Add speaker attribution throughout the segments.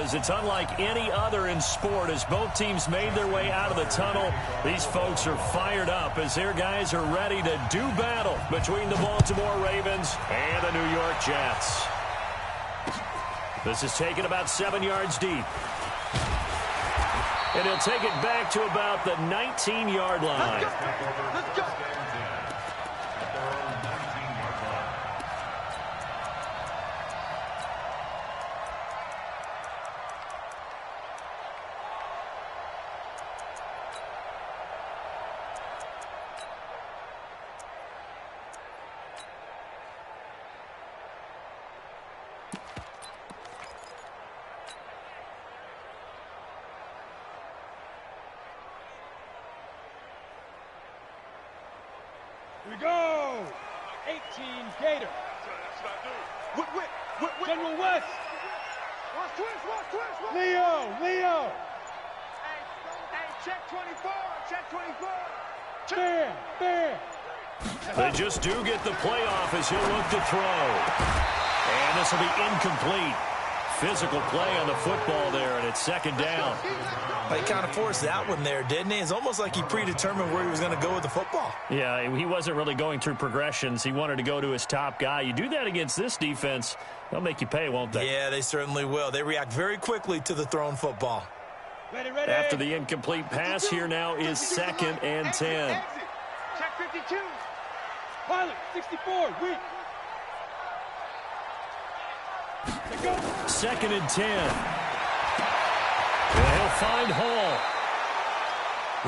Speaker 1: is. It's unlike any other in sport. As both teams made their way out of the tunnel, these folks are fired up as their guys are ready to do battle between the Baltimore Ravens and the New York Jets. This is taken about 7 yards deep. And he'll take it back to about the 19-yard line.
Speaker 2: Let's go.
Speaker 3: Here we go! 18 Gator. General West. Leo.
Speaker 2: Hey, check 24. Check 24.
Speaker 3: Bam.
Speaker 1: They just do get the playoff as he'll look to throw. And this will be incomplete. Physical play on the football there, and it's second down.
Speaker 4: He kind of forced that one there, didn't he? It's almost like he predetermined where he was going to go with the football.
Speaker 1: Yeah, he wasn't really going through progressions. He wanted to go to his top guy. You do that against this defense, they'll make you pay, won't they?
Speaker 4: Yeah, they certainly will. They react very quickly to the thrown football.
Speaker 3: Ready.
Speaker 1: After the incomplete pass, here now is 2nd and 10.
Speaker 2: Check 52.
Speaker 3: Pilot, 64, weak. They go.
Speaker 1: 2nd and 10. And he'll find Hall.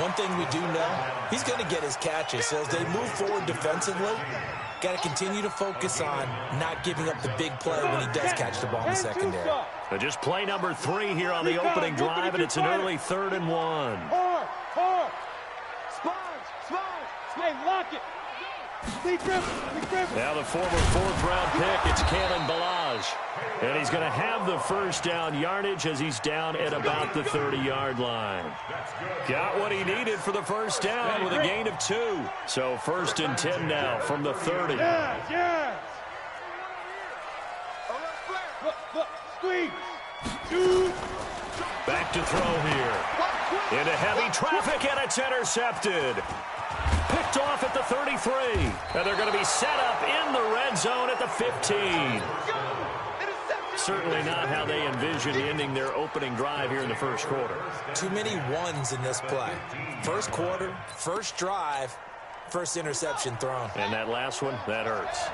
Speaker 4: One thing we do know, he's going to get his catches. So as they move forward defensively, got to continue to focus on not giving up the big play when he does catch the ball in the secondary.
Speaker 1: So just play number 3 here on the opening drive, and it's an early 3rd and 1.
Speaker 3: Hard. Sponge. Hey, lock it. Lee Griffin.
Speaker 1: Now the former 4th-round pick, it's Kalen Ballage. And he's going to have the first down yardage as he's down at about the 30-yard line. Got what he needed for the first down with a gain of 2. So 1st and 10 now from the 30.
Speaker 3: Yes. Look, squeeze. Shoot.
Speaker 1: Back to throw here. Into heavy traffic, and it's intercepted. Picked off at the 33. And they're going to be set up in the red zone at the 15. Certainly not how they envisioned ending their opening drive here in the first quarter.
Speaker 4: Too many ones in this play. First quarter, first drive, first interception thrown.
Speaker 1: And that last one, that hurts.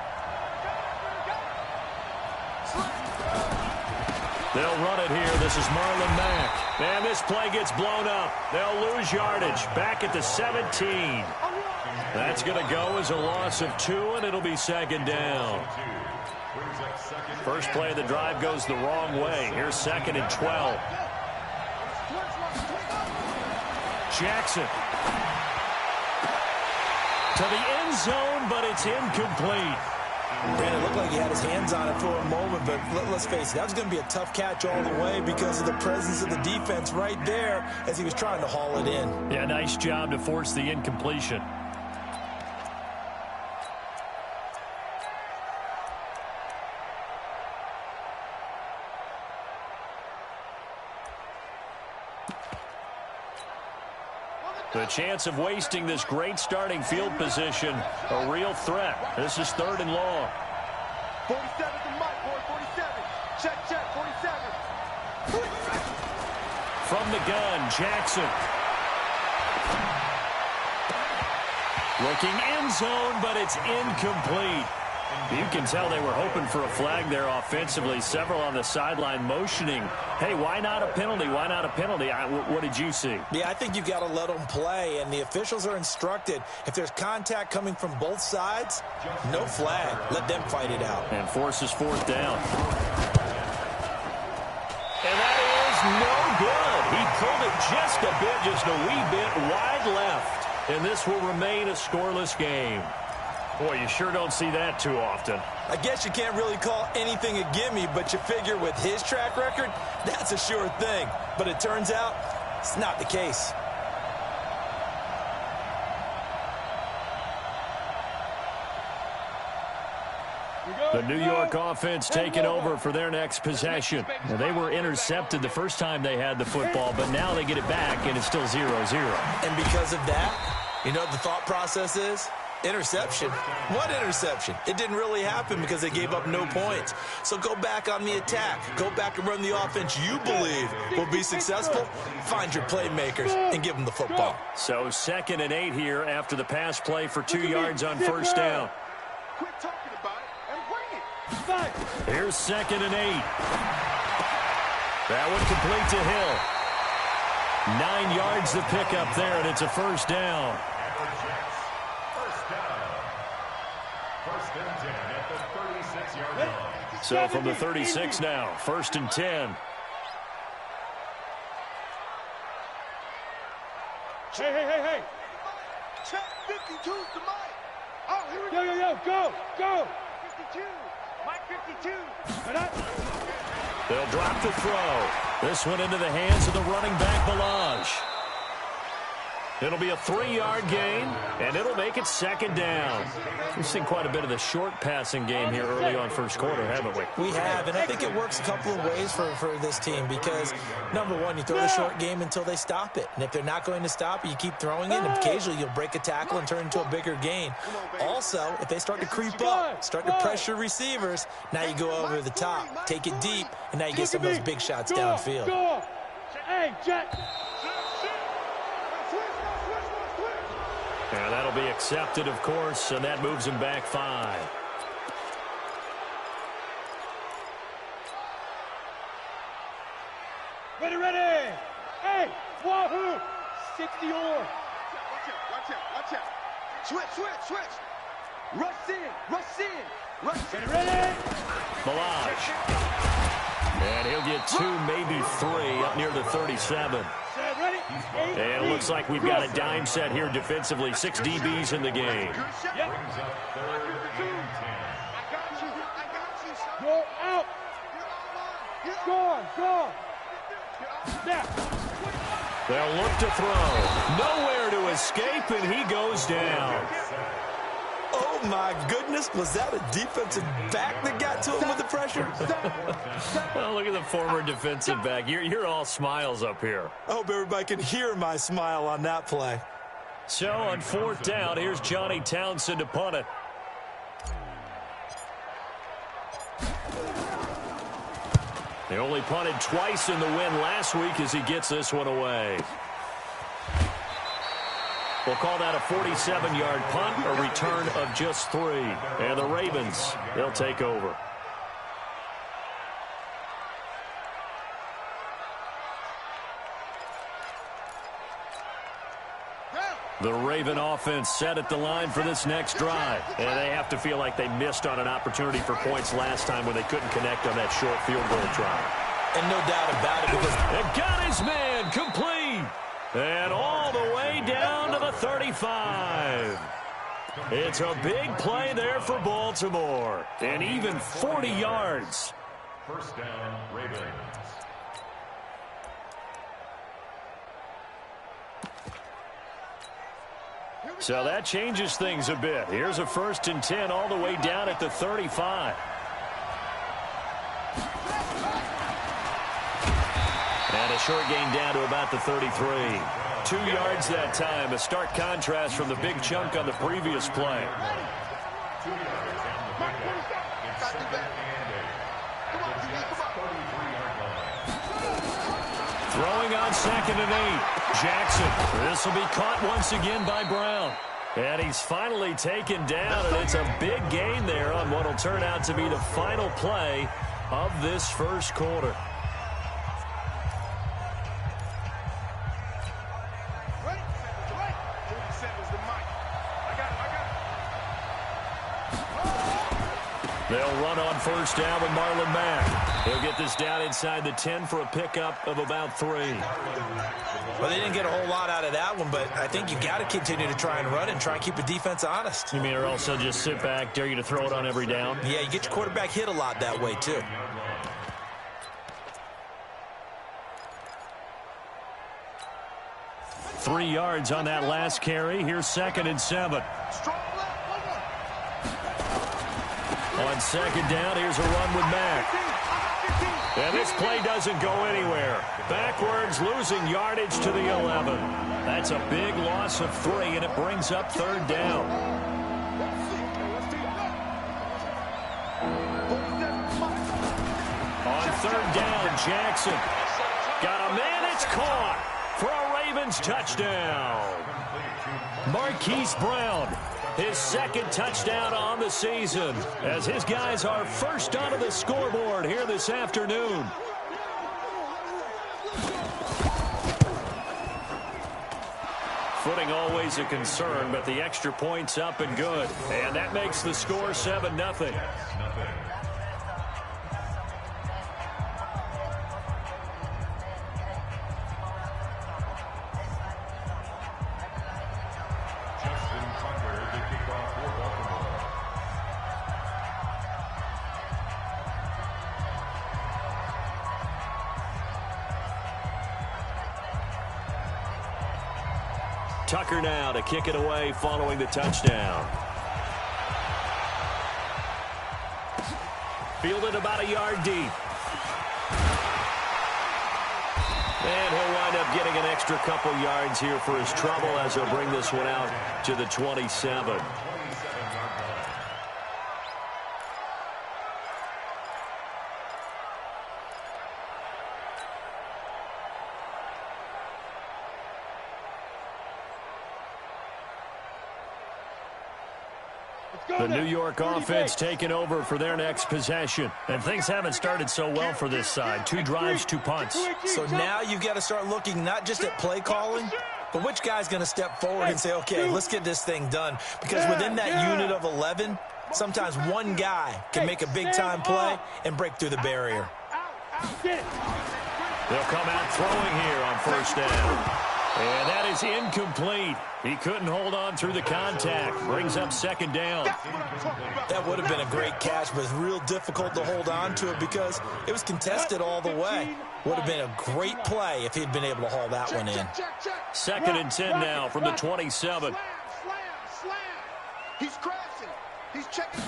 Speaker 1: They'll run it here. This is Marlon Mack. And this play gets blown up. They'll lose yardage. Back at the 17. That's going to go as a loss of 2, and it'll be 2nd down. First play of the drive goes the wrong way. Here's 2nd and 12. Jackson. To the end zone, but it's incomplete.
Speaker 4: Brandon, it looked like he had his hands on it for a moment, but let's face it, that was going to be a tough catch all the way because of the presence of the defense right there as he was trying to haul it in.
Speaker 1: Yeah, nice job to force the incompletion. The chance of wasting this great starting field position, a real threat. This is 3rd and long.
Speaker 2: 47 to Mike, boy, 47. Check, 47.
Speaker 1: From the gun, Jackson. Looking end zone, but it's incomplete. You can tell they were hoping for a flag there offensively. Several on the sideline motioning, hey, why not a penalty? Why not a penalty? What did you see?
Speaker 4: Yeah, I think you've got to let them play, and the officials are instructed. If there's contact coming from both sides, no flag. Let them fight it out.
Speaker 1: And forces 4th down. And that is no good. He pulled it just a bit, just a wee bit wide left. And this will remain a scoreless game. Boy, you sure don't see that too often.
Speaker 4: I guess you can't really call anything a gimme, but you figure with his track record, that's a sure thing. But it turns out it's not the case.
Speaker 3: We go.
Speaker 1: The New York offense taking over for their next possession. Now, they were intercepted the first time they had the football, but now they get it back, and it's still 0-0.
Speaker 4: And because of that, you know what the thought process is? Interception. What interception? It didn't really happen because they gave up no points. So go back on the attack. Go back and run the offense you believe will be successful. Find your playmakers and give them the football.
Speaker 1: So 2nd and 8 here after the pass play for 2 yards on first down.
Speaker 2: Quit talking about it and bring it.
Speaker 1: Here's 2nd and 8. That one complete to Hill. 9 yards to pick up there, and it's a first down. So from the 36 now, 1st and 10.
Speaker 3: Hey.
Speaker 2: Check 52's the Mike. Oh, here we
Speaker 3: Yo, go.
Speaker 2: 52. Mike 52.
Speaker 1: They'll drop the throw. This one into the hands of the running back, Balaj. It'll be a 3-yard gain, and it'll make it 2nd down. We've seen quite a bit of the short passing game here early on first quarter, haven't we?
Speaker 4: We have, and I think it works a couple of ways for this team because, number one, you throw the short game until they stop it. And if they're not going to stop it, you keep throwing it, and occasionally you'll break a tackle and turn into a bigger gain. Also, if they start to creep up, start to pressure receivers, now you go over the top, take it deep, and now you get some of those big shots downfield.
Speaker 3: Hey, Jack.
Speaker 1: And that'll be accepted, of course, and that moves him back 5.
Speaker 3: Ready. Hey, wahoo. 60 or.
Speaker 2: Watch out. Switch. Rush in.
Speaker 3: Ready.
Speaker 1: Balaj. And he'll get 2, maybe 3 up near the 37.
Speaker 3: Ready.
Speaker 1: And it looks like we've got a dime set here defensively. 6 DBs in the game.
Speaker 3: Yep. Go out. Go. Now.
Speaker 1: They'll look to throw. Nowhere to escape, and he goes down.
Speaker 4: Oh, my goodness. Was that a defensive back that got to him with the pressure?
Speaker 1: Well, look at the former defensive back. You're all smiles up here.
Speaker 4: I hope everybody can hear my smile on that play.
Speaker 1: So on 4th down, here's Johnny Townsend to punt it. They only punted twice in the win last week as he gets this one away. We'll call that a 47-yard punt, a return of just 3. And the Ravens, they'll take over. The Raven offense set at the line for this next drive. And they have to feel like they missed on an opportunity for points last time when they couldn't connect on that short field goal try.
Speaker 4: And no doubt about it because
Speaker 1: it got his man complete. And all the way down to the 35. It's a big play there for Baltimore. And even 40 yards.
Speaker 5: First down, Ravens.
Speaker 1: So that changes things a bit. Here's a 1st and 10 all the way down at the 35. And a short gain down to about the 33. 2 yards that time. A stark contrast from the big chunk on the previous play. Throwing on 2nd and 8. Jackson. This will be caught once again by Brown. And he's finally taken down, and it's a big gain there on what will turn out to be the final play of this first quarter. They'll run on first down with Marlon Mack. He'll get this down inside the 10 for a pickup of about 3.
Speaker 4: Well, they didn't get a whole lot out of that one, but I think you got to continue to try and run and try and keep the defense honest.
Speaker 1: You mean or also just sit back, dare you to throw it on every down?
Speaker 4: Yeah, you get your quarterback hit a lot that way, too.
Speaker 1: Three yards on that last carry. Here's 2nd and 7. On second down, here's a run with Mack. And this play doesn't go anywhere. Backwards, losing yardage to the 11. That's a big loss of 3, and it brings up third down. On third down, Jackson. Got a man, it's caught for a Ravens touchdown. Marquise Brown, his second touchdown on the season, as his guys are first onto the scoreboard here this afternoon. Footing always a concern, but the extra point's up and good. And that makes the score 7-0. Tucker now to kick it away following the touchdown. Fielded about a yard deep. And he'll wind up getting an extra couple yards here for his trouble as he'll bring this one out to the 27. The New York offense taking over for their next possession. And things haven't started so well for this side. 2 drives, 2 punts.
Speaker 4: So now you've got to start looking not just at play calling, but which guy's going to step forward and say, okay, let's get this thing done. Because within that unit of 11, sometimes one guy can make a big-time play and break through the barrier.
Speaker 1: They'll come out throwing here on first down. And that is incomplete. He couldn't hold on through the contact. Brings up second down.
Speaker 4: That would have been a great catch, but it's real difficult to hold on to it because it was contested all the way. Would have been a great play if he'd been able to haul that one in.
Speaker 1: Second and 10 now from the 27.
Speaker 2: He's crashing. He's checking.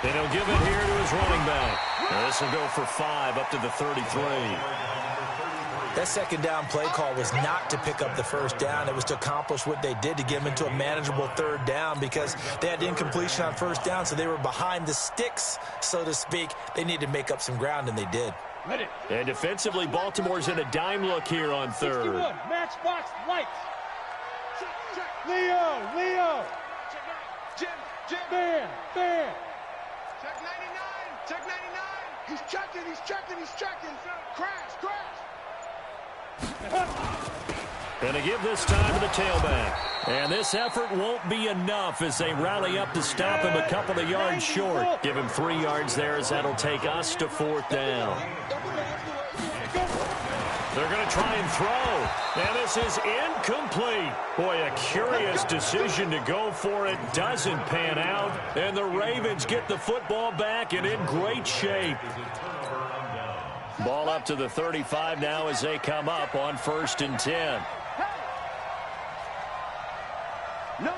Speaker 1: And he'll give it here to his running back. This will go for 5 up to the 33.
Speaker 4: That second down play call was not to pick up the first down. It was to accomplish what they did to get them into a manageable third down because they had incompletion on first down, so they were behind the sticks, so to speak. They needed to make up some ground, and they did.
Speaker 1: And defensively, Baltimore's in a dime look here on third.
Speaker 3: Matchbox lights. Leo.
Speaker 2: Jim.
Speaker 3: Ben.
Speaker 2: Check 99. Check 99. He's checking. Crash.
Speaker 1: Going to give this time to the tailback. And this effort won't be enough as they rally up to stop him a couple of yards short. Give him 3 yards there as that'll take us to fourth down. They're going to try and throw. And this is incomplete. Boy, a curious decision to go for it. Doesn't pan out. And the Ravens get the football back and in great shape. Ball up to the 35 now as they come up on first and 10.
Speaker 2: No.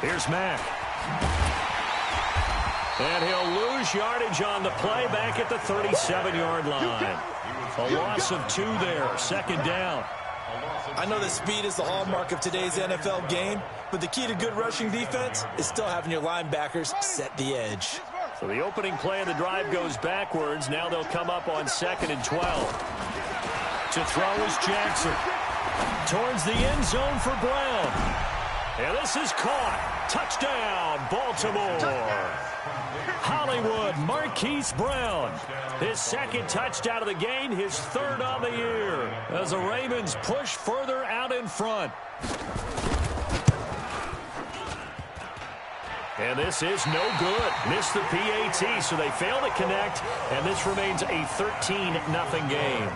Speaker 1: Here's Mack. And he'll lose yardage on the play back at the 37-yard line. A loss of 2 there, second down.
Speaker 4: I know that speed is the hallmark of today's NFL game, but the key to good rushing defense is still having your linebackers set the edge.
Speaker 1: So the opening play of the drive goes backwards. Now they'll come up on second and 12. To throw is Jackson. Towards the end zone for Brown. And this is caught. Touchdown, Baltimore. Hollywood, Marquise Brown. His second touchdown of the game, his 3rd on the year. As the Ravens push further out in front. And this is no good. Missed the PAT, so they fail to connect, and this remains a 13-0 game.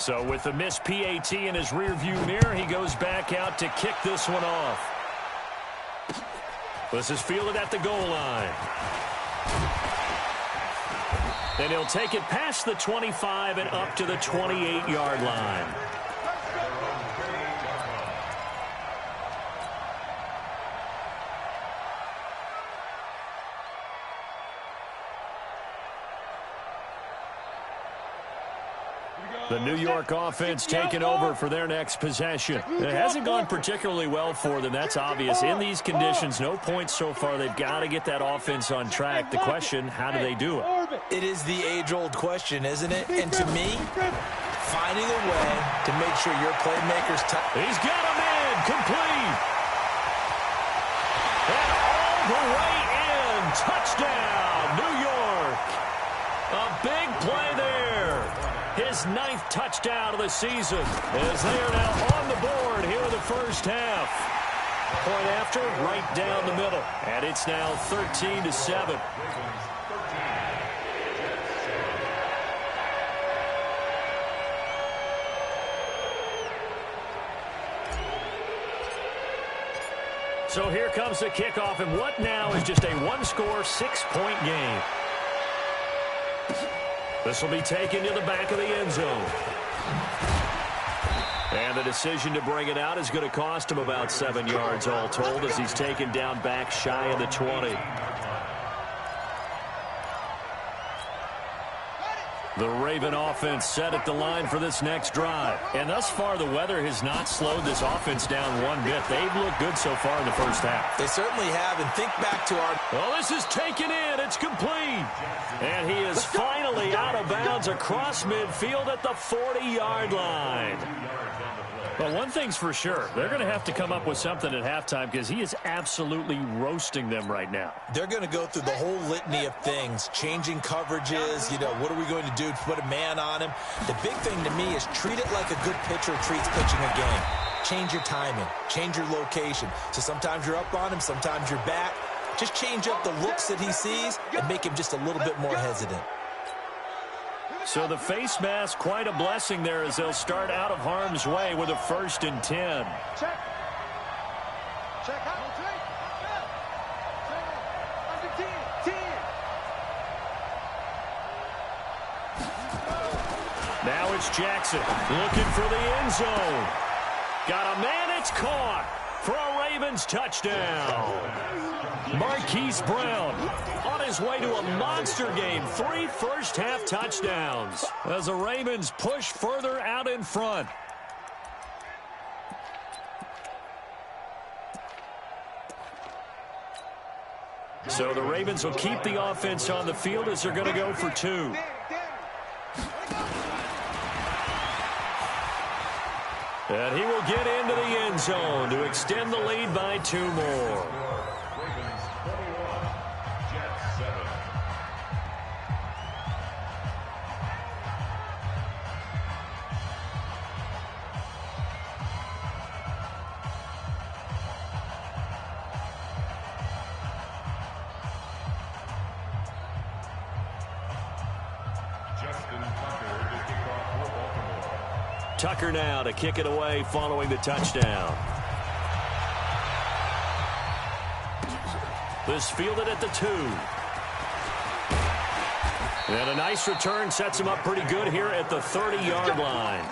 Speaker 1: So with the missed PAT in his rearview mirror, he goes back out to kick this one off. This is fielded at the goal line. And he'll take it past the 25 and up to the 28-yard line. The New York offense taking over for their next possession. It hasn't gone particularly well for them. That's obvious. In these conditions, no points so far. They've got to get that offense on track. The question, how do they do it?
Speaker 4: It is the age-old question, isn't it? And to me, finding a way to make sure your playmakers...
Speaker 1: He's got him in. Complete. And all the way in. Touchdown, New York. A big play there. His 9th touchdown of the season as they are now on the board here in the first half. Point after, right down the middle. And it's now 13-7. So here comes the kickoff, and what now is just a one-score, 6-point game. This will be taken to the back of the end zone. And the decision to bring it out is going to cost him about 7 yards all told as he's taken down back shy of the 20. The Raven offense set at the line for this next drive. And thus far, the weather has not slowed this offense down one bit. They've looked good so far in the first half.
Speaker 4: They certainly have. And think back to our...
Speaker 1: Well, this is taken in. It's complete. And he is finally out of bounds across midfield at the 40-yard line. But one thing's for sure. They're going to have to come up with something at halftime because he is absolutely roasting them right now.
Speaker 4: They're going to go through the whole litany of things, changing coverages, what are we going to do to put a man on him? The big thing to me is treat it like a good pitcher treats pitching a game. Change your timing, change your location. So sometimes you're up on him, sometimes you're back. Just change up the looks that he sees and make him just a little bit more hesitant.
Speaker 1: So the face mask, quite a blessing there as they'll start out of harm's way with a 1st and 10.
Speaker 2: Check. Check out. Under 10.
Speaker 1: Now it's Jackson looking for the end zone. Got a man, it's caught for a Ravens touchdown. Marquise Brown on his way to a monster game. 3 first-half touchdowns as the Ravens push further out in front. So the Ravens will keep the offense on the field as they're going to go for 2. And he will get into the end zone to extend the lead by 2 more. Tucker now to kick it away following the touchdown. This fielded at the 2. And a nice return sets him up pretty good here at the 30-yard line.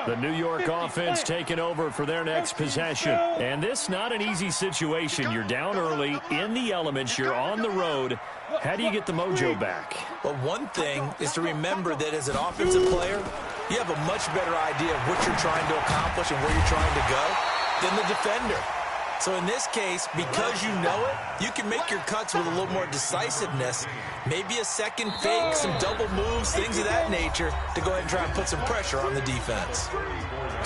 Speaker 1: The New York offense taking over for their next possession. And this not an easy situation. You're down early, in the elements, you're on the road. How do you get the mojo back?
Speaker 4: Well, one thing is to remember that as an offensive player, you have a much better idea of what you're trying to accomplish and where you're trying to go than the defender. So in this case, because you know it, you can make your cuts with a little more decisiveness. Maybe a second fake, some double moves, things of that nature to go ahead and try and put some pressure on the defense.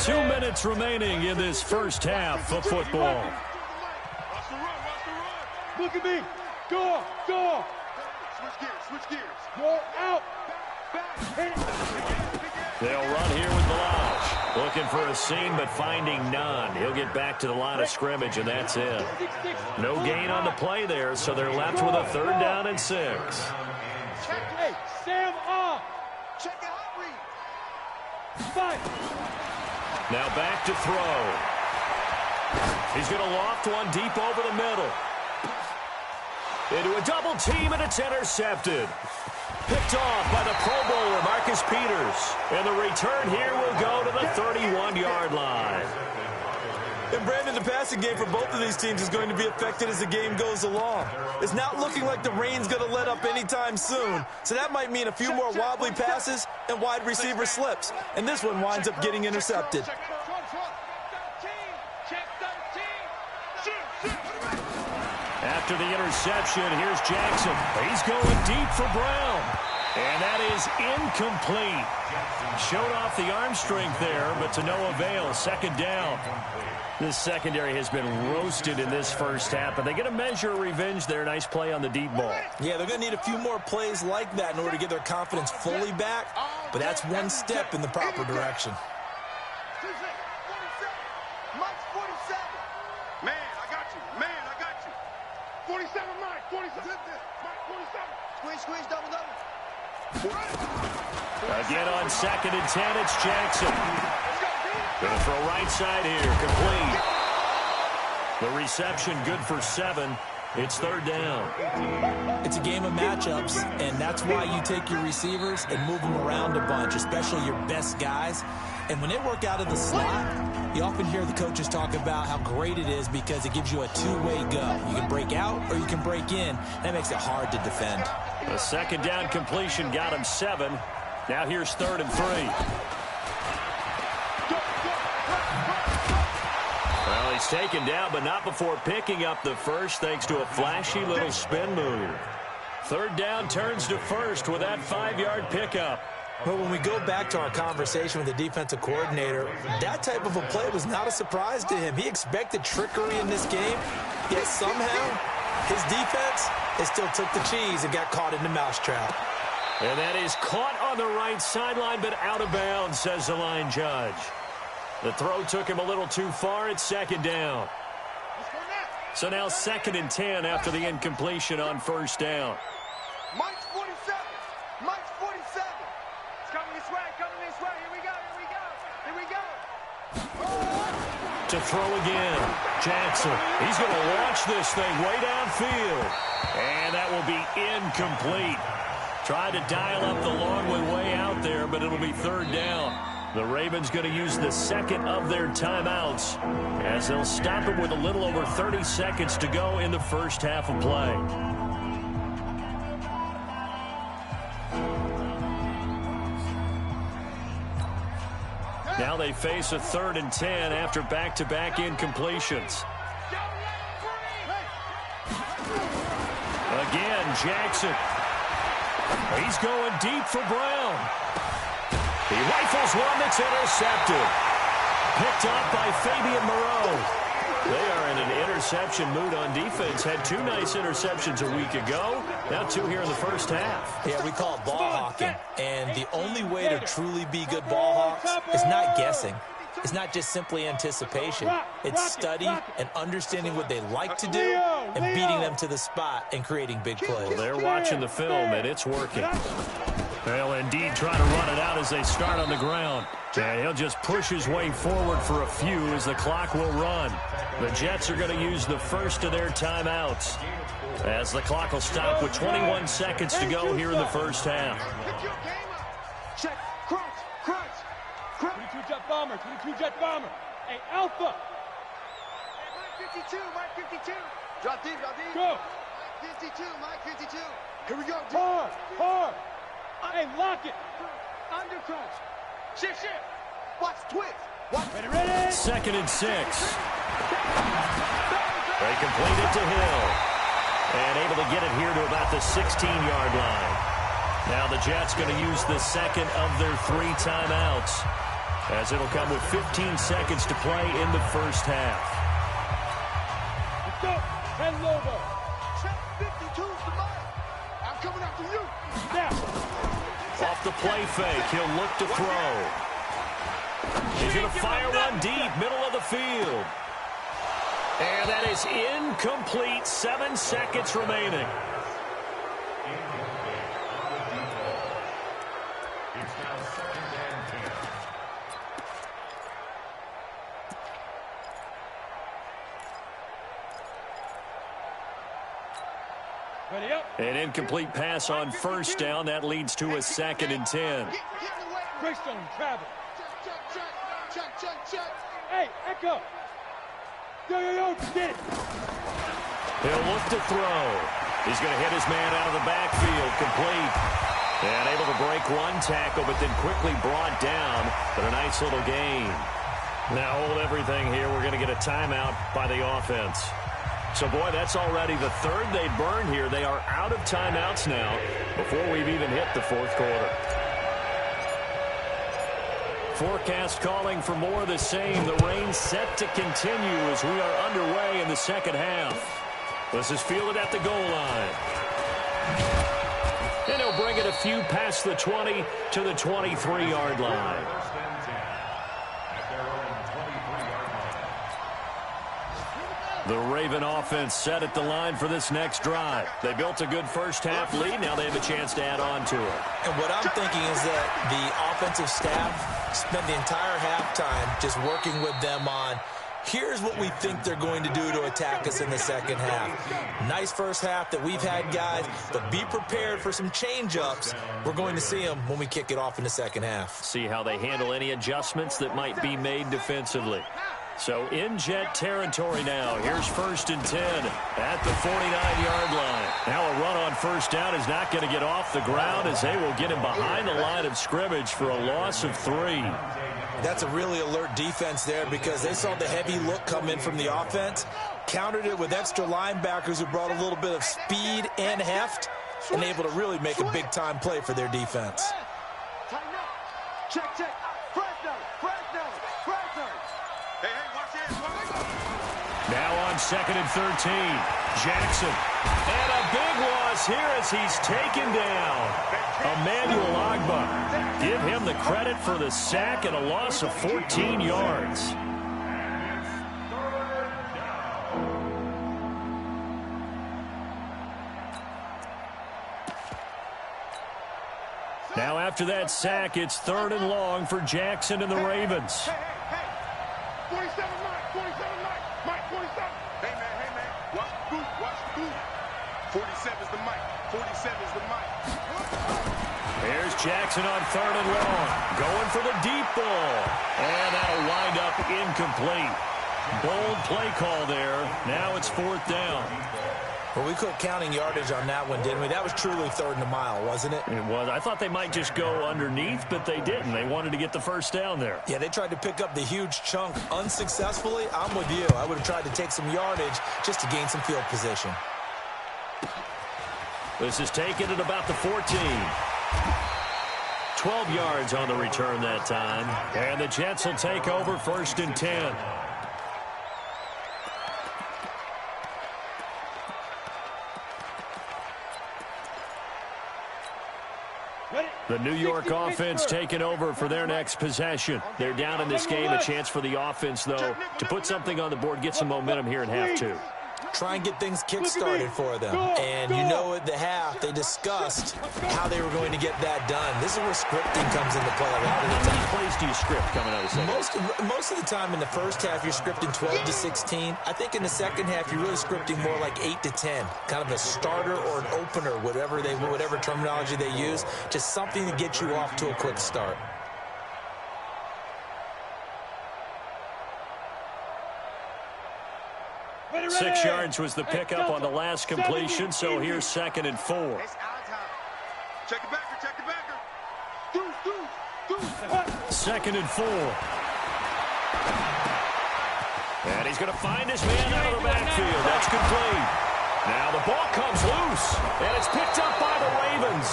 Speaker 1: 2 minutes remaining in this first half of football.
Speaker 2: Watch the run.
Speaker 3: Look at me. Go.
Speaker 2: Switch gears.
Speaker 3: Go out.
Speaker 1: They'll run here with Balaj. Looking for a seam, but finding none. He'll get back to the line of scrimmage, and that's it. No gain on the play there, so they're left with a 3rd down and 6.
Speaker 3: Hey, Sam off.
Speaker 2: Check it out, read.
Speaker 3: Fight.
Speaker 1: Now back to throw. He's going to loft one deep over the middle. Into a double team, and it's intercepted. Picked off by the Pro Bowler, Marcus Peters. And the return here will go to the 31-yard line.
Speaker 4: And Brandon, the passing game for both of these teams is going to be affected as the game goes along. It's not looking like the rain's going to let up anytime soon, so that might mean a few more wobbly passes and wide receiver slips. And this one winds up getting intercepted.
Speaker 1: After the interception, here's Jackson. He's going deep for Brown. And that is incomplete. Showed off the arm strength there, but to no avail. 2nd down. This secondary has been roasted in this first half, but they get a measure of revenge there. Nice play on the deep ball.
Speaker 4: Yeah, they're going to need a few more plays like that in order to get their confidence fully back, but that's one step in the proper direction.
Speaker 2: Mike's 47.
Speaker 3: Man, I got you. Man, I got you. 47, Mike. 47. Mike, 47.
Speaker 2: Squeeze, double.
Speaker 1: Again on 2nd and 10, it's Jackson. Gonna throw right side here, complete. The reception good for 7. It's 3rd down.
Speaker 4: It's a game of matchups, and that's why you take your receivers and move them around a bunch, especially your best guys. And when they work out of the slot, you often hear the coaches talk about how great it is because it gives you a two-way go. You can break out or you can break in. That makes it hard to defend.
Speaker 1: The 2nd down completion got him 7. Now here's 3rd and 3. Well, he's taken down, but not before picking up the first thanks to a flashy little spin move. 3rd down turns to 1st with that 5-yard pickup.
Speaker 4: But when we go back to our conversation with the defensive coordinator, that type of a play was not a surprise to him. He expected trickery in this game, yet somehow his defense still took the cheese and got caught in the mousetrap.
Speaker 1: And that is caught on the right sideline, but out of bounds, says the line judge. The throw took him a little too far. It's 2nd down. So now 2nd and 10 after the incompletion on 1st down.
Speaker 2: Mike's 47. Mike's 47.
Speaker 3: It's coming this way. Here we go.
Speaker 1: To throw again. Jackson. He's going to launch this thing way downfield. And that will be incomplete. Tried to dial up the long way out there, but it'll be 3rd down. The Ravens going to use the 2nd of their timeouts as they'll stop him with a little over 30 seconds to go in the first half of play. Now they face a 3rd and 10 after back-to-back incompletions. Again, Jackson. He's going deep for Brown. He rifles one that's intercepted. Picked up by Fabian Moreau. They are in an interception mood on defense. Had 2 nice interceptions a week ago. Now 2 here in the first half.
Speaker 4: Yeah, we call it ball hawking. And the only way to truly be good ball hawks is not guessing. It's not just simply anticipation. It's study and understanding what they like to do and beating them to the spot and creating big plays.
Speaker 1: Well, they're watching the film, and it's working. They'll indeed try to run it out as they start on the ground. And he'll just push his way forward for a few as the clock will run. The Jets are going to use the first of their timeouts as the clock will stop with 21 seconds to go here in the first half.
Speaker 2: Check. Crunch.
Speaker 3: 22 jet bomber. Hey, Alpha.
Speaker 2: Mike 52. Drop deep.
Speaker 3: Go.
Speaker 2: 52, Mike 52. Here we go.
Speaker 3: Hard. Hey, lock it.
Speaker 2: Under crunch. Shift. Watch, twist.
Speaker 3: Ready.
Speaker 1: 2nd and 6. They complete it to Hill. And able to get it here to about the 16-yard line. Now the Jets going to use the 2nd of their 3 timeouts, as it'll come with 15 seconds to play in the first half.
Speaker 3: Let's go. Head Lobo.
Speaker 2: Check 52's the Mike. I'm coming after you.
Speaker 3: Snap.
Speaker 1: Off the play fake, he'll look to throw. He's going to fire one deep, middle of the field. And that is incomplete. 7 seconds remaining.
Speaker 5: It's now 2nd and 10.
Speaker 2: Ready up.
Speaker 1: An incomplete pass on first down. That leads to a 2nd and 10.
Speaker 2: Greystone, travel. Hey, echo. Yo, get it.
Speaker 1: He'll look to throw. He's going to hit his man out of the backfield. Complete. And able to break one tackle, but then quickly brought down. But a nice little gain. Now hold everything here. We're going to get a timeout by the offense. So, boy, that's already the 3rd they burned here. They are out of timeouts now before we've even hit the 4th quarter. Forecast calling for more of the same. The rain set to continue as we are underway in the 2nd half. This is fielded at the goal line. And he'll bring it a few past the 20 to the 23-yard line. The Raven offense set at the line for this next drive. They built a good first-half lead. Now they have a chance to add on to it.
Speaker 4: And what I'm thinking is that the offensive staff spent the entire halftime just working with them on, here's what we think they're going to do to attack us in the 2nd half. Nice first half that we've had, guys, but be prepared for some change-ups. We're going to see them when we kick it off in the 2nd half.
Speaker 1: See how they handle any adjustments that might be made defensively. So in Jet territory now. Here's 1st and 10 at the 49-yard line. Now a run on first down is not going to get off the ground as they will get him behind the line of scrimmage for a loss of 3.
Speaker 4: That's a really alert defense there because they saw the heavy look come in from the offense, countered it with extra linebackers who brought a little bit of speed and heft, and able to really make a big-time play for their defense.
Speaker 2: Check.
Speaker 1: Now on 2nd and 13, Jackson. And a big loss here as he's taken down. Emmanuel Agba. Give him the credit for the sack and a loss of 14 yards. Now after that sack, it's 3rd and long for Jackson and the Ravens.
Speaker 3: Hey. 47 Mike, 47. Hey, man. Watch the boot. 47's the Mike. 47's the Mike.
Speaker 1: Here's Jackson on 3rd and long. Going for the deep ball. And that'll wind up incomplete. Bold play call there. Now it's 4th down.
Speaker 4: Well, we quit counting yardage on that one, didn't we? That was truly 3rd and a mile, wasn't it?
Speaker 1: It was. I thought they might just go underneath, but they didn't. They wanted to get the first down there.
Speaker 4: Yeah, they tried to pick up the huge chunk unsuccessfully. I'm with you. I would have tried to take some yardage just to gain some field position.
Speaker 1: This is taken at about the 14. 12 yards on the return that time. And the Jets will take over 1st and 10. The New York offense taking over for their next possession. They're down in this game. A chance for the offense, though, to put something on the board, get some momentum here in half 2.
Speaker 4: Try and get things kick-started for them. And you know at the half, they discussed how they were going to get that done. This is where scripting comes into play a lot of the time.
Speaker 1: How many plays do you script coming out of the second?
Speaker 4: Most of the time in the first half, you're scripting 12 to 16. I think in the second half, you're really scripting more like 8 to 10. Kind of a starter or an opener, whatever terminology they use. Just something to get you off to a quick start.
Speaker 2: Ready.
Speaker 1: 6 yards was the pickup on the last completion, so here's 2nd and 4.
Speaker 3: Check the backer.
Speaker 1: 2nd and 4. And he's going to find his man out of the backfield. That's complete. Now the ball comes loose, and it's picked up by the Ravens.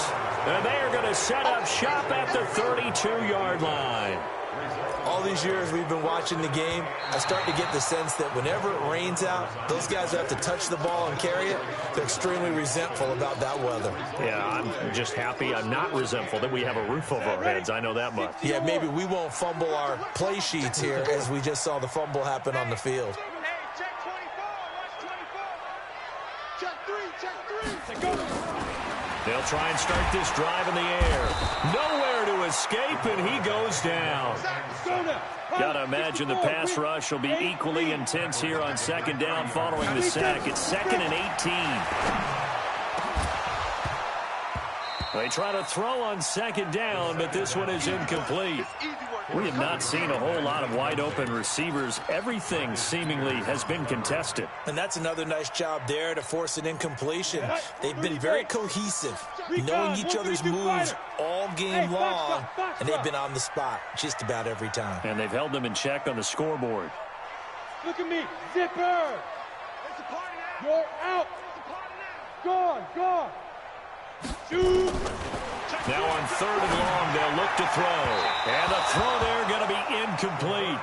Speaker 1: And they are going to set up shop at the 32-yard line.
Speaker 4: All these years we've been watching the game, I start to get the sense that whenever it rains out, those guys who have to touch the ball and carry it, they're extremely resentful about that weather.
Speaker 1: Yeah, I'm just happy I'm not resentful that we have a roof over our heads. I know that much.
Speaker 4: Yeah, maybe we won't fumble our play sheets here as we just saw the fumble happen on the field.
Speaker 2: Hey, check 24. Watch 24. Check 3. Check 3. Go.
Speaker 1: They'll try and start this drive in the air. Nowhere to escape, and he goes down. Got to imagine the pass rush will be equally intense here on second down following the sack. It's 2nd and 18. They try to throw on second down, but this one is incomplete. We have not seen a whole lot of wide-open receivers. Everything seemingly has been contested.
Speaker 4: And that's another nice job there to force an incompletion. They've been very cohesive, knowing each other's moves all game long, and they've been on the spot just about every time.
Speaker 1: And they've held them in check on the scoreboard.
Speaker 6: Look at me, zipper! You're out! Gone! Shoot!
Speaker 1: Now on 3rd and long, they'll look to throw. And the throw there going to be incomplete.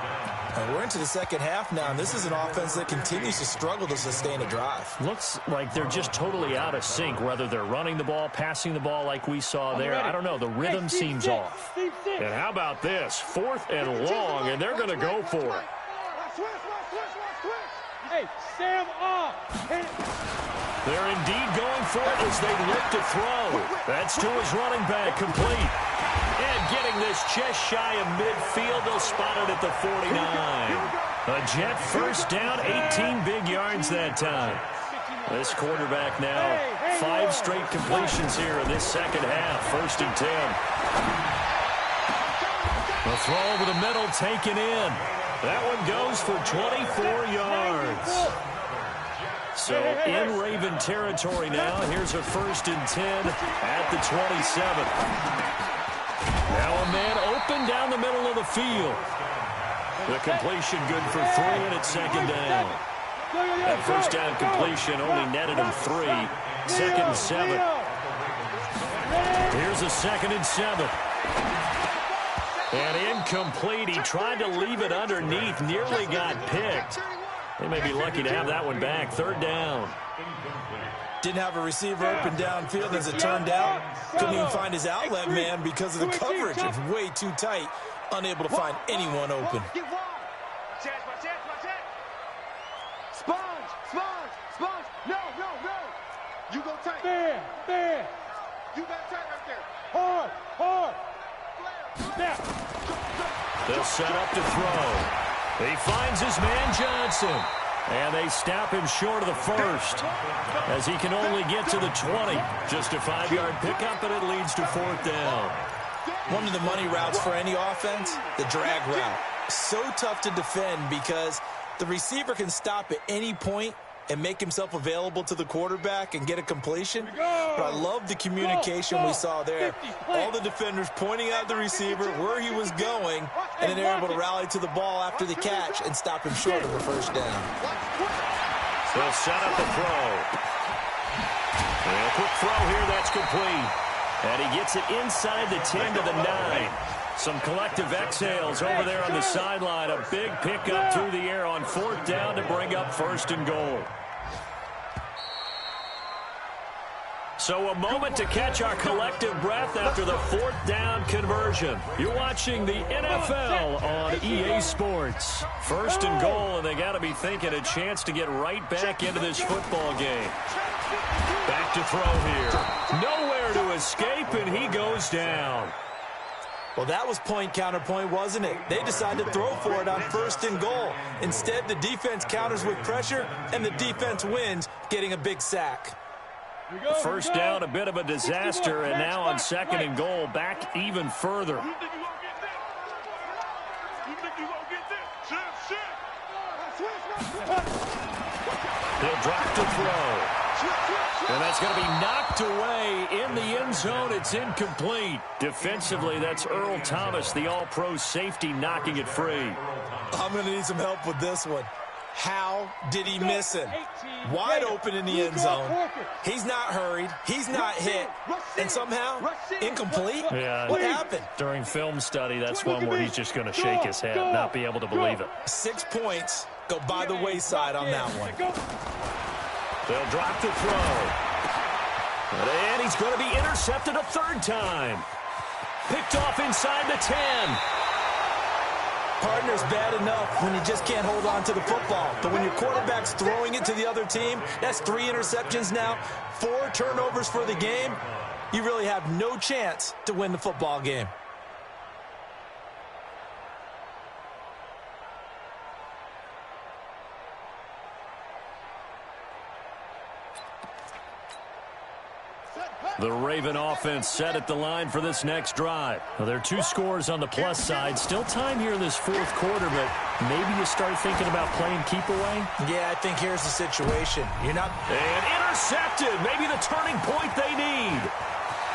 Speaker 4: And we're into the second half now, and this is an offense that continues to struggle to sustain a drive.
Speaker 1: Looks like they're just totally out of sync, whether they're running the ball, passing the ball like we saw there. I don't know. The rhythm seems off. And how about this? 4th and long, and they're going to go for it.
Speaker 6: Hey, Sam off!
Speaker 1: They're indeed going for it as they look to throw. That's to his running back, complete. And getting this just shy of midfield, they'll spot it at the 49. A Jet first down, 18 big yards that time. This quarterback now, 5 straight completions here in this second half, 1st and 10. The throw over the middle taken in. That one goes for 24 yards. So in Raven territory now, here's a 1st and 10 at the 27. Now a man open down the middle of the field. The completion good for 3, and it's 2nd down. That 1st down completion only netted him 3. 2nd and 7. Here's a 2nd and 7. And incomplete. He tried to leave it underneath, nearly got picked. They may be lucky to have that one back. 3rd down.
Speaker 4: Didn't have a receiver open downfield as it turned out. Couldn't even find his outlet man because of the coverage. It's way too tight. Unable to find anyone open.
Speaker 2: Sponge. No. You go tight.
Speaker 6: Fair.
Speaker 2: You got tight right there.
Speaker 6: Hard. Snap.
Speaker 1: They'll set up to throw. He finds his man Johnson. And they stop him short of the 1st as he can only get to the 20. Just a 5-yard pickup, and it leads to 4th down.
Speaker 4: One of the money routes for any offense, the drag route. So tough to defend because the receiver can stop at any point and make himself available to the quarterback and get a completion. But I love the communication we saw there. All the defenders pointing out the receiver where he was going, and then they're able to rally to the ball after the catch and stop him short of the 1st down.
Speaker 1: They'll set up the throw. And a quick throw here, that's complete. And he gets it inside the 10 to the 9. Some collective exhales over there on the sideline. A big pickup through the air on 4th down to bring up 1st and goal. So a moment to catch our collective breath after the 4th down conversion. You're watching the NFL on EA Sports. 1st and goal, and they got to be thinking a chance to get right back into this football game. Back to throw here. Nowhere to escape, and he goes down.
Speaker 4: Well, that was point counterpoint, wasn't it? They decided to throw for it on 1st and goal. Instead, the defense counters with pressure, and the defense wins, getting a big sack.
Speaker 1: 1st down, a bit of a disaster, and now on 2nd and goal, back even further.
Speaker 3: You think you gonna get this? Shit.
Speaker 1: He'll drop to throw. And that's going to be knocked away in the end zone. It's incomplete. Defensively, that's Earl Thomas, the all-pro safety, knocking it free.
Speaker 4: I'm going to need some help with this one. How did he miss him? Wide open in the end zone. He's not hurried. He's not hit. And somehow, incomplete?
Speaker 1: Yeah.
Speaker 4: What happened?
Speaker 1: During film study, that's one where he's just going to shake his head, not be able to believe it.
Speaker 4: 6 points go by the wayside on that one.
Speaker 1: They'll drop the throw. And he's going to be intercepted a third time. Picked off inside the 10.
Speaker 4: Partner's bad enough when you just can't hold on to the football. But when your quarterback's throwing it to the other team, that's 3 interceptions now, 4 turnovers for the game. You really have no chance to win the football game.
Speaker 1: The Raven offense set at the line for this next drive. Well, there are 2 scores on the plus side. Still time here in this fourth quarter, but maybe you start thinking about playing keep away?
Speaker 4: Yeah, I think here's the situation. You're not...
Speaker 1: And intercepted. Maybe the turning point they need.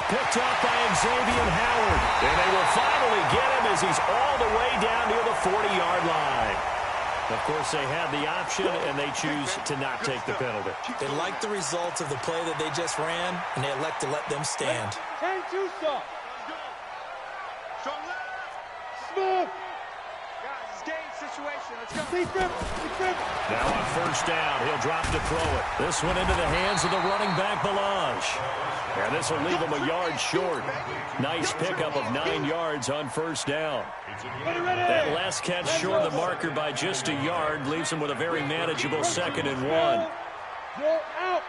Speaker 1: Picked up by Xavier Howard. And they will finally get him as he's all the way down near the 40-yard line. Of course, they had the option, and they choose to not take the penalty.
Speaker 4: They like the results of the play that they just ran, and they elect to let them stand.
Speaker 6: 10-2 stop.
Speaker 2: Smooth. Guys, it's game situation. Let's go.
Speaker 1: Now on first down, he'll drop to throw it. This one into the hands of the running back, Balaj. And this will leave him a yard short. Nice pickup of 9 yards on first down. That last catch short of the marker by just a yard leaves him with a very manageable 2nd and 1.
Speaker 6: You're out.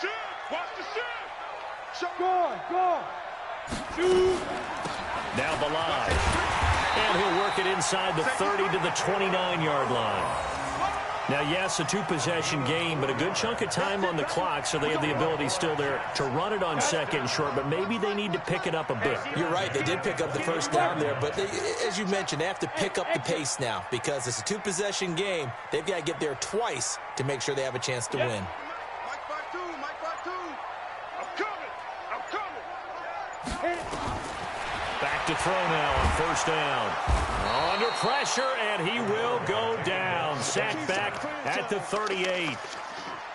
Speaker 3: Shoot! Watch the shoot!
Speaker 6: Gone. 2.
Speaker 1: Now Balaj. And he'll work it inside the 30 to the 29-yard line. Now, yes, a 2-possession game, but a good chunk of time on the clock, so they have the ability still there to run it on 2nd and short, but maybe they need to pick it up a bit.
Speaker 4: You're right. They did pick up the first down there, but as you mentioned, they have to pick up the pace now because it's a 2-possession game. They've got to get there twice to make sure they have a chance to win.
Speaker 3: Mike 5-2. I'm coming.
Speaker 1: Back to throw now on first down. Under pressure, and he will go down. Sacked back at the 38.
Speaker 4: I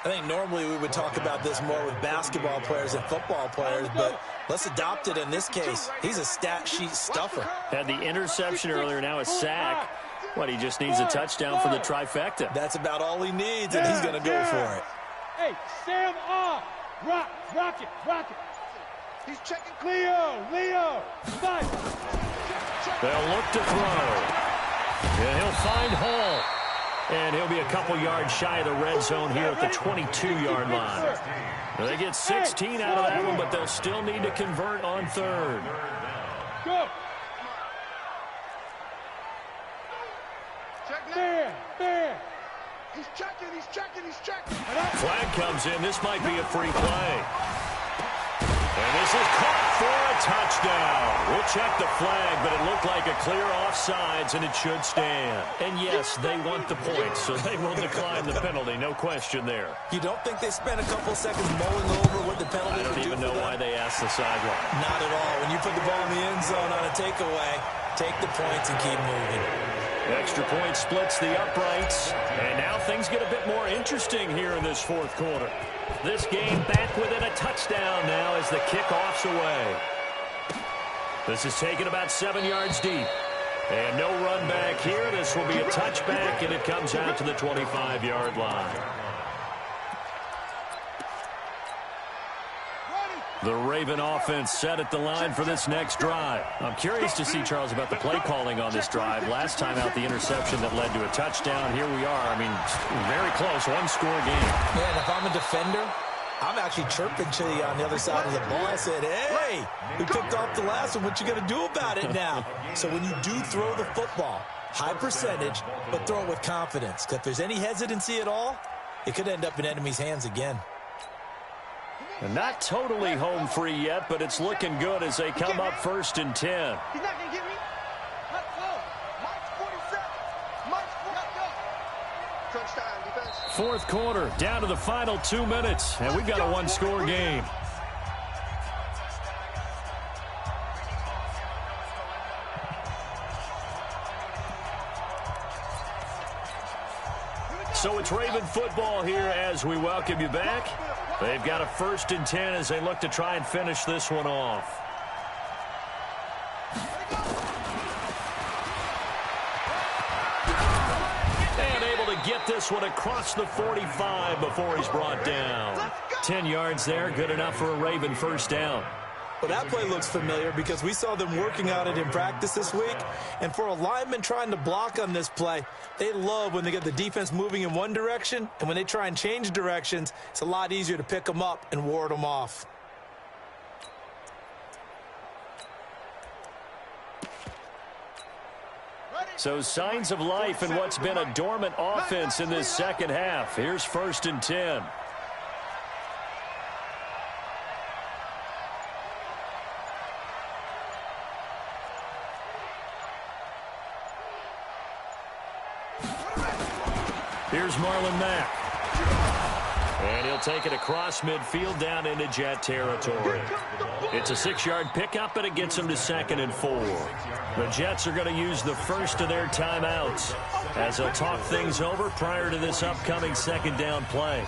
Speaker 4: think normally we would talk about this more with basketball players and football players, but let's adopt it in this case. He's a stat sheet stuffer.
Speaker 1: Had the interception earlier, now a sack. What, he just needs a touchdown for the trifecta.
Speaker 4: That's about all he needs, and he's going to go for it.
Speaker 6: Hey, Sam off. Rock it.
Speaker 2: He's checking.
Speaker 6: Leo. Nice.
Speaker 1: They'll look to throw. And he'll find Hall. And he'll be a couple yards shy of the red zone here at the 22-yard line. They get 16 out of that one, but they'll still need to convert on 3rd.
Speaker 6: Go. Man.
Speaker 2: He's checking.
Speaker 1: Flag comes in. This might be a free play. And this is caught for a touchdown. We'll check the flag, but it looked like a clear offsides, and it should stand. And yes, they want the points, so they will decline the penalty. No question there.
Speaker 4: You don't think they spent a couple seconds mulling over what the penalty would do?
Speaker 1: I don't even know why they asked the sideline.
Speaker 4: Not at all. When you put the ball in the end zone on a takeaway, take the points and keep moving.
Speaker 1: Extra point splits the uprights. And now things get a bit more interesting here in this fourth quarter. This game back within a touchdown now as the kickoff's away. This is taken about 7 yards deep. And no run back here. This will be a touchback, and it comes out to the 25-yard line. The Raven offense set at the line for this next drive. I'm curious to see, Charles, about the play calling on this drive. Last time out, the interception that led to a touchdown. Here we are. I mean, very close, one-score game.
Speaker 4: Yeah, and if I'm a defender, I'm actually chirping to you on the other side of the ball. I said, hey, we picked off the last one. What you going to do about it now? So when you do throw the football, high percentage, but throw it with confidence. Because if there's any hesitancy at all, it could end up in enemy's hands again.
Speaker 1: And not totally home free yet, but it's looking good as they come up 1st and 10.
Speaker 2: He's not going to get me. Let's go. Mike's 47. Touchdown, defense.
Speaker 1: Fourth quarter, down to the final 2 minutes, and we've got a one-score game. So it's Raven football here as we welcome you back. They've got a 1st and 10 as they look to try and finish this one off. And able to get this one across the 45 before he's brought down. 10 yards there, good enough for a Raven 1st down.
Speaker 4: Well, that play looks familiar because we saw them working on it in practice this week. And for a lineman trying to block on this play, they love when they get the defense moving in one direction. And when they try and change directions, it's a lot easier to pick them up and ward them off.
Speaker 1: So signs of life in what's been a dormant offense in this second half. Here's 1st and 10. Here's Marlon Mack. And he'll take it across midfield down into Jet territory. It's a 6-yard pickup, and it gets them to 2nd and 4. The Jets are going to use the first of their timeouts as they'll talk things over prior to this upcoming 2nd down play.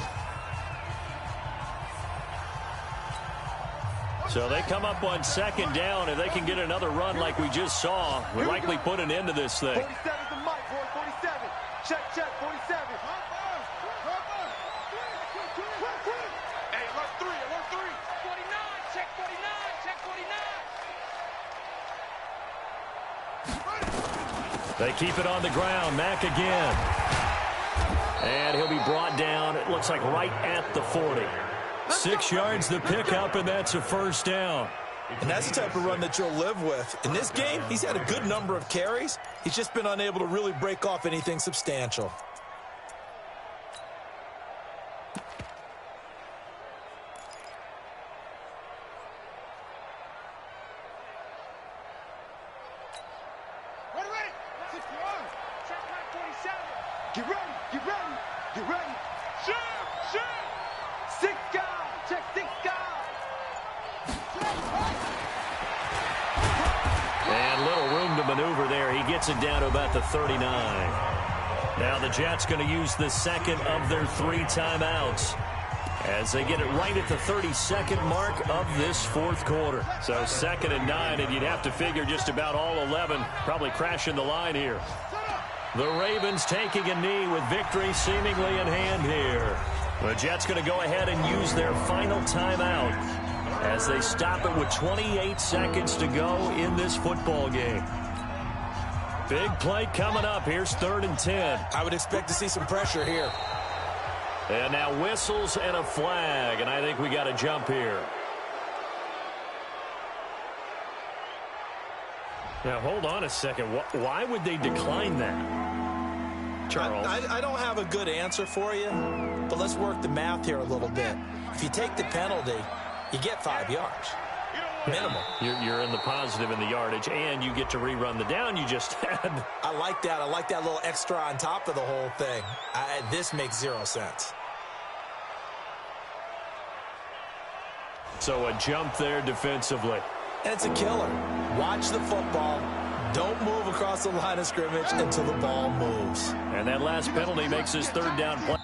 Speaker 1: So they come up on 2nd down. If they can get another run like we just saw, we'll likely put an end to this thing.
Speaker 2: 47's the mic, boy. 47. Check, 47.
Speaker 3: Hey, alert 3, alert 3.
Speaker 2: 49, check 49, check 49.
Speaker 1: They keep it on the ground. Mack again. And he'll be brought down, it looks like right at the 40. 6 yards the pickup, and that's a 1st down.
Speaker 4: And that's the type of run that you'll live with. In this game, he's had a good number of carries. He's just been unable to really break off anything substantial.
Speaker 2: Ready. 6 yards. Check my 47. Get ready. Get ready. Shoot. 6 guys. Check 6 guys.
Speaker 1: And little room to maneuver there. He gets it down to about the 39. Now the Jets going to use the 2nd of their 3 timeouts as they get it right at the 32nd mark of this 4th quarter. So 2nd and 9, and you'd have to figure just about all 11 probably crashing the line here. The Ravens taking a knee with victory seemingly in hand here. The Jets going to go ahead and use their final timeout as they stop it with 28 seconds to go in this football game. Big play coming up. Here's 3rd and 10.
Speaker 4: I would expect to see some pressure here.
Speaker 1: And now whistles and a flag, and I think we got a jump here. Now, hold on a second. Why would they decline that, Charles?
Speaker 4: I don't have a good answer for you, but let's work the math here a little bit. If you take the penalty, you get 5 yards. Minimum.
Speaker 1: You're in the positive in the yardage, and you get to rerun the down you just had.
Speaker 4: I like that. I like that little extra on top of the whole thing. This makes 0 sense.
Speaker 1: So a jump there defensively.
Speaker 4: And it's a killer. Watch the football. Don't move across the line of scrimmage until the ball moves.
Speaker 1: And that last penalty makes his 3rd down play.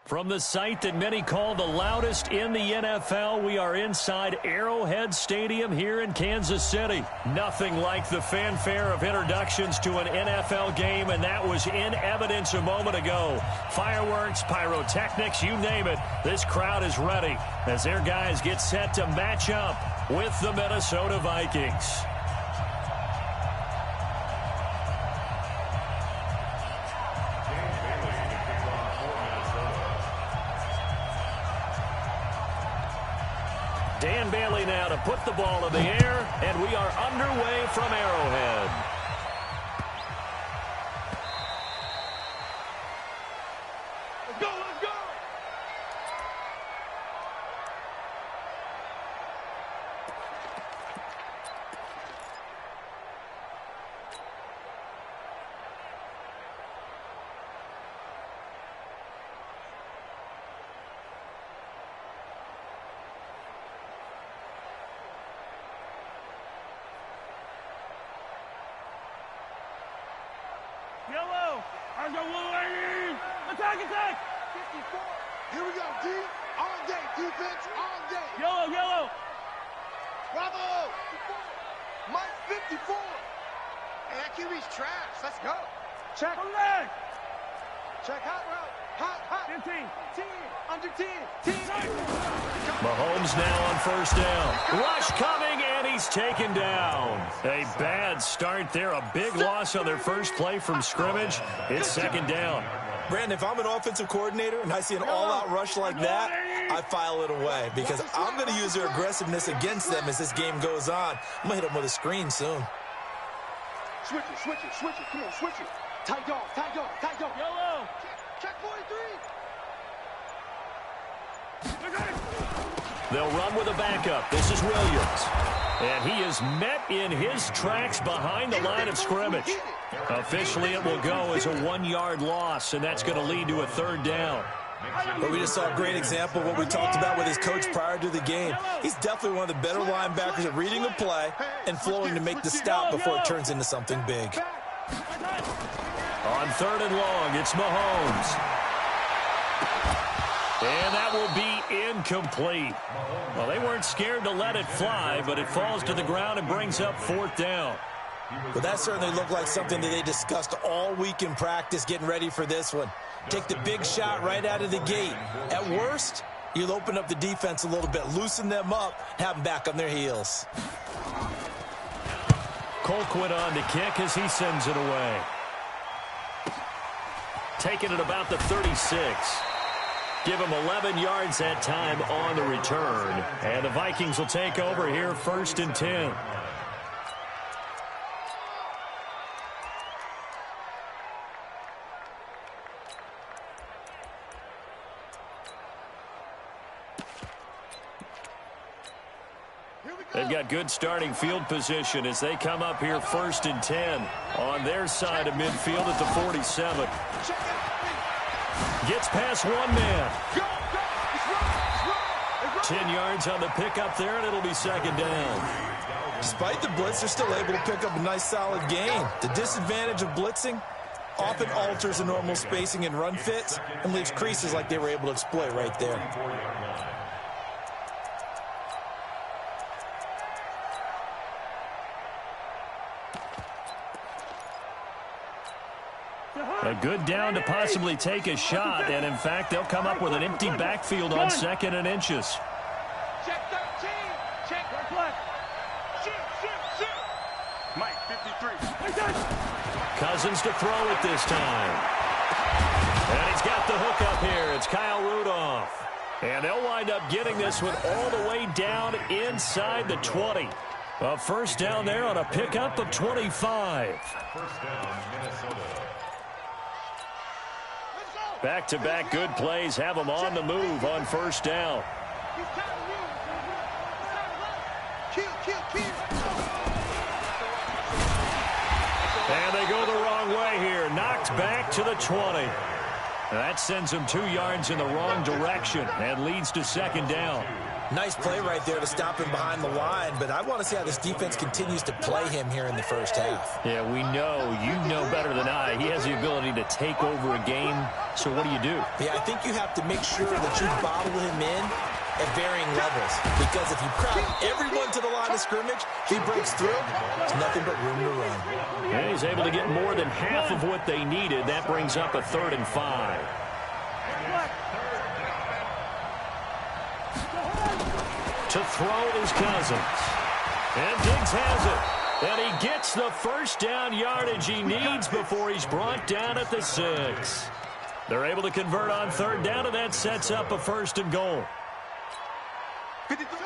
Speaker 1: From the site that many call the loudest in the NFL, we are inside Arrowhead Stadium here in Kansas City. Nothing like the fanfare of introductions to an NFL game, and that was in evidence a moment ago. Fireworks, pyrotechnics, you name it. This crowd is ready as their guys get set to match up with the Minnesota Vikings. Dan Bailey now to put the ball in the air, and we are underway from Arrowhead.
Speaker 2: Let's go, let's go!
Speaker 6: Yellow. I go Wolverine. Attack, attack.
Speaker 2: 54. Here we go, D. All day, defense, all day.
Speaker 6: Yellow, yellow.
Speaker 2: Bravo! 54. Mike 54. Hey, that QB's trash. Let's go. Check.
Speaker 6: Come back.
Speaker 2: Check hot route. Hot, hot.
Speaker 6: 15.
Speaker 2: 10. Under 10. 10.
Speaker 1: Mahomes now on first down. Rush coming, and he's taken down. A bad start there. A big loss on their first play from scrimmage. It's second down.
Speaker 4: Brandon, if I'm an offensive coordinator and I see an all-out rush like that, I file it away because I'm going to use their aggressiveness against them as this game goes on. I'm going to hit them with a screen soon.
Speaker 2: Switch it, switch it, switch it. Come on, switch it. Tight dog, tight dog, tight dog.
Speaker 6: Yellow.
Speaker 2: Check 43.
Speaker 1: They'll run with a backup. This is Williams. And he is met in his tracks behind the line of scrimmage. Officially, it will go as a 1-yard loss, and that's going to lead to a third down.
Speaker 4: But we just saw a great example of what we talked about with his coach prior to the game. He's definitely one of the better linebackers at reading the play and flowing to make the stop before it turns into something big.
Speaker 1: On third and long, it's Mahomes. And that will be incomplete. Well, they weren't scared to let it fly, but it falls to the ground and brings up fourth down.
Speaker 4: But that certainly looked like something that they discussed all week in practice getting ready for this one. Take the big shot right out of the gate. At worst, you'll open up the defense a little bit, loosen them up, have them back on their heels.
Speaker 1: Colquitt on to kick as he sends it away. Taking it about the 36. Give him 11 yards that time on the return. And the Vikings will take over here first and 10. They've got good starting field position as they come up here first and 10 on their side of midfield at the 47. Gets past one man. 10 yards on the pickup there, and it'll be second down.
Speaker 4: Despite the blitz, they're still able to pick up a nice solid gain. The disadvantage of blitzing often alters the normal spacing and run fits and leaves creases like they were able to exploit right there.
Speaker 1: A good down to possibly take a shot, and in fact, they'll come up with an empty backfield on second and inches.
Speaker 2: Check 13. Check left. Shoot, shoot, shoot.
Speaker 3: Mike 53.
Speaker 1: Cousins to throw it this time. And he's got the hook up here. It's Kyle Rudolph. And they'll wind up getting this one all the way down inside the 20. A first down there on a pickup of 25.
Speaker 5: First down, Minnesota.
Speaker 1: Back-to-back good plays have them on the move on first down. And they go the wrong way here. Knocked back to the 20. That sends him 2 yards in the wrong direction and leads to second down.
Speaker 4: Nice play right there to stop him behind the line, but I want to see how this defense continues to play him here in the first half.
Speaker 1: Yeah, we know. You know better than I. He has the ability to take over a game, so what do you do?
Speaker 4: Yeah, I think you have to make sure that you bottle him in at varying levels, because if you crowd everyone to the line of scrimmage, he breaks through, there's nothing but room to run.
Speaker 1: And he's able to get more than half of what they needed. That brings up a 3rd and 5. To throw is Cousins. And Diggs has it. And he gets the first down yardage he needs before he's brought down at the 6. They're able to convert on 3rd down, and that sets up a 1st and goal.
Speaker 2: 53.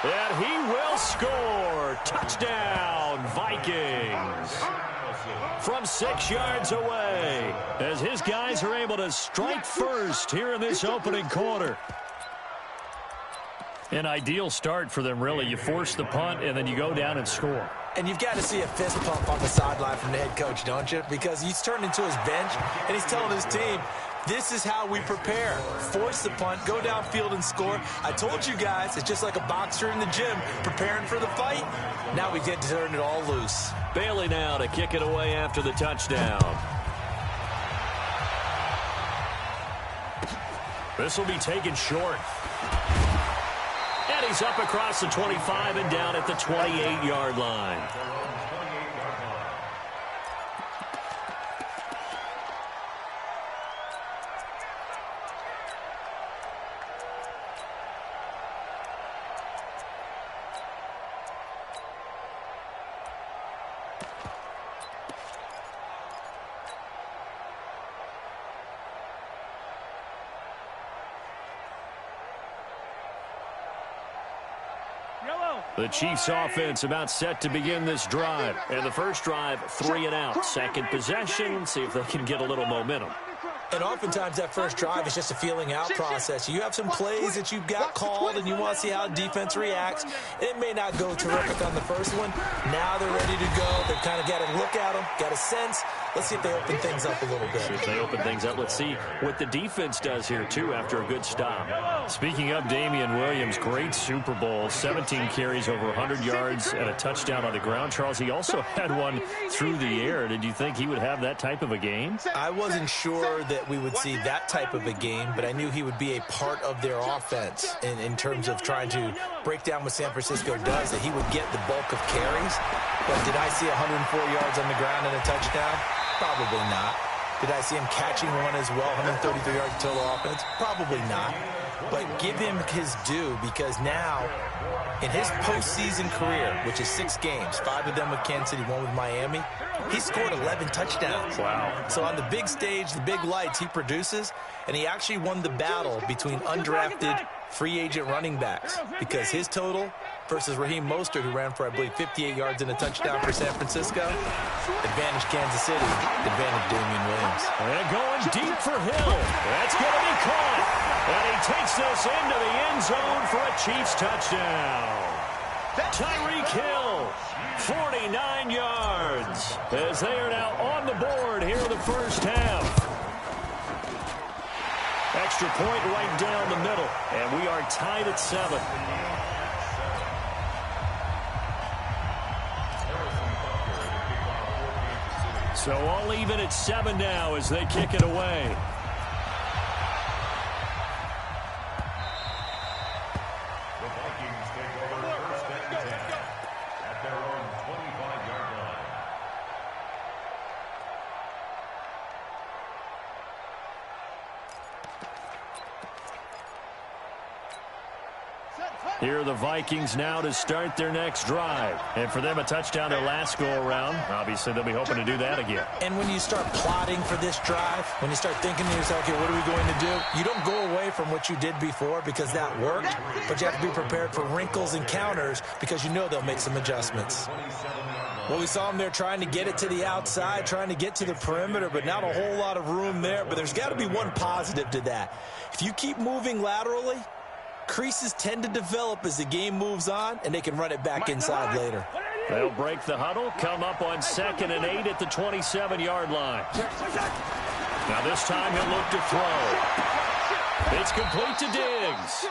Speaker 1: And he will score. Touchdown, Vikings. From 6 yards away, as his guys are able to strike first here in this opening quarter. An ideal start for them, really. You force the punt, and then you go down and score.
Speaker 4: And you've got to see a fist pump on the sideline from the head coach, don't you? Because he's turned into his bench, and he's telling his team, this is how we prepare. Force the punt, go downfield and score. I told you guys, it's just like a boxer in the gym preparing for the fight. Now we get to turn it all loose.
Speaker 1: Bailey now to kick it away after the touchdown. This will be taken short. And he's up across the 25 and down at the 28-yard line. The Chiefs offense about set to begin this drive. And the first drive, 3 and out. Second possession, see if they can get a little momentum.
Speaker 4: And oftentimes that first drive is just a feeling out process. You have some plays that you've got called and you want to see how defense reacts. It may not go terrific on the first one. Now they're ready to go. They've kind of got to look at them, got a sense. Let's see if they open things up a little bit.
Speaker 1: See if they open things up. Let's see what the defense does here, too, after a good stop. Speaking of Damian Williams, great Super Bowl. 17 carries, over 100 yards, and a touchdown on the ground. Charles, he also had one through the air. Did you think he would have that type of a game?
Speaker 4: I wasn't sure that we would see that type of a game, but I knew he would be a part of their offense in terms of trying to break down what San Francisco does, that he would get the bulk of carries. But did I see 104 yards on the ground and a touchdown? Probably not. Did I see him catching one as well, 133 yards total offense? Probably not. But give him his due, because now, in his postseason career, which is 6 games, 5 of them with Kansas City, 1 with Miami, he scored 11 touchdowns.
Speaker 1: Wow.
Speaker 4: So on the big stage, the big lights, he produces, and he actually won the battle between undrafted free agent running backs, because his total versus Raheem Mostert, who ran for, I believe, 58 yards and a touchdown for San Francisco. Advantage Kansas City, advantage Damian Williams.
Speaker 1: And going deep for Hill. That's going to be caught. And he takes this into the end zone for a Chiefs touchdown. Tyreek Hill, 49 yards, as they are now on the board here in the first half. Extra point right down the middle, and we are tied at 7. So all even at 7 now as they kick it away.
Speaker 5: The Vikings take over first and 10 at their own 25-yard line.
Speaker 1: Here are the Vikings now to start their next drive. And for them, a touchdown their last go-around. Obviously, they'll be hoping to do that again.
Speaker 4: And when you start plotting for this drive, when you start thinking to yourself, okay, what are we going to do? You don't go away from what you did before because that worked, but you have to be prepared for wrinkles and counters because you know they'll make some adjustments. Well, we saw them there trying to get it to the outside, trying to get to the perimeter, but not a whole lot of room there. But there's got to be one positive to that. If you keep moving laterally, Creases tend to develop as the game moves on, and they can run it back inside later.
Speaker 1: They'll break the huddle, come up on 2nd and 8 at the 27-yard line. Now this time he'll look to throw. It's complete to Diggs.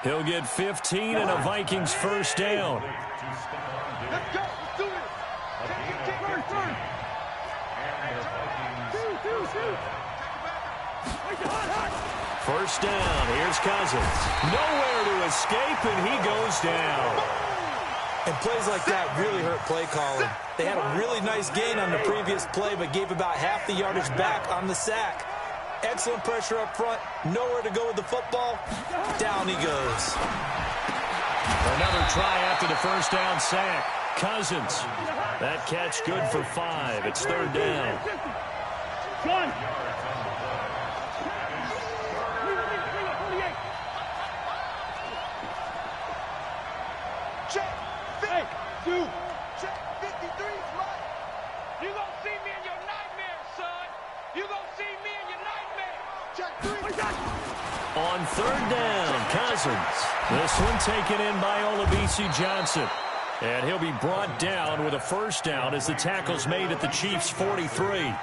Speaker 1: He'll get 15 and a Vikings first down.
Speaker 2: Let's go. Let's do it.
Speaker 1: First down. Here's Cousins. Nowhere to escape, and he goes down.
Speaker 4: And plays like that really hurt play calling. They had a really nice gain on the previous play, but gave about half the yardage back on the sack. Excellent pressure up front. Nowhere to go with the football. Down he goes.
Speaker 1: Another try after the first down sack. Cousins. That catch good for 5. It's 3rd down.
Speaker 2: Check. Hey, dude. Check 53's mine. You gonna see me in your nightmare, son. You gonna see me in your nightmare. Check 3.
Speaker 1: On 3rd down, Cousins. This one taken in by Olabisi Johnson. And he'll be brought down with a first down as the tackle's made at the Chiefs' 43.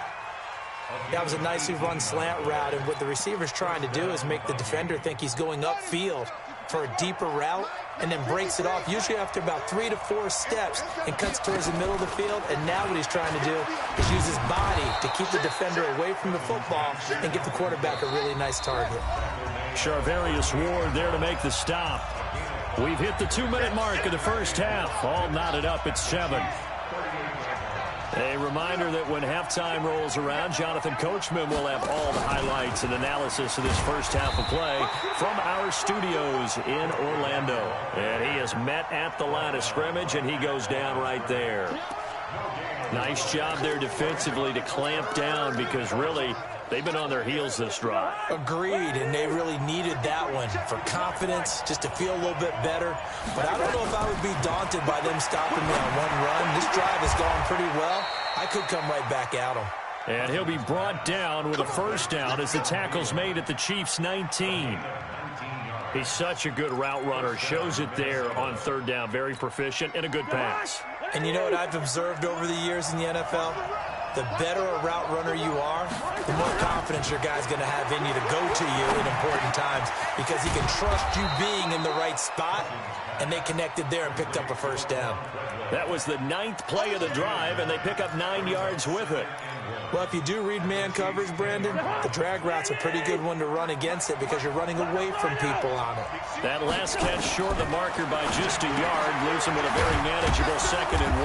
Speaker 4: That was a nicely run slant route, and what the receiver's trying to do is make the defender think he's going upfield for a deeper route, and then breaks it off, usually after about 3 to 4 steps, and cuts towards the middle of the field. And now what he's trying to do is use his body to keep the defender away from the football and give the quarterback a really nice target.
Speaker 1: Charvarius Ward there to make the stop. We've hit the 2-minute mark of the first half. All knotted up at 7. A reminder that when halftime rolls around, Jonathan Coachman will have all the highlights and analysis of this first half of play from our studios in Orlando. And he is met at the line of scrimmage, and he goes down right there. Nice job there defensively to clamp down, because really they've been on their heels this drive.
Speaker 4: Agreed, and they really needed that one for confidence, just to feel a little bit better. But I don't know if I would be daunted by them stopping me on one run. This drive has gone pretty well. I could come right back at them.
Speaker 1: And he'll be brought down with a first down as the tackle's made at the Chiefs' 19. He's such a good route runner. Shows it there on 3rd down. Very proficient and a good pass.
Speaker 4: And you know what I've observed over the years in the NFL? The better a route runner you are, the more confidence your guy's going to have in you to go to you in important times, because he can trust you being in the right spot, and they connected there and picked up a first down.
Speaker 1: That was the 9th play of the drive, and they pick up 9 yards with it.
Speaker 4: Well, if you do read man coverage, Brandon, the drag route's a pretty good one to run against it, because you're running away from people on it.
Speaker 1: That last catch short of the marker by just a yard, leaves him with a very manageable 2nd and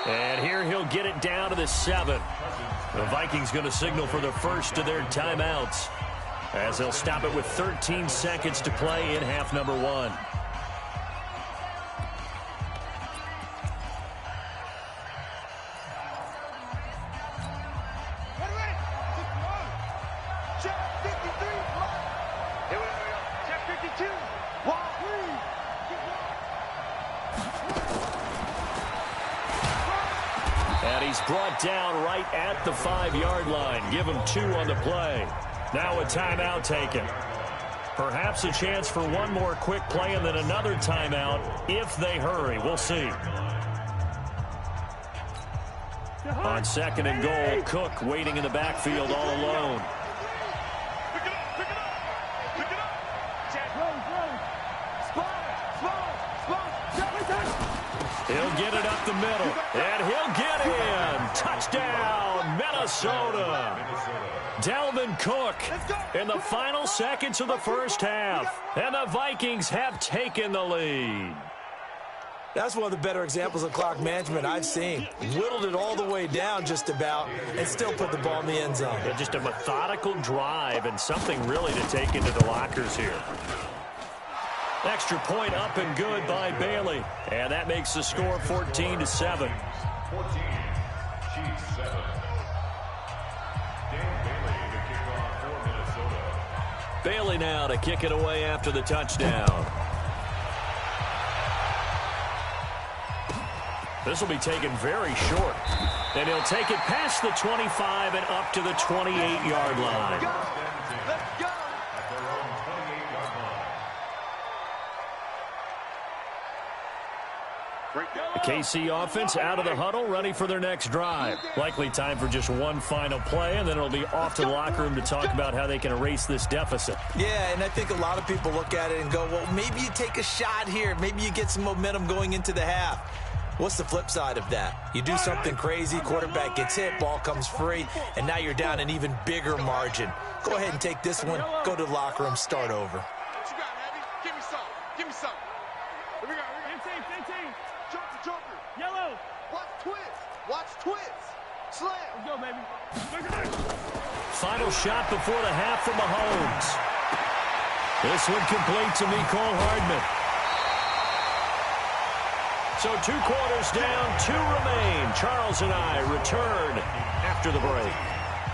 Speaker 1: 1. And here he'll get it down to the 7. The Vikings going to signal for the first of their timeouts, as they'll stop it with 13 seconds to play in half number 1. Brought down right at the 5-yard line. Give him 2 on the play. Now a timeout taken. Perhaps a chance for one more quick play and then another timeout if they hurry. We'll see. On 2nd and goal, Cook waiting in the backfield all alone. He'll get it up the middle, and he'll get in. Touchdown, Minnesota. Dalvin Cook in the final seconds of the first half, and the Vikings have taken the lead.
Speaker 4: That's one of the better examples of clock management I've seen. Whittled it all the way down just about, and still put the ball in the end zone.
Speaker 1: Yeah, just a methodical drive, and something really to take into the lockers here. Extra point up and good by Bailey. And that makes the score 14-7.
Speaker 5: 14, Chiefs 7. Dan Bailey to kick off for Minnesota.
Speaker 1: Bailey now to kick it away after the touchdown. This will be taken very short. And he'll take it past the 25 and up to the 28-yard line. KC offense out of the huddle, ready for their next drive. Likely time for just one final play, and then it'll be off to the locker room to talk about how they can erase this deficit.
Speaker 4: Yeah, and I think a lot of people look at it and go, well, maybe you take a shot here. Maybe you get some momentum going into the half. What's the flip side of that? You do something crazy, quarterback gets hit, ball comes free, and now you're down an even bigger margin. Go ahead and take this one, go to the locker room, start over.
Speaker 3: What you got, Abby? Give me some. Give me some. Here we go.
Speaker 6: 15.
Speaker 3: Joker.
Speaker 6: Yellow.
Speaker 2: Watch twist. Watch twist. Slam.
Speaker 6: Let's go, baby.
Speaker 1: Final shot before the half from Mahomes. This one complete to Mecole Hardman. So 2 quarters down, 2 remain. Charles and I return after the break.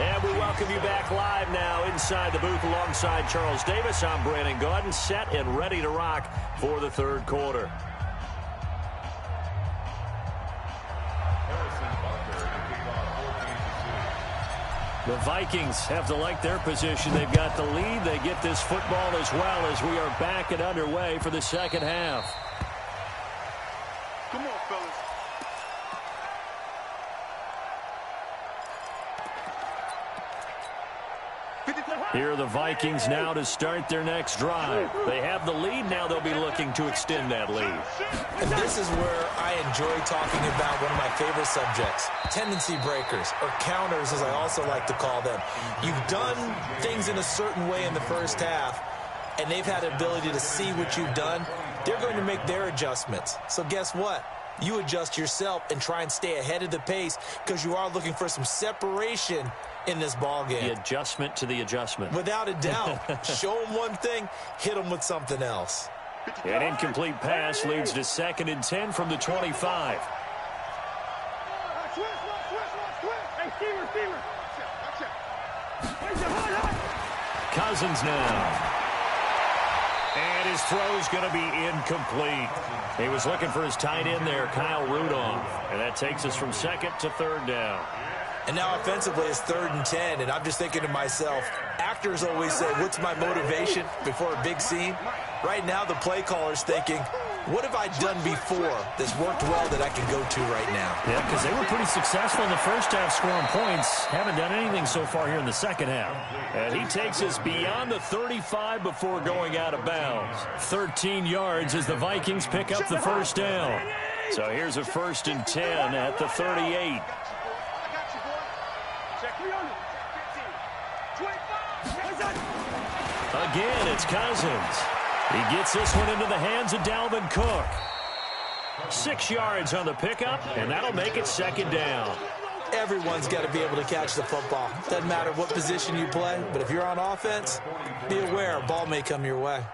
Speaker 1: And we welcome you back live now inside the booth alongside Charles Davis. I'm Brandon Gaudin, set and ready to rock for the third quarter. The Vikings have to like their position. They've got the lead. They get this football as well as we are back and underway for the second half.
Speaker 3: Come on, fellas.
Speaker 1: Here are the Vikings now to start their next drive. They have the lead. Now they'll be looking to extend that lead.
Speaker 4: And this is where I enjoy talking about one of my favorite subjects, tendency breakers, or counters as I also like to call them. You've done things in a certain way in the first half, and they've had the ability to see what you've done. They're going to make their adjustments. So guess what? You adjust yourself and try and stay ahead of the pace because you are looking for some separation in this ball game.
Speaker 1: The adjustment to the adjustment.
Speaker 4: Without a doubt. Show them one thing, hit them with something else.
Speaker 1: An incomplete pass leads to 2nd and 10 from the 25.
Speaker 6: Hey, Steamer.
Speaker 1: Cousins now. And his throw's going to be incomplete. He was looking for his tight end there, Kyle Rudolph. And that takes us from 2nd to 3rd down.
Speaker 4: And now offensively it's 3rd and 10, and I'm just thinking to myself, actors always say, what's my motivation before a big scene? Right now the play caller's thinking, what have I done before that's worked well that I can go to right now?
Speaker 1: Yeah, because they were pretty successful in the first half scoring points. Haven't done anything so far here in the second half. And he takes us beyond the 35 before going out of bounds. 13 yards as the Vikings pick up the first down. So here's a 1st and 10 at the 38. Again, it's Cousins. He gets this one into the hands of Dalvin Cook. 6 yards on the pickup, and that'll make it 2nd down.
Speaker 4: Everyone's got to be able to catch the football. Doesn't matter what position you play, but if you're on offense, be aware a ball may come your way.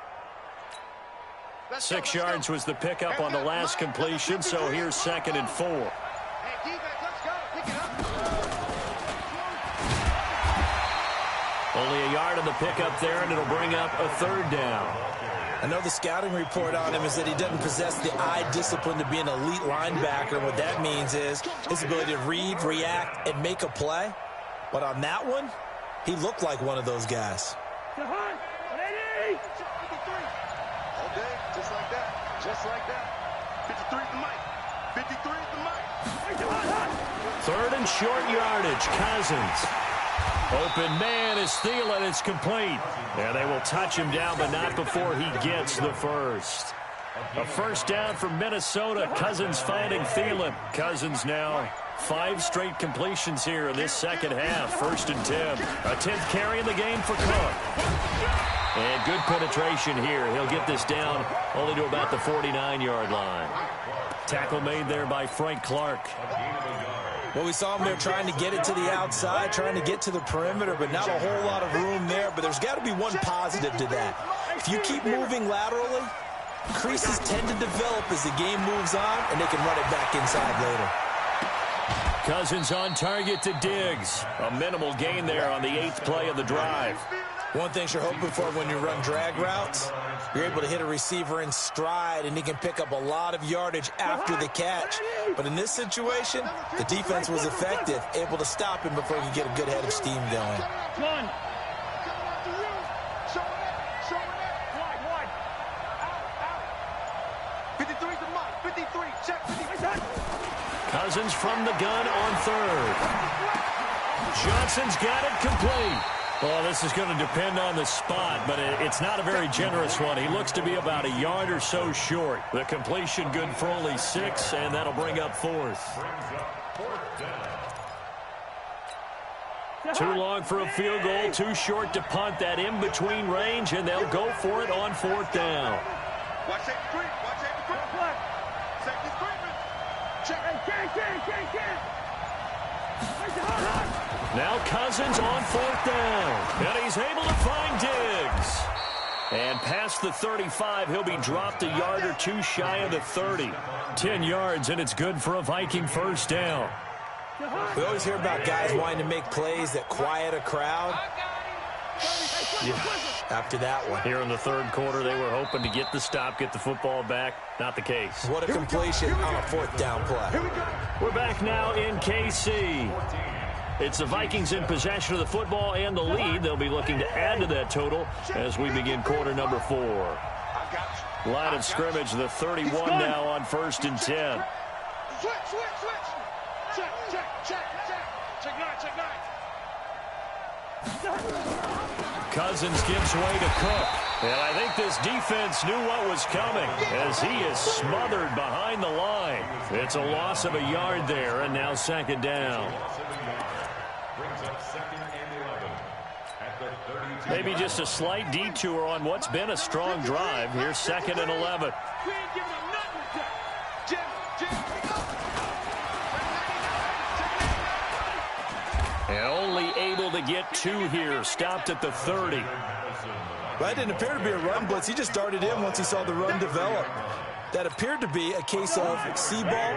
Speaker 1: 6 yards was the pickup on the last completion, so here's 2nd and 4.
Speaker 2: Hey, defense, let's go. Pick it up.
Speaker 1: Only a yard on the pickup there, and it'll bring up a 3rd down.
Speaker 4: I know the scouting report on him is that he doesn't possess the eye discipline to be an elite linebacker. And what that means is his ability to read, react, and make a play. But on that one, he looked like one of those guys.
Speaker 2: All day, just like that. Just like that.
Speaker 3: 53 is the mic. 53 is the mic.
Speaker 1: 3rd and short yardage. Cousins. Open man is Thielen. It's complete. Yeah, they will touch him down, but not before he gets the first. A 1st down for Minnesota. Cousins finding Thielen. Cousins now 5 straight completions here in this second half. 1st and 10. A 10th carry in the game for Cook. And good penetration here. He'll get this down only to about the 49-yard line. Tackle made there by Frank Clark.
Speaker 4: Well, we saw him there trying to get it to the outside, trying to get to the perimeter, but not a whole lot of room there. But there's got to be one positive to that. If you keep moving laterally, creases tend to develop as the game moves on, and they can run it back inside later.
Speaker 1: Cousins on target to Diggs. A minimal gain there on the 8th play of the drive.
Speaker 4: One thing you're hoping for when you run drag routes, you're able to hit a receiver in stride, and he can pick up a lot of yardage after the catch. But in this situation, the defense was effective, able to stop him before he could get a good head of steam going.
Speaker 6: One.
Speaker 2: Out. 53 is the mic. 53. Check. 53.
Speaker 1: Cousins from the gun on third. Johnson's got it complete. Well, this is going to depend on the spot, but it's not a very generous one. He looks to be about a yard or so short. The completion good for only 6, and that'll bring up fourth. Too long for a field goal, too short to punt. That in-between range, and they'll go for it on fourth down.
Speaker 3: Watch safety screen. Watch safety screen. Safety screen. Check.
Speaker 1: Now Cousins on fourth down, and he's able to find Diggs. And past the 35, he'll be dropped a yard or two shy of the 30. 10 yards, and it's good for a Viking first down.
Speaker 4: We always hear about guys wanting to make plays that quiet a crowd. Yeah, after that one.
Speaker 1: Here in the third quarter, they were hoping to get the stop, get the football back. Not the case.
Speaker 4: What a completion on a fourth down play.
Speaker 1: We're back now in KC. It's the Vikings in possession of the football and the lead. They'll be looking to add to that total as we begin quarter number 4. Line of scrimmage, the 31 now on 1st and 10.
Speaker 2: Switch. Check nine.
Speaker 1: Cousins gives way to Cook. And I think this defense knew what was coming as he is smothered behind the line. It's a loss of a yard there, and now second down. Maybe just a slight detour on what's been a strong drive. Here's 2nd and 11.
Speaker 2: We ain't giving them nothing with that.
Speaker 1: And only able to get 2 here. Stopped at the 30.
Speaker 4: That didn't appear to be a run blitz. He just darted in once he saw the run develop. That appeared to be a case of see ball,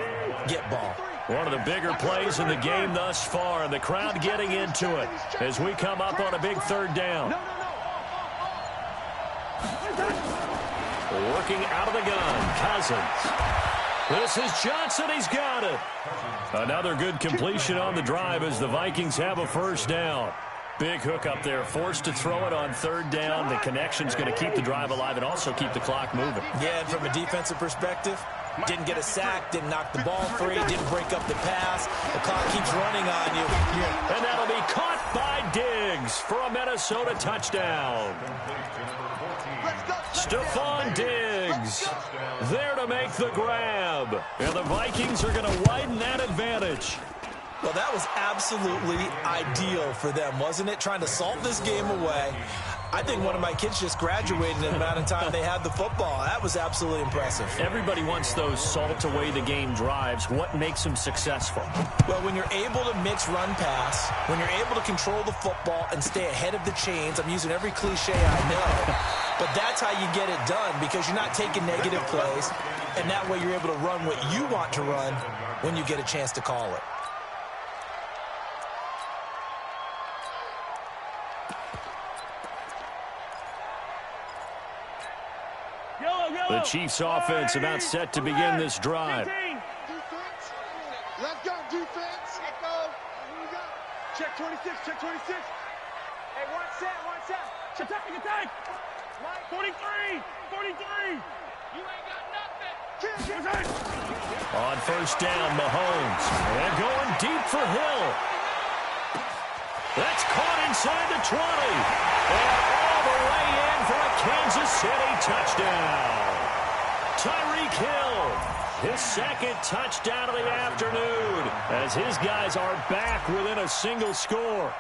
Speaker 4: get ball.
Speaker 1: One of the bigger plays in the game thus far, and the crowd getting into it as we come up on a big third down. Working out of the gun, Cousins. This is Johnson. He's got it. Another good completion on the drive as the Vikings have a first down. Big hook up there, forced to throw it on third down. The connection's going to keep the drive alive and also keep the clock moving.
Speaker 4: Yeah, and from a defensive perspective, didn't get a sack, didn't knock the ball free, didn't break up the pass. The clock keeps running on you.
Speaker 1: And that'll be caught by Diggs for a Minnesota touchdown. Stephon Diggs there to make the grab. And the Vikings are going to widen that advantage.
Speaker 4: Well, that was absolutely ideal for them, wasn't it? Trying to salt this game away. I think one of my kids just graduated in the amount of time they had the football. That was absolutely impressive.
Speaker 1: Everybody wants those salt-away-the-game drives. What makes them successful?
Speaker 4: Well, when you're able to mix run-pass, when you're able to control the football and stay ahead of the chains, I'm using every cliche I know, but that's how you get it done because you're not taking negative plays, and that way you're able to run what you want to run when you get a chance to call it.
Speaker 1: The Chiefs offense about set to begin this drive.
Speaker 2: Defense. Let's go, defense. Let's go. Check 26, check 26. Hey, one set. Attack. Mike. 43. You ain't got nothing.
Speaker 1: On first down, Mahomes. And going deep for Hill. That's caught inside the 20. And all the way in for a Kansas City touchdown. Tyreek Hill, his 2nd touchdown of the afternoon, as his guys are back within a single score.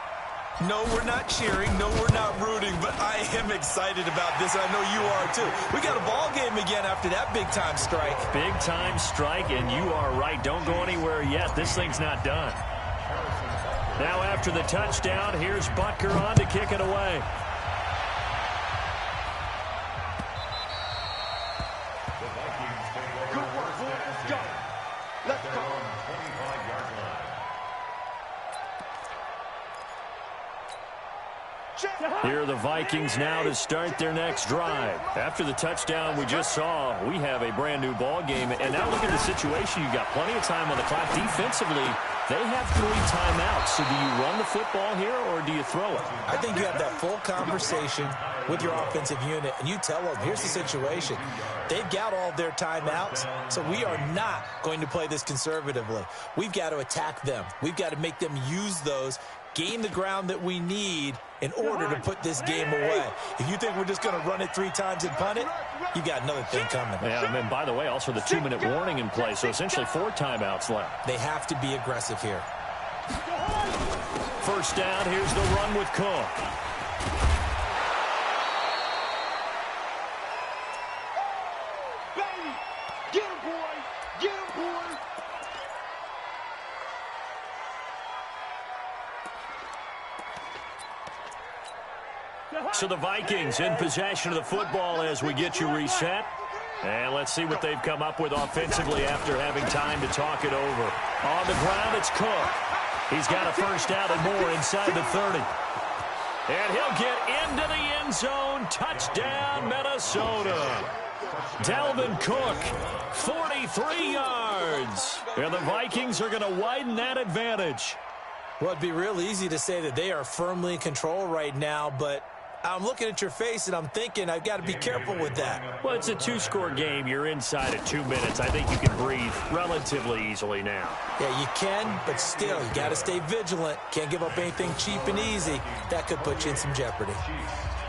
Speaker 4: No, we're not cheering. No, we're not rooting, but I am excited about this. I know you are, too. We got a ball game again after that big-time strike.
Speaker 1: Big-time strike, and you are right. Don't go anywhere yet. This thing's not done. Now after the touchdown, here's Butker on to kick it away. Here are the Vikings now to start their next drive. After the touchdown we just saw, we have a brand new ball game. And now look at the situation. You've got plenty of time on the clock. Defensively, they have 3 timeouts. So do you run the football here or do you throw it?
Speaker 4: I think you have that full conversation with your offensive unit, and you tell them, here's the situation. They've got all their timeouts, so we are not going to play this conservatively. We've got to attack them. We've got to make them use those, gain the ground that we need in order to put this game away. If you think we're just going to run it 3 times and punt it, you got another thing coming.
Speaker 1: Yeah, and by the way, also the 2-minute warning in play, so essentially 4 timeouts left.
Speaker 4: They have to be aggressive here.
Speaker 1: First down, here's the run with Cook.
Speaker 2: Get him, boy! Get him, boy!
Speaker 1: So the Vikings in possession of the football as we get you reset. And let's see what they've come up with offensively after having time to talk it over. On the ground, it's Cook. He's got a first down and more inside the 30. And he'll get into the end zone. Touchdown, Minnesota. Dalvin Cook, 43 yards. And the Vikings are going to widen that advantage.
Speaker 4: Well, it'd be real easy to say that they are firmly in control right now, but I'm looking at your face and I'm thinking I've got to be careful with that.
Speaker 1: Well, it's a 2-score game. You're inside at 2 minutes. I think you can breathe relatively easily now.
Speaker 4: Yeah, you can, but still, you got to stay vigilant. Can't give up anything cheap and easy. That could put you in some jeopardy.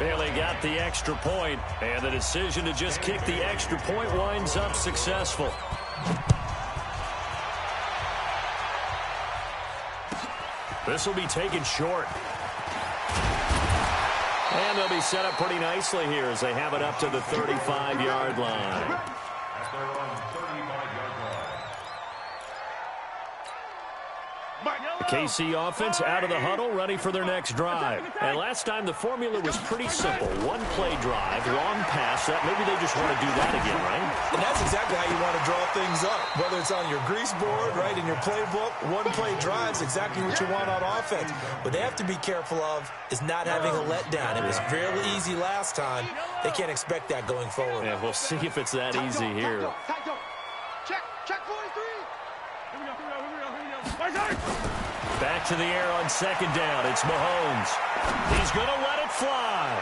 Speaker 1: Bailey got the extra point, and the decision to just kick the extra point winds up successful. This will be taken short. And they'll be set up pretty nicely here as they have it up to the 35-yard line.
Speaker 5: At their own 35-yard line.
Speaker 1: The KC offense out of the huddle, ready for their next drive. And last time the formula was pretty simple. 1-play drive, long pass. Maybe they just want to do that again, right?
Speaker 4: And that's exactly how you want to draw things up. Whether it's on your grease board, right, in your playbook, 1-play drive's exactly what you want on offense. What they have to be careful of is not having a letdown. It was fairly easy last time. They can't expect that going forward.
Speaker 1: Yeah, we'll see if it's that easy here.
Speaker 2: Check 43.
Speaker 1: Back to the air on second down. It's Mahomes. He's going to let it fly.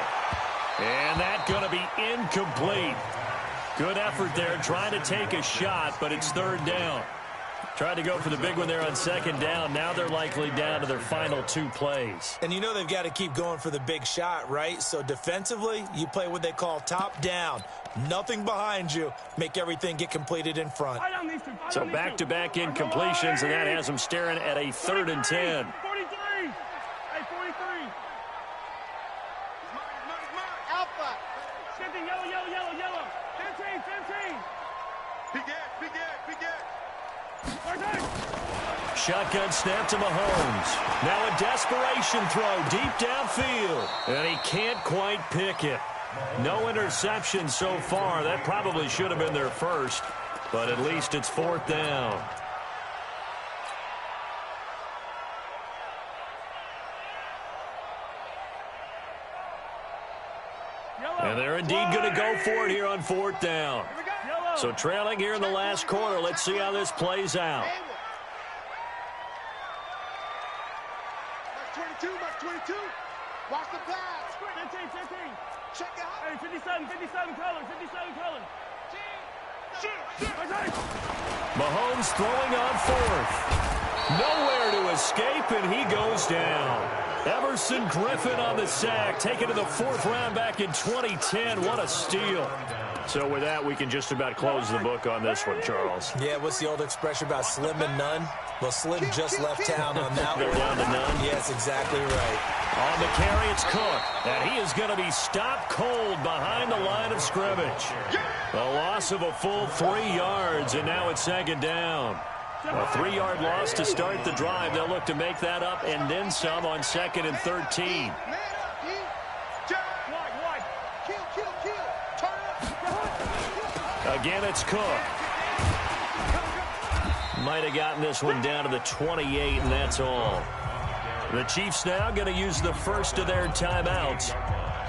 Speaker 1: And that's going to be incomplete. Good effort there trying to take a shot, but it's third down. Tried to go for the big one there on second down. Now they're likely down to their final 2 plays.
Speaker 4: And you know they've got to keep going for the big shot, right? So defensively, you play what they call top down. Nothing behind you. Make everything get completed in front.
Speaker 1: So back-to-back incompletions, and that has them staring at a 3rd and 10.
Speaker 6: 43. Hey, 43.
Speaker 2: Alpha.
Speaker 6: 15, yellow. 15.
Speaker 3: Big Ed.
Speaker 1: Shotgun snap to Mahomes. Now a desperation throw deep downfield. And he can't quite pick it. No interception so far. That probably should have been their first. But at least it's 4th down. And they're indeed going to go for it here on 4th down. So trailing here in the last quarter. Let's see how this plays out.
Speaker 2: Mark 22. Watch the pass.
Speaker 6: 15.
Speaker 2: Check it out.
Speaker 6: Hey, 57 color.
Speaker 1: Mahomes throwing on 4th. Nowhere to escape, and he goes down. Everson Griffin on the sack, taken to the 4th round back in 2010. What a steal. So with that, we can just about close the book on this one, Charles.
Speaker 4: Yeah, what's the old expression about slim and none? Well, Slim just left town on that one.
Speaker 1: They're down to none.
Speaker 4: Yes, exactly right.
Speaker 1: On the carry, it's Cook. And he is going to be stopped cold behind the line of scrimmage. A loss of a full 3 yards, and now it's 2nd down. A 3-yard loss to start the drive. They'll look to make that up and then some on 2nd and 13. Again, it's Cook. Might have gotten this one down to the 28, and that's all. The Chiefs now going to use the first of their timeouts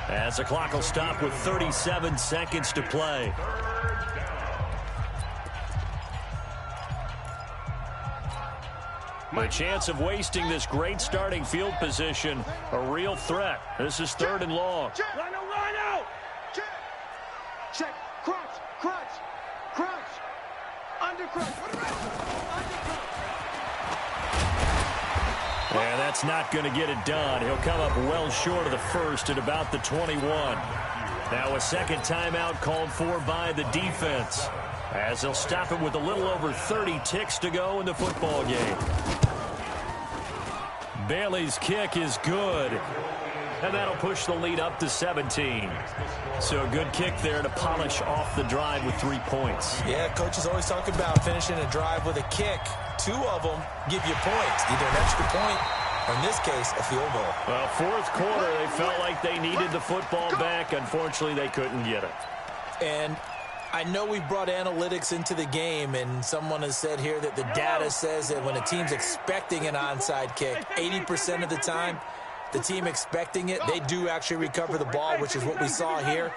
Speaker 1: as the clock will stop with 37 seconds to play. The chance of wasting this great starting field position, a real threat. This is 3rd and long.
Speaker 6: Line out!
Speaker 2: Check. Check. Crunch. Crunch. Crunch. Under crunch.
Speaker 1: And that's not going to get it done. He'll come up well short of the first at about the 21. Now a second timeout called for by the defense, as they'll stop it with a little over 30 ticks to go in the football game. Bailey's kick is good, and that'll push the lead up to 17. So a good kick there to polish off the drive with 3 points.
Speaker 4: Yeah, coaches always talk about finishing a drive with a kick. 2 of them give you points, either an extra point or, in this case, a field goal.
Speaker 1: Well, 4th quarter, they felt like they needed the football back. Unfortunately, they couldn't get it.
Speaker 4: And I know we brought analytics into the game, and someone has said here that the data says that when a team's expecting an onside kick, 80% of the time, the team expecting it, they do actually recover the ball, which is what we saw here.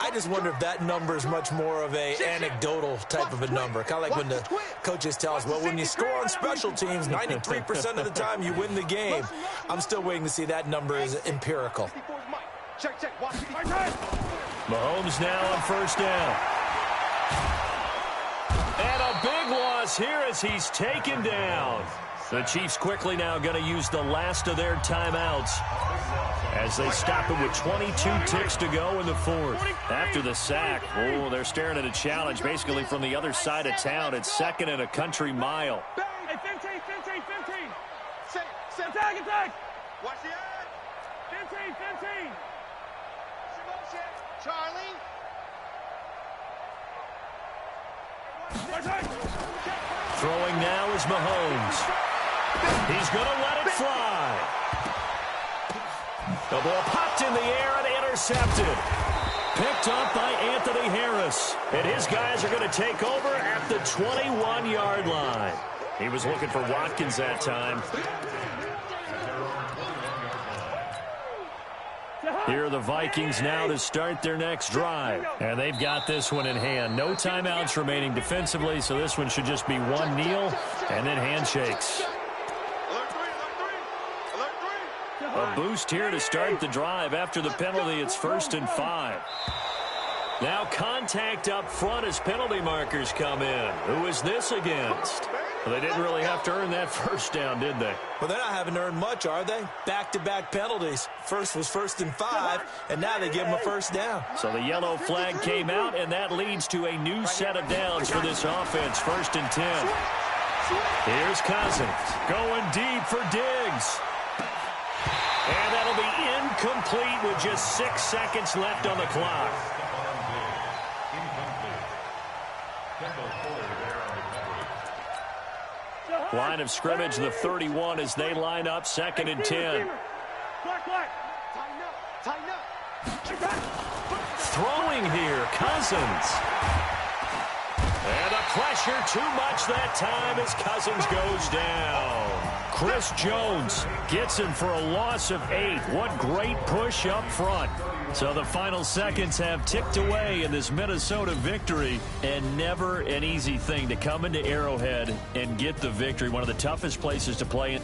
Speaker 4: I just wonder if that number is much more of a anecdotal type of a number. Kind of like when the coaches tell us, well, when you score on special teams, 93% of the time you win the game. I'm still waiting to see that number is empirical.
Speaker 1: Mahomes now on first down. And a big loss here as he's taken down. The Chiefs quickly now going to use the last of their timeouts as they stop it with 22 ticks to go in the 4th. After the sack, oh, they're staring at a challenge basically from the other side of town. It's 2nd and a country mile.
Speaker 6: Hey, 15. Attack!
Speaker 2: Watch the eye.
Speaker 6: 15.
Speaker 2: Charlie.
Speaker 1: Throwing now is Mahomes. He's going to let it fly. The ball popped in the air and intercepted. Picked up by Anthony Harris. And his guys are going to take over at the 21-yard line. He was looking for Watkins that time. Here are the Vikings now to start their next drive. And they've got this one in hand. No timeouts remaining defensively, so this one should just be one kneel and then handshakes. A boost here to start the drive. After the penalty, it's 1st and 5. Now contact up front as penalty markers come in. Who is this against? Well, they didn't really have to earn that first down, did they?
Speaker 4: Well, they're not having to earn much, are they? Back-to-back penalties. First was 1st and 5, and now they give them a first down.
Speaker 1: So the yellow flag came out, and that leads to a new set of downs for this offense. 1st and 10. Here's Cousins going deep for Diggs. And that'll be incomplete with just 6 seconds left on the clock. Line of scrimmage, the 31 as they line up, 2nd and 10. Throwing here, Cousins. And a pressure too much that time as Cousins goes down. Chris Jones gets him for a loss of 8. What great push up front. So the final seconds have ticked away in this Minnesota victory, and never an easy thing to come into Arrowhead and get the victory. One of the toughest places to play in.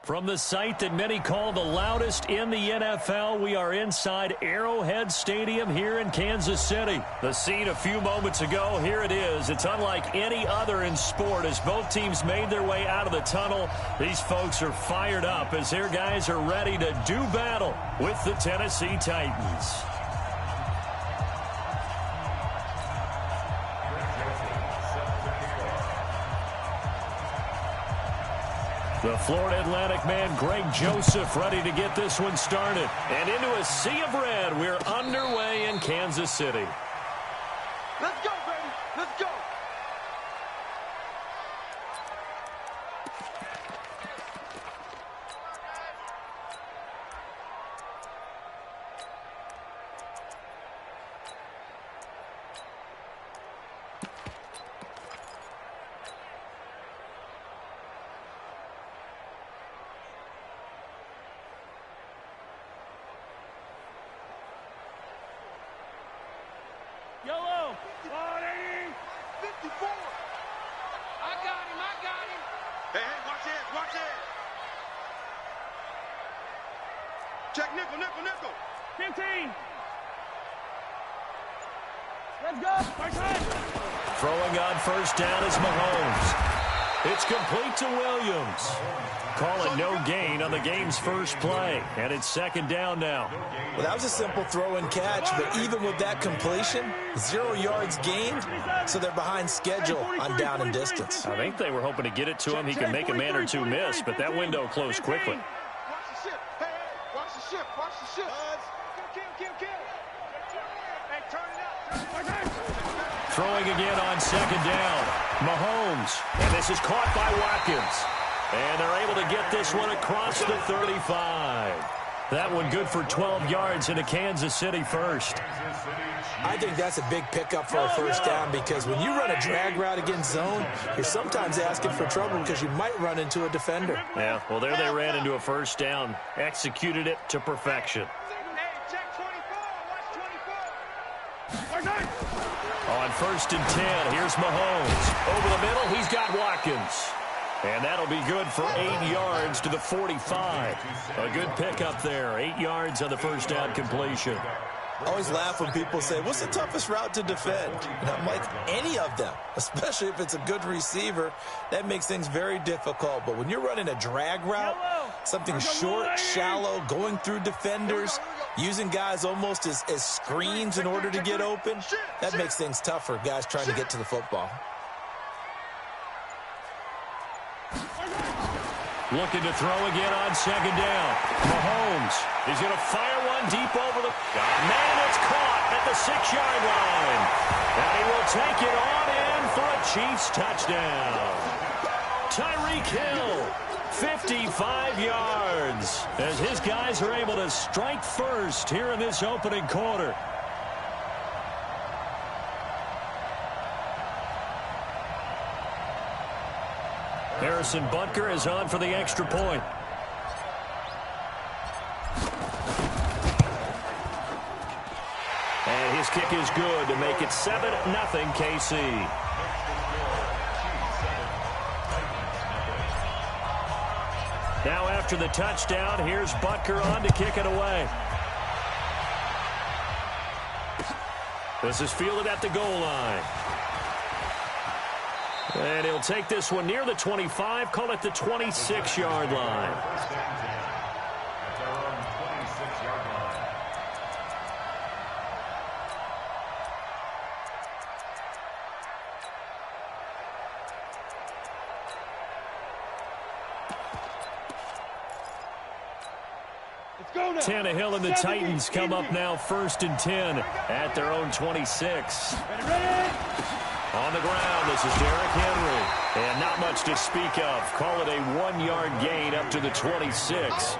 Speaker 1: From the site that many call the loudest in the NFL, we are inside Arrowhead Stadium here in Kansas City. The scene a few moments ago, here it is. It's unlike any other in sport as both teams made their way out of the tunnel. These folks are fired up as their guys are ready to do battle with the Tennessee Titans. The Florida Atlantic man, Greg Joseph, ready to get this one started. And into a sea of red, we're underway in Kansas City.
Speaker 2: Let's go, baby. Let's go.
Speaker 6: Yellow. 180.
Speaker 2: 54. I got him. Hey, watch it. Check nickel.
Speaker 6: 15. Let's go. Right side.
Speaker 1: Throwing on first down is Mahomes. It's complete to Williams. Call it no gain on the game's first play. And it's second down now.
Speaker 4: Well, that was a simple throw and catch, but even with that completion, 0 yards gained, so they're behind schedule on down and distance.
Speaker 1: I think they were hoping to get it to him. He could make a man or two miss, but that window closed quickly.
Speaker 2: Watch the ship. Hey, watch the ship. Kill. Hey, turn it up.
Speaker 1: Throwing again on second down. Mahomes. And this is caught by Watkins. And they're able to get this one across the 35. That one good for 12 yards into Kansas City first.
Speaker 4: I think that's a big pickup for a first down because when you run a drag route against zone, you're sometimes asking for trouble because you might run into a defender.
Speaker 1: Yeah, well, there they ran into a first down. Executed it to perfection.
Speaker 2: Hey, check 24. Watch 24.
Speaker 1: On first and 10, here's Mahomes. Over the middle, he's got Watkins. And that'll be good for 8 yards to the 45. A good pickup there. 8 yards on the first down completion.
Speaker 4: I always laugh when people say, what's the toughest route to defend? And I'm like, any of them, especially if it's a good receiver. That makes things very difficult. But when you're running a drag route, something short, shallow, going through defenders, using guys almost as screens in order to get open, that makes things tough for guys trying to get to the football.
Speaker 1: Looking to throw again on second down. Mahomes is going to fire one deep over the... Man, it's caught at the 6-yard line. And he will take it on in for a Chiefs touchdown. Tyreek Hill, 55 yards, as his guys are able to strike first here in this opening quarter. Harrison Butker is on for the extra point. And his kick is good to make it 7-0 KC. Now after the touchdown, here's Butker on to kick it away. This is fielded at the goal line. And he'll take this one near the 25, call it the 26-yard line. Tannehill and the Titans come up now first and 10 at their own 26. On the ground, this is Derrick Henry. And not much to speak of. Call it a 1-yard gain up to the 26.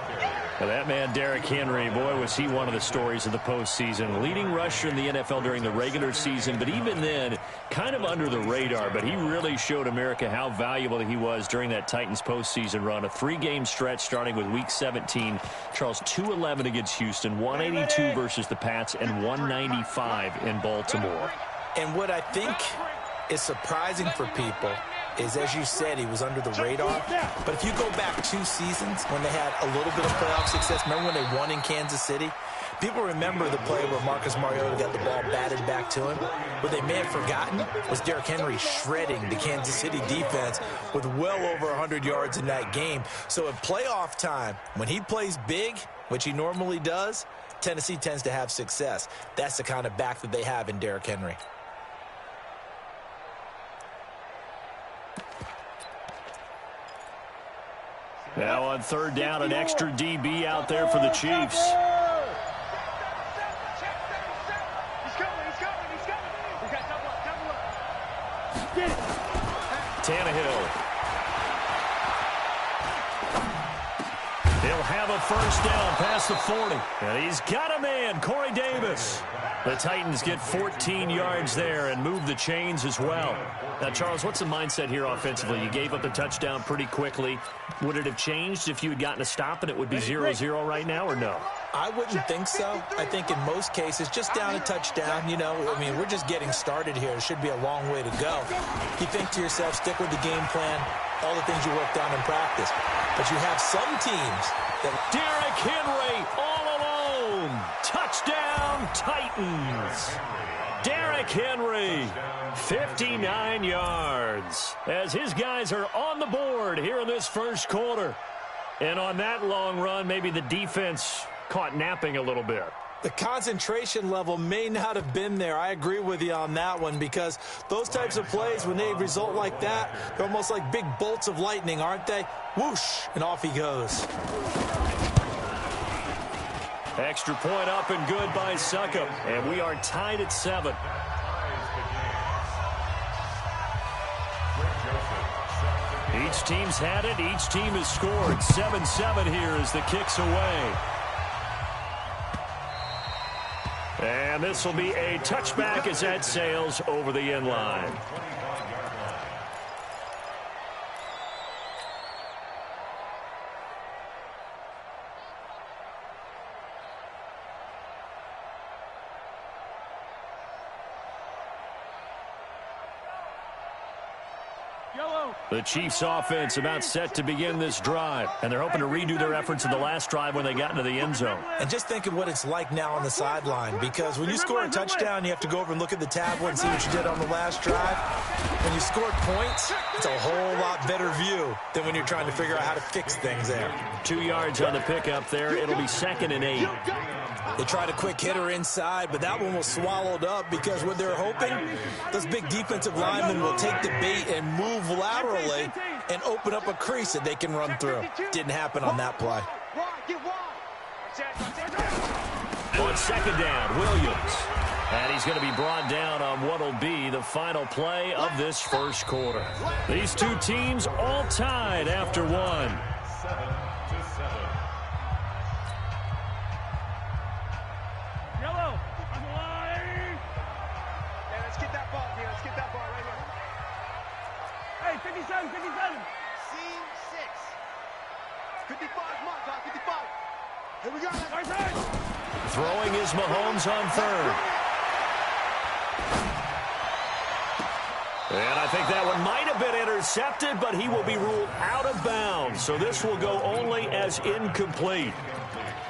Speaker 1: Well, that man, Derrick Henry, boy, was he one of the stories of the postseason. Leading rusher in the NFL during the regular season, but even then, kind of under the radar. But he really showed America how valuable he was during that Titans postseason run. A 3-game stretch starting with Week 17. Charles, 211 against Houston, 182 versus the Pats, and 195 in Baltimore.
Speaker 4: And what I think is surprising for people is, as you said, he was under the radar. But if you go back 2 seasons when they had a little bit of playoff success, remember when they won in Kansas City? People remember the play where Marcus Mariota got the ball batted back to him. What they may have forgotten was Derrick Henry shredding the Kansas City defense with well over 100 yards in that game. So at playoff time, when he plays big, which he normally does, Tennessee tends to have success. That's the kind of back that they have in Derrick Henry.
Speaker 1: Now on 3rd down, an extra DB out there for the Chiefs. Tannehill. He'll have a first down past the 40. And he's got a man, Corey Davis. The Titans get 14 yards there and move the chains as well. Now, Charles, what's the mindset here offensively? You gave up the touchdown pretty quickly. Would it have changed if you had gotten a stop and it would be 0-0 right now, or no?
Speaker 4: I wouldn't think so. I think in most cases, just down a touchdown, you know, I mean, we're just getting started here. It should be a long way to go. You think to yourself, stick with the game plan, all the things you worked on in practice. But you have some teams that...
Speaker 1: Derrick Henry all alone. Touchdown, Titans. Derrick Henry, 59 yards, as his guys are on the board here in this first quarter. And on that long run, maybe the defense caught napping a little bit.
Speaker 4: The concentration level may not have been there. I agree with you on that one, because those types of plays, when they result like that, they're almost like big bolts of lightning, aren't they? Whoosh, and off he goes.
Speaker 1: Extra point up and good by Succop. And we are tied at 7. Each team's had it. Each team has scored. 7-7 here as the kick's away. And this will be a touchback as that sails over the end line. The Chiefs offense about set to begin this drive, and they're hoping to redo their efforts in the last drive when they got into the end zone.
Speaker 4: And just think of what it's like now on the sideline, because when you score a touchdown, you have to go over and look at the tablet and see what you did on the last drive. When you score points, it's a whole lot better view than when you're trying to figure out how to fix things there.
Speaker 1: 2 yards on the pickup there. It'll be 2nd and 8.
Speaker 4: They tried a quick hitter inside, but that one was swallowed up, because what they're hoping, those big defensive linemen will take the bait and move laterally and open up a crease that they can run through. Didn't happen on that play.
Speaker 1: On 2nd down, Williams. And he's going to be brought down on what will be the final play of this first quarter. These two teams all tied after 1.
Speaker 5: 7-7.
Speaker 6: Yellow, on the line.
Speaker 2: Yeah, let's get that ball here. Let's get that ball right here.
Speaker 6: Hey, 57, 57.
Speaker 2: Scene 6. 55 mark, guys, 55. Here we go.
Speaker 6: Right side.
Speaker 1: Throwing is Mahomes on 3rd. And I think that one might have been intercepted, but he will be ruled out of bounds. So this will go only as incomplete.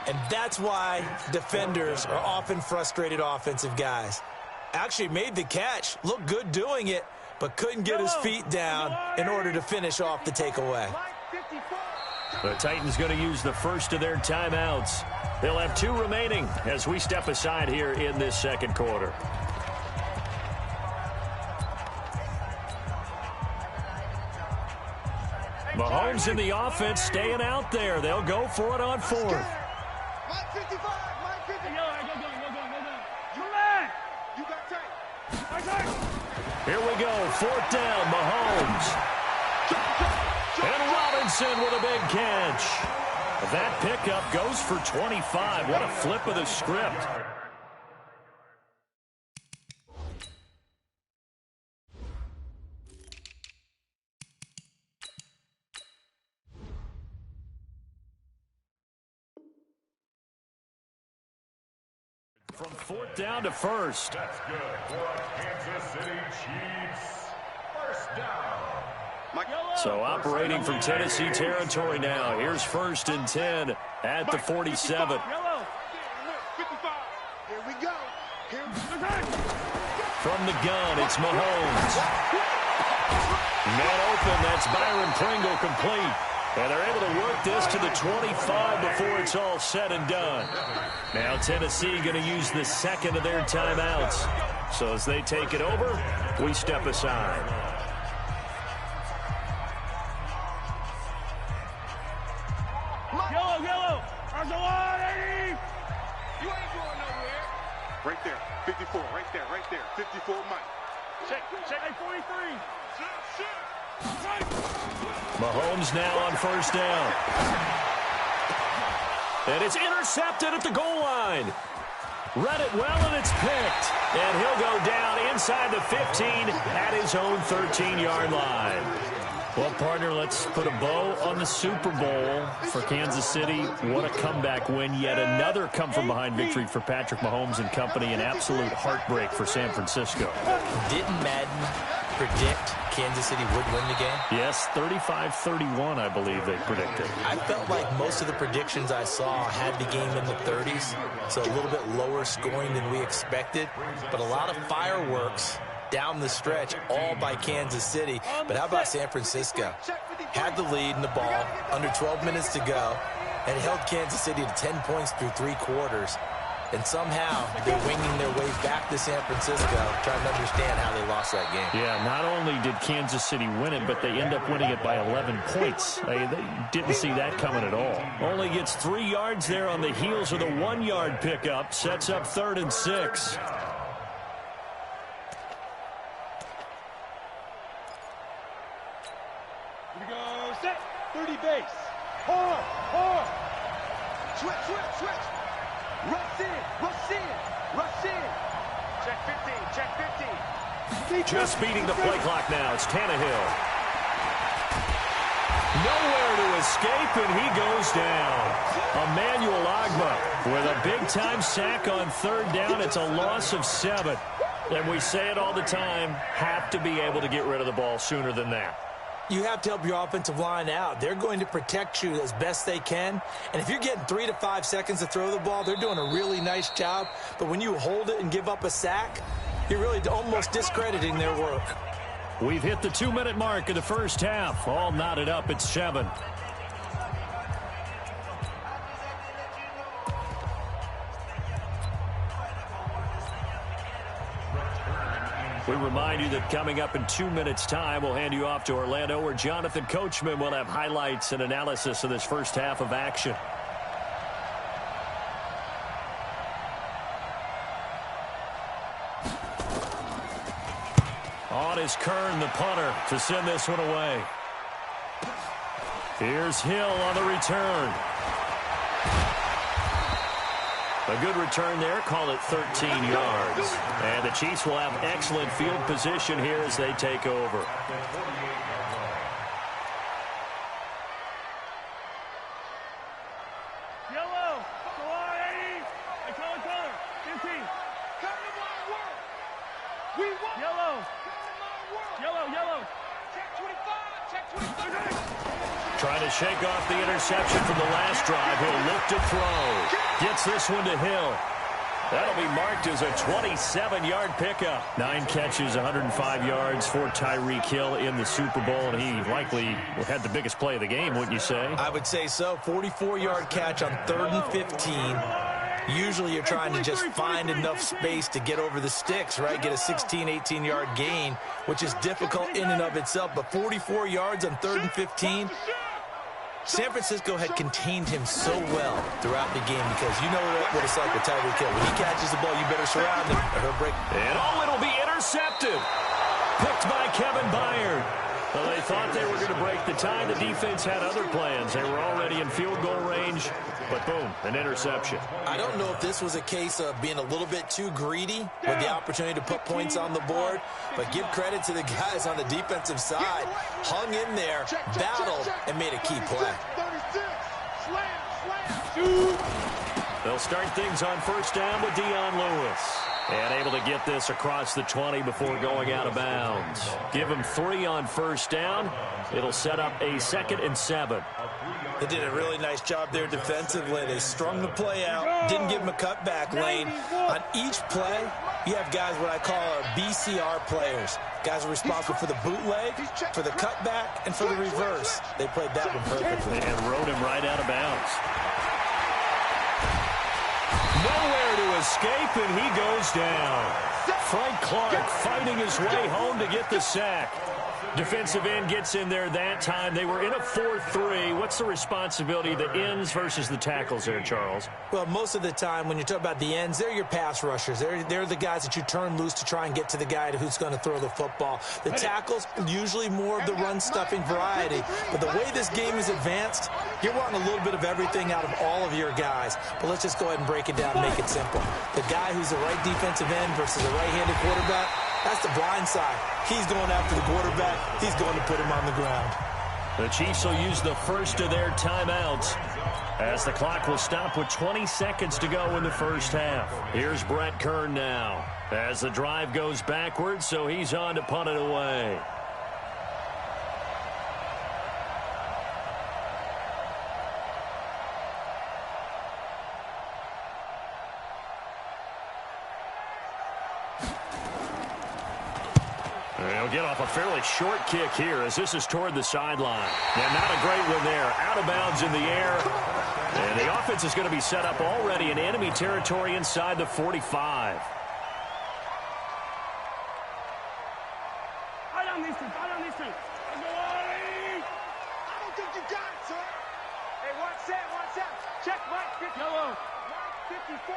Speaker 4: And that's why defenders are often frustrated offensive guys. Actually made the catch, looked good doing it, but couldn't get his feet down in order to finish off the takeaway.
Speaker 1: The Titans going to use the first of their timeouts. They'll have 2 remaining as we step aside here in this second quarter. Mahomes in the offense staying out there. They'll go for it on 4th.
Speaker 2: Mike 55, Mike 50.
Speaker 6: Yo, go down. You man.
Speaker 2: You got tight.
Speaker 6: Right side.
Speaker 1: Here we go. 4th down, Mahomes. And Robinson with a big catch. That pickup goes for 25. What a flip of the script. From 4th down to 1st.
Speaker 5: That's good for Kansas City Chiefs. First down.
Speaker 1: So operating from Tennessee territory now. Here's 1st and 10 at the 47.
Speaker 3: Here we go.
Speaker 1: From the gun, it's Mahomes. Man open, that's Byron Pringle complete. And they're able to work this to the 25 before it's all said and done. Now Tennessee going to use the second of their timeouts. So as they take it over, we step aside.
Speaker 6: Yellow. There's a line, 80.
Speaker 3: You ain't going nowhere. Right there. 54. Right there. 54, Mike.
Speaker 6: Check. 43.
Speaker 1: Mahomes now on 1st down. And it's intercepted at the goal line. Read it well, and it's picked. And he'll go down inside the 15 at his own 13-yard line. Well, partner, let's put a bow on the Super Bowl for Kansas City. What a comeback win. Yet another come-from-behind victory for Patrick Mahomes and company. An absolute heartbreak for San Francisco.
Speaker 4: Didn't Madden predict Kansas City would win the game?
Speaker 1: Yes, 35-31, I believe they predicted.
Speaker 4: I felt like most of the predictions I saw had the game in the 30s, so a little bit lower scoring than we expected, but a lot of fireworks down the stretch, all by Kansas City. But how about San Francisco? Had the lead in the ball, under 12 minutes to go, and held Kansas City to 10 points through 3 quarters. And somehow they're winging their way back to San Francisco, trying to understand how they lost that game.
Speaker 1: Yeah, not only did Kansas City win it, but they end up winning it by 11 points. They didn't see that coming at all. Only gets 3 yards there on the heels of the 1-yard pickup. Sets up 3rd and 6.
Speaker 6: Here we go. Set. 30 base. Hard.
Speaker 2: Switch. Rush in. Check 15.
Speaker 1: Just beating the play clock now. It's Tannehill. Nowhere to escape, and he goes down. Emmanuel Ogbah with a big-time sack on 3rd down. It's a loss of 7. And we say it all the time, have to be able to get rid of the ball sooner than that.
Speaker 4: You have to help your offensive line out. They're going to protect you as best they can. And if you're getting 3 to 5 seconds to throw the ball, they're doing a really nice job. But when you hold it and give up a sack, you're really almost discrediting their work.
Speaker 1: We've hit the 2-minute mark of the first half. All knotted up at 7. We remind you that coming up in 2 minutes' time, we'll hand you off to Orlando, where Jonathan Coachman will have highlights and analysis of this first half of action. On is Kern, the punter, to send this one away. Here's Hill on the return. A good return there. Call it 13 yards. And the Chiefs will have excellent field position here as they take over.
Speaker 6: Yellow. Go on, 80. Hey, color. 15.
Speaker 2: Come to my work. We want.
Speaker 6: Yellow.
Speaker 2: Come to my work.
Speaker 6: Yellow.
Speaker 2: Check 25.
Speaker 1: Trying to shake off the interception from the last drive. He'll look to throw. Gets this one to Hill. That'll be marked as a 27-yard pickup. 9 catches, 105 yards for Tyreek Hill in the Super Bowl, and he likely had the biggest play of the game, wouldn't you say?
Speaker 4: I would say so. 44-yard catch on 3rd and 15. Usually you're trying to just find enough space to get over the sticks, right? Get a 16, 18-yard gain, which is difficult in and of itself. But 44 yards on 3rd and 15. San Francisco had contained him so well throughout the game because you know what it's like with Tyreek Hill. When he catches the ball, you better surround him or he'll break.
Speaker 1: And it'll be intercepted. Picked by Kevin Byard. Well, they thought they were going to break the tie. The defense had other plans. They were already in field goal range, but boom, an interception.
Speaker 4: I don't know if this was a case of being a little bit too greedy with the opportunity to put points on the board, but give credit to the guys on the defensive side. Hung in there, battled, and made a key play.
Speaker 3: 36. Slam.
Speaker 1: They'll start things on 1st down with Dion Lewis. And able to get this across the 20 before going out of bounds. Give him 3 on first down. It'll set up a 2nd and 7.
Speaker 4: They did a really nice job there defensively. They strung the play out, didn't give him a cutback lane. On each play, you have guys what I call our BCR players. Guys are responsible for the bootleg, for the cutback, and for the reverse. They played that one perfectly.
Speaker 1: And rode him right out of bounds. Nowhere to escape, and he goes down. Frank Clark fighting his way home to get the sack. Defensive end gets in there that time. They were in a 4-3. What's the responsibility of the ends versus the tackles there, Charles?
Speaker 4: Well, most of the time when you talk about the ends, they're your pass rushers. They're the guys that you turn loose to try and get to the guy who's going to throw the football. The tackles, usually more of the run-stuffing variety. But the way this game is advanced, you're wanting a little bit of everything out of all of your guys. But let's just go ahead and break it down and make it simple. The guy who's the right defensive end versus a right-handed quarterback, that's the blind side. He's going after the quarterback. He's going to put him on the ground.
Speaker 1: The Chiefs will use the first of their timeouts as the clock will stop with 20 seconds to go in the first half. Here's Brett Kern now as the drive goes backwards, so he's on to punt it away. He'll get off a fairly short kick here as this is toward the sideline. And not a great one there. Out of bounds in the air. And the offense is going to be set up already in enemy territory inside the 45.
Speaker 6: I don't listen.
Speaker 2: I don't think you got it, sir. Hey, one set. Check Mike 50.
Speaker 6: Yellow.
Speaker 2: Mike 54.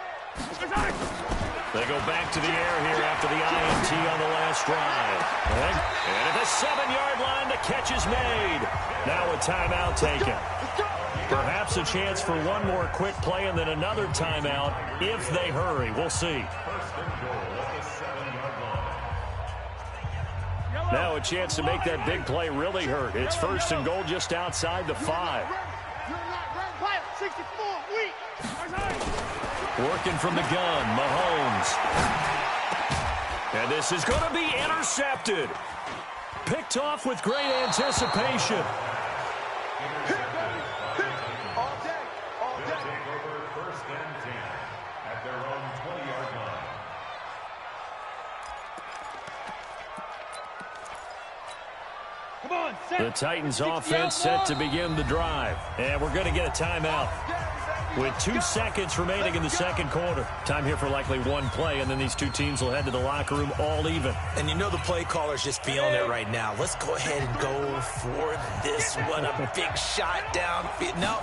Speaker 1: They go back to the air here after the INT on the last drive. And at the 7-yard line, the catch is made. Now a timeout taken. Perhaps a chance for one more quick play and then another timeout if they hurry. We'll see. Now a chance to make that big play really hurt. It's 1st and goal just outside the 5.
Speaker 2: You're not ready. 64, weak.
Speaker 1: Working from the gun, Mahomes. And this is going to be intercepted. Picked off with great anticipation.
Speaker 2: All day.
Speaker 5: Take over 1st and 10 at their own 20-yard line.
Speaker 6: Come on, set.
Speaker 1: The Titans offense set to begin the drive. And we're going to get a timeout with 2 seconds remaining in the second quarter. Time here for likely one play, and then these two teams will head to the locker room all even.
Speaker 4: And you know the play caller's just feeling it right now. Let's go ahead and go for this one. A big shot downfield. No.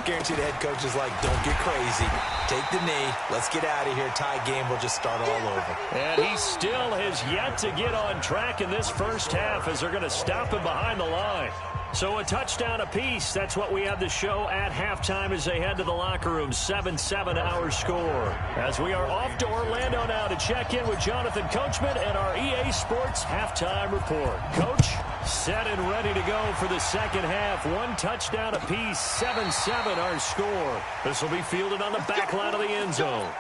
Speaker 4: Guarantee the head coach is like, don't get crazy. Take the knee. Let's get out of here. Tie game will just start all over.
Speaker 1: And he still has yet to get on track in this first half as they're going to stop him behind the line. So a touchdown apiece. That's what we have to show at halftime as they head to the locker room. 7-7 our score. As we are off to Orlando now to check in with Jonathan Coachman and our EA Sports halftime report. Coach, set and ready to go for the second half. 1 touchdown apiece. 7-7 our score. This will be fielded on the back line of the end zone.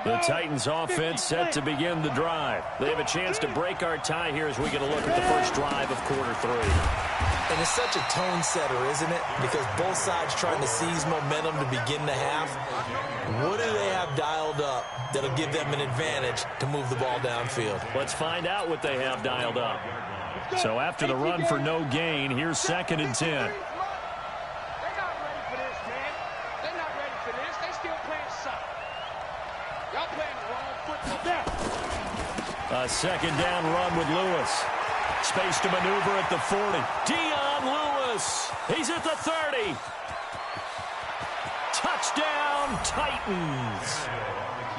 Speaker 1: The Titans offense set to begin the drive. They have a chance to break our tie here as we get a look at the first drive of quarter 3.
Speaker 4: And it's such a tone setter, isn't it? Because both sides trying to seize momentum to begin the half. What do they have dialed up that'll give them an advantage to move the ball downfield?
Speaker 1: Let's find out what they have dialed up. So after the run for no gain, here's 2nd and 10. A 2nd down run with Lewis. Space to maneuver at the 40. Dion Lewis. He's at the 30. Touchdown, Titans.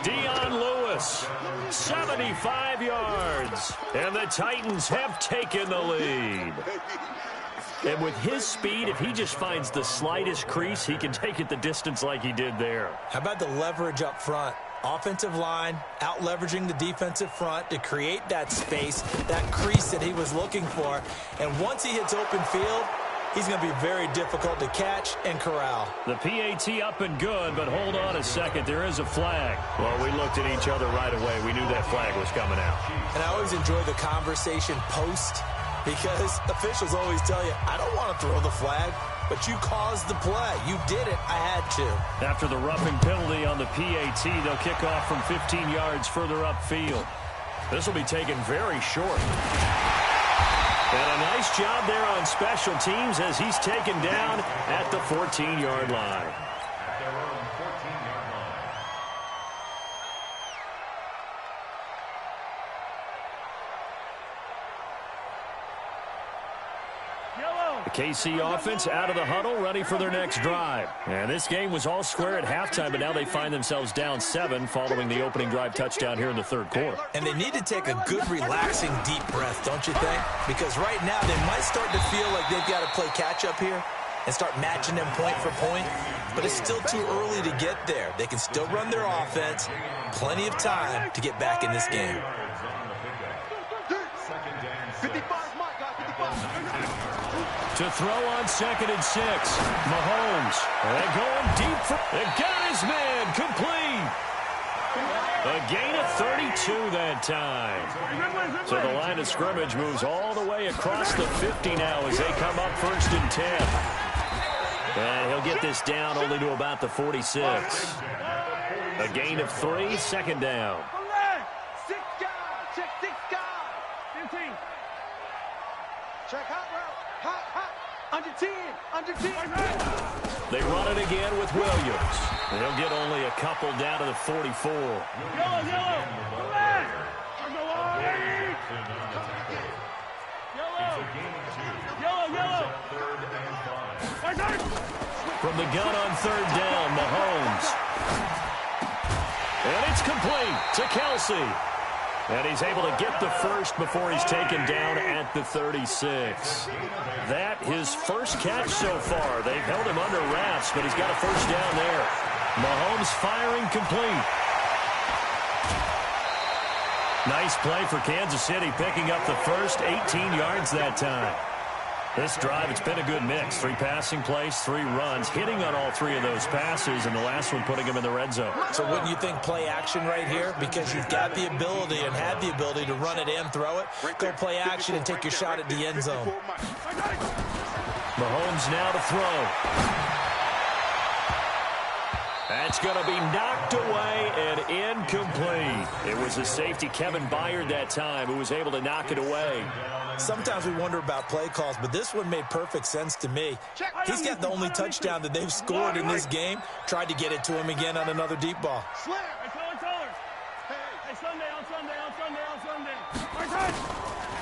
Speaker 1: Dion Lewis, 75 yards. And the Titans have taken the lead. And with his speed, if he just finds the slightest crease, he can take it the distance like he did there.
Speaker 4: How about the leverage up front? Offensive line out leveraging the defensive front to create that space, that crease that he was looking for. And once he hits open field, he's going to be very difficult to catch and corral.
Speaker 1: The PAT up and good, but hold on a second. There is a flag. Well, we looked at each other right away. We knew that flag was coming out.
Speaker 4: And I always enjoy the conversation post because officials always tell you, I don't want to throw the flag, but you caused the play. You did it. I had to.
Speaker 1: After the roughing penalty on the PAT, they'll kick off from 15 yards further upfield. This will be taken very short. And a nice job there on special teams as he's taken down at the 14-yard line.
Speaker 5: At their own 14-yard line.
Speaker 1: The KC offense out of the huddle, ready for their next drive. And this game was all square at halftime, but now they find themselves down 7 following the opening drive touchdown here in the third quarter.
Speaker 4: And they need to take a good, relaxing, deep breath, don't you think? Because right now they might start to feel like they've got to play catch-up here and start matching them point for point. But it's still too early to get there. They can still run their offense. Plenty of time to get back in this game.
Speaker 3: 55, Mike, guys, 55.
Speaker 1: To throw on 2nd and 6. Mahomes. They're going deep. They got his man complete. A gain of 32 that time. So the line of scrimmage moves all the way across the 50 now as they come up 1st and 10. And he'll get this down only to about the 46. A gain of 3, 2nd down.
Speaker 2: 6 guys. Check 6 guys. 15. Check hot route. Hot. Under 10. Under 10.
Speaker 1: They run it again with Williams. And he'll get only a couple down to the 44.
Speaker 6: Yellow. Come back. Go on. Yellow.
Speaker 1: From the gun on 3rd down, Mahomes. And it's complete to Kelsey. And he's able to get the first before he's taken down at the 36. That his first catch so far. They've held him under wraps, but he's got a first down there. Mahomes firing complete. Nice play for Kansas City, picking up the first 18 yards that time. This drive, it's been a good mix. 3 passing plays, 3 runs, hitting on all 3 of those passes, and the last one putting him in the red zone.
Speaker 4: So wouldn't you think play action right here? Because you've got the ability and have the ability to run it and throw it. Go play action and take your shot at the end zone.
Speaker 1: Mahomes now to throw. That's going to be knocked away and incomplete. It was a safety, Kevin Byard, that time, who was able to knock it away.
Speaker 4: Sometimes we wonder about play calls, but this one made perfect sense to me. He's got the only touchdown that they've scored in this game. Tried to get it to him again on another deep ball.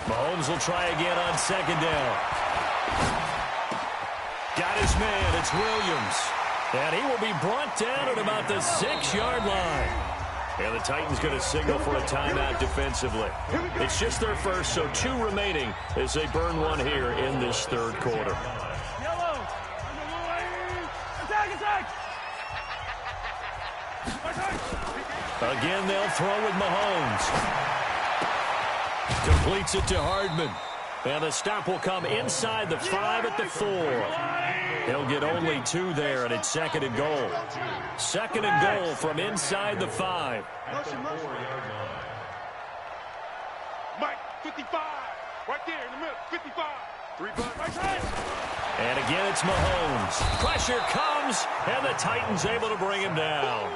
Speaker 1: Mahomes will try again on 2nd down. Got his man. It's Williams. And he will be brought down at about the 6-yard line. And the Titans going to signal for a timeout defensively. It's just their first, so 2 remaining as they burn one here in this third quarter.
Speaker 6: Yellow. Attack.
Speaker 1: Again, they'll throw with Mahomes. Completes it to Hardman. And the stop will come inside the 5 at the 4. He'll get only 2 there, and it's 2nd and goal. 2nd and goal from inside the 5.
Speaker 3: Mike, 55. Right there in the middle, 55. 3 bucks.
Speaker 1: And again, it's Mahomes. Pressure comes, and the Titans able to bring him down.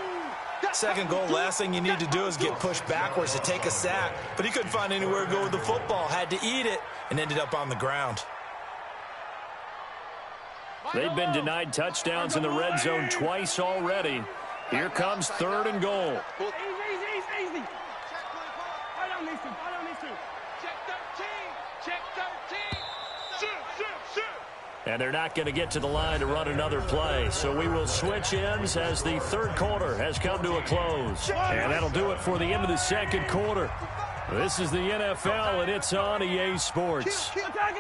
Speaker 4: 2nd goal, last thing you need to do is get pushed backwards to take a sack. But he couldn't find anywhere to go with the football. Had to eat it and ended up on the ground.
Speaker 1: They've been denied touchdowns in the red zone twice already. Here comes 3rd and goal.
Speaker 6: Easy. I don't need to.
Speaker 2: Check 13. Check 13.
Speaker 3: Shoot.
Speaker 1: And they're not going to get to the line to run another play. So we will switch ends as the third quarter has come to a close. And that'll do it for the end of the 2nd quarter. This is the NFL, and it's on EA Sports.
Speaker 6: Attack.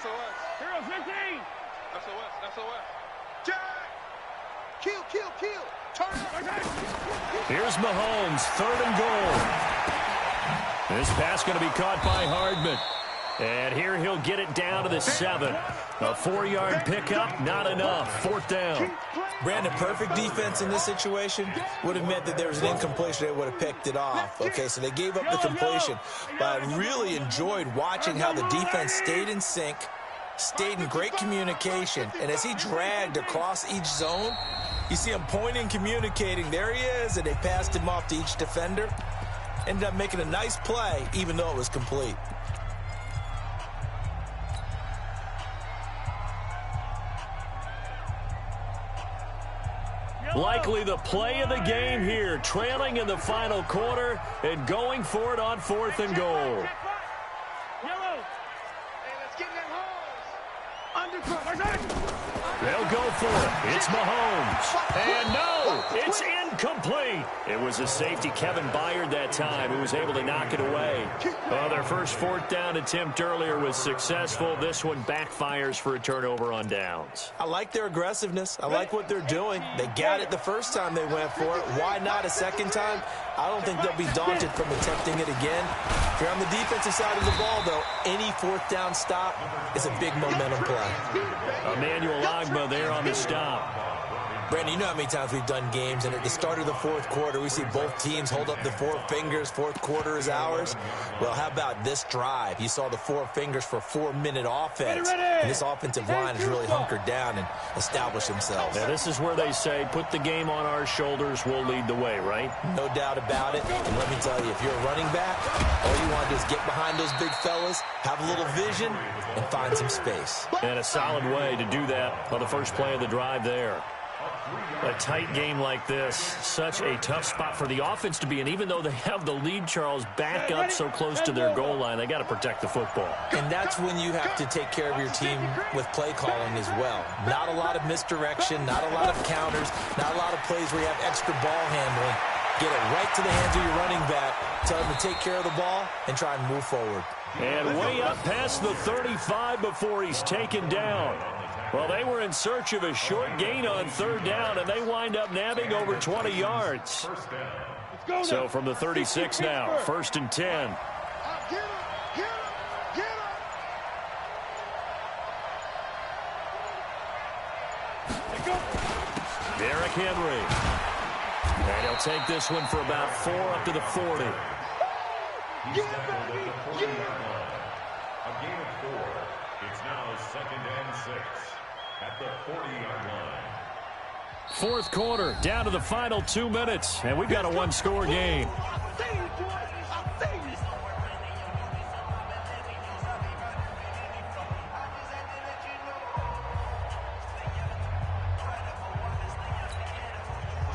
Speaker 3: SOS.
Speaker 6: Hero 15.
Speaker 3: SOS. Jack. Kill. Turn.
Speaker 1: Here's Mahomes, 3rd and goal. This pass going to be caught by Hardman. And here he'll get it down to the 7. A 4-yard pickup, not enough. 4th down.
Speaker 4: Brandon, perfect defense in this situation would have meant that there was an incompletion. They would have picked it off. Okay, so they gave up the completion. But I really enjoyed watching how the defense stayed in sync, stayed in great communication. And as he dragged across each zone, you see him pointing, communicating. There he is, and they passed him off to each defender. Ended up making a nice play, even though it was complete.
Speaker 1: Likely the play of the game here, trailing in the final quarter and going for it on 4th and goal.
Speaker 6: Yellow.
Speaker 2: Hey, let's get in that hose.
Speaker 6: Undercut.
Speaker 1: They'll go for it. It's Mahomes. And no, it's incomplete. It was a safety, Kevin Byard, that time, who was able to knock it away. Well, their first 4th down attempt earlier was successful. This one backfires for a turnover on downs.
Speaker 4: I like their aggressiveness. I like what they're doing. They got it the first time they went for it. Why not a second time? I don't think they'll be daunted from attempting it again. If you're on the defensive side of the ball, though, any 4th down stop is a big momentum play.
Speaker 1: Emmanuel Ogbah there on the stop.
Speaker 4: Brandon, you know how many times we've done games, and at the start of the 4th quarter, we see both teams hold up the 4 fingers. 4th quarter is ours. Well, how about this drive? You saw the 4 fingers for 4-minute offense. And this offensive line has really hunkered down and established themselves.
Speaker 1: Yeah, this is where they say, put the game on our shoulders, we'll lead the way, right?
Speaker 4: No doubt about it. And let me tell you, if you're a running back, all you want to do is get behind those big fellas, have a little vision, and find some space.
Speaker 1: And a solid way to do that on the first play of the drive there. A tight game like this, such a tough spot for the offense to be in. Even though they have the lead, Charles, back up so close to their goal line, they got to protect the football.
Speaker 4: And that's when you have to take care of your team with play calling as well. Not a lot of misdirection, not a lot of counters, not a lot of plays where you have extra ball handling. Get it right to the hands of your running back, tell him to take care of the ball, and try and move forward.
Speaker 1: And way up past the 35 before he's taken down. Well, they were in search of a short gain on 3rd down, and they wind up nabbing over 20 yards. So from the 36 now, 1st and 10.
Speaker 2: Get him, get him, get him.
Speaker 1: Derrick Henry. And he'll take this one for about 4 up to the 40.
Speaker 5: He's tackled at the 40-yard line. A gain of 4. It's now 2nd and 6 at the 40-yard line.
Speaker 1: 4th quarter, down to the final 2 minutes, and we've got a 1-score game.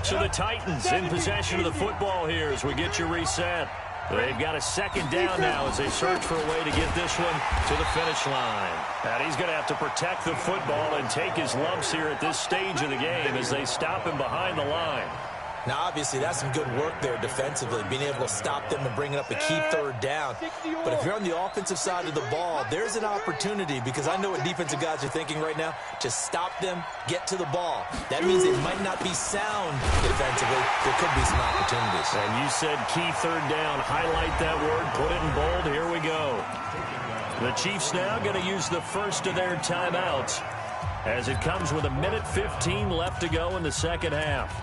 Speaker 1: So the Titans in possession of the football here as we get you reset. They've got a 2nd down now as they search for a way to get this one to the finish line. And he's going to have to protect the football and take his lumps here at this stage of the game as they stop him behind the line.
Speaker 4: Now, obviously, that's some good work there defensively, being able to stop them and bring up a key 3rd down. But if you're on the offensive side of the ball, there's an opportunity, because I know what defensive guys are thinking right now. Just stop them, get to the ball. That means they might not be sound defensively. There could be some opportunities.
Speaker 1: And you said key 3rd down. Highlight that word, put it in bold. Here we go. The Chiefs now going to use the first of their timeouts as it comes with 1:15 left to go in the 2nd half.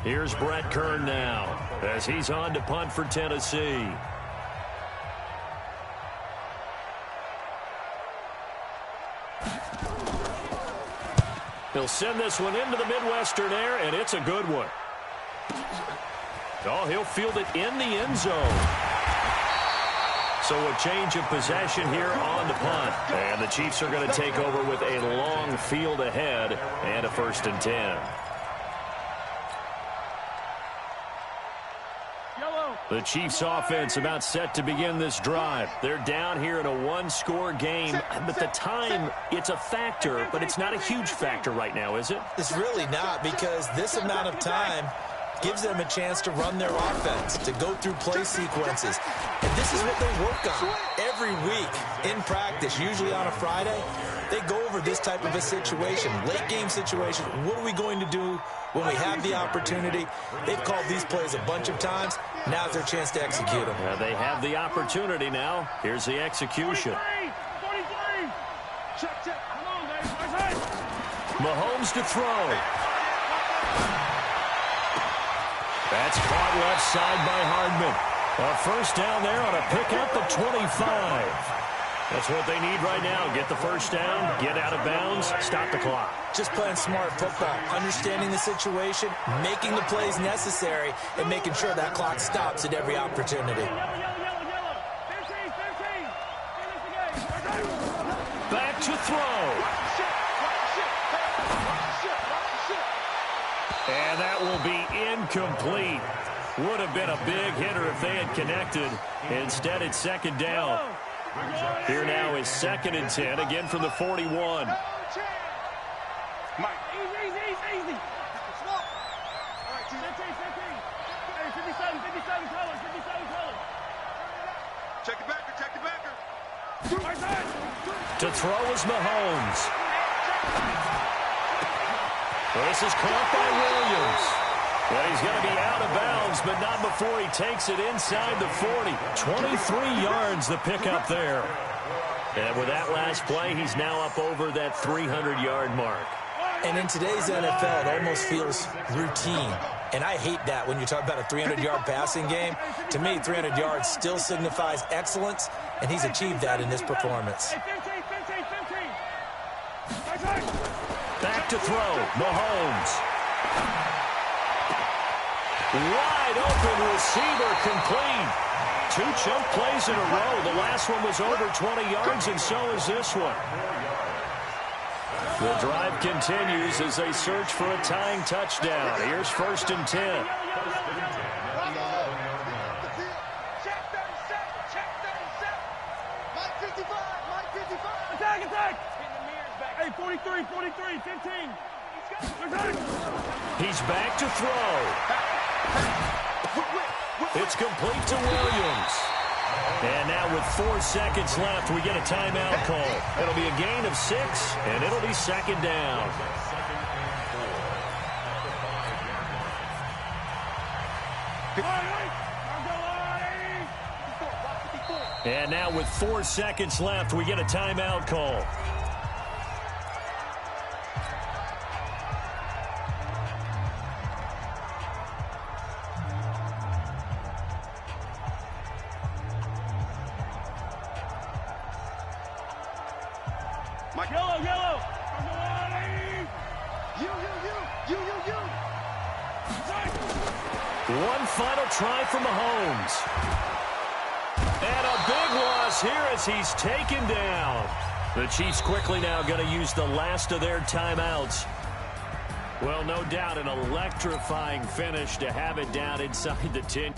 Speaker 1: Here's Brett Kern now as he's on to punt for Tennessee. He'll send this one into the Midwestern air, and it's a good one. Oh, he'll field it in the end zone. So a change of possession here on the punt. And the Chiefs are going to take over with a long field ahead and a 1st and 10. The Chiefs offense about set to begin this drive. They're down here in a 1-score game. But the time, it's a factor, but it's not a huge factor right now, is it?
Speaker 4: It's really not, because this amount of time gives them a chance to run their offense, to go through play sequences. And this is what they work on every week in practice, usually on a Friday. They go over this type of a situation, late game situation. What are we going to do when we have the opportunity? They've called these plays a bunch of times. Now's their chance to execute them.
Speaker 1: They have the opportunity now. Here's the execution.
Speaker 6: 43! Check, check. Come on, Dave.
Speaker 1: Mahomes to throw. That's caught left side by Hardman. A first down there on a pickup at 25. That's what they need right now. Get the first down, get out of bounds, stop the clock.
Speaker 4: Just playing smart football, understanding the situation, making the plays necessary, and making sure that clock stops at every opportunity.
Speaker 6: Yellow. 15. Finish the game.
Speaker 1: Back to throw. And that will be incomplete. Would have been a big hitter if they had connected. Instead, it's second down. Here now is 2nd and 10, again from the 41.
Speaker 6: Easy. 15. Hey, 57 colors.
Speaker 3: Check the backer.
Speaker 1: To throw is Mahomes. This is caught by Williams. Well, he's going to be out of bounds, but not before he takes it inside the 40. 23 yards the pickup there. And with that last play, he's now up over that 300-yard mark.
Speaker 4: And in today's NFL, it almost feels routine. And I hate that when you talk about a 300-yard passing game. To me, 300 yards still signifies excellence, and he's achieved that in this performance.
Speaker 6: 15.
Speaker 1: Back to throw, Mahomes. Wide open receiver complete. 2 chunk plays in a row. The last one was over 20 yards, and so is this one. The drive continues as they search for a tying touchdown. Here's 1st and 10.
Speaker 6: Attack. Hey, 43, 15.
Speaker 1: He's back to throw. It's complete to Williams. And now with 4 seconds left, we get a timeout call. It'll be a gain of 6, and it'll be 2nd down. And now with 4 seconds left, we get a timeout call.
Speaker 6: Yellow.
Speaker 1: One final try for Mahomes. And a big loss here as he's taken down. The Chiefs quickly now going to use the last of their timeouts. Well, no doubt an electrifying finish to have it down inside the 10.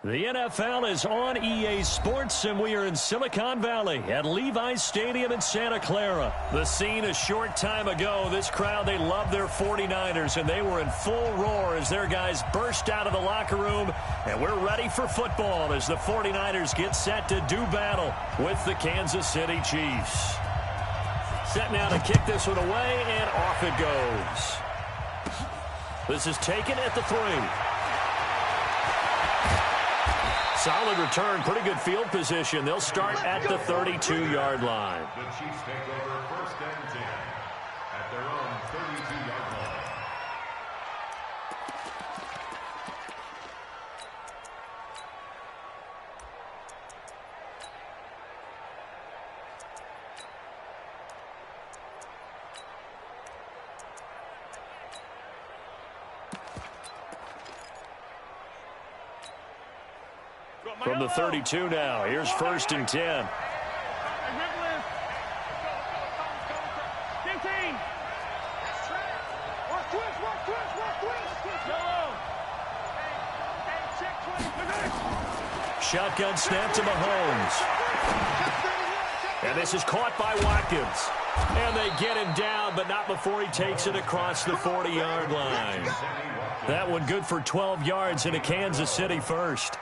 Speaker 1: The NFL is on EA Sports, and we are in Silicon Valley at Levi's Stadium in Santa Clara. The scene a short time ago, this crowd, they love their 49ers, and they were in full roar as their guys burst out of the locker room, and we're ready for football as the 49ers get set to do battle with the Kansas City Chiefs. Set now to kick this one away, and off it goes. This is taken at the 3. Solid return, pretty good field position. They'll start at the 32-yard line.
Speaker 5: The Chiefs take over 1st and 10 at their own 32-yard line.
Speaker 1: From the 32 now, here's 1st and 10.
Speaker 6: 15.
Speaker 1: Shotgun snap to Mahomes. And this is caught by Watkins. And they get him down, but not before he takes it across the 40-yard line. That one good for 12 yards in a Kansas City first.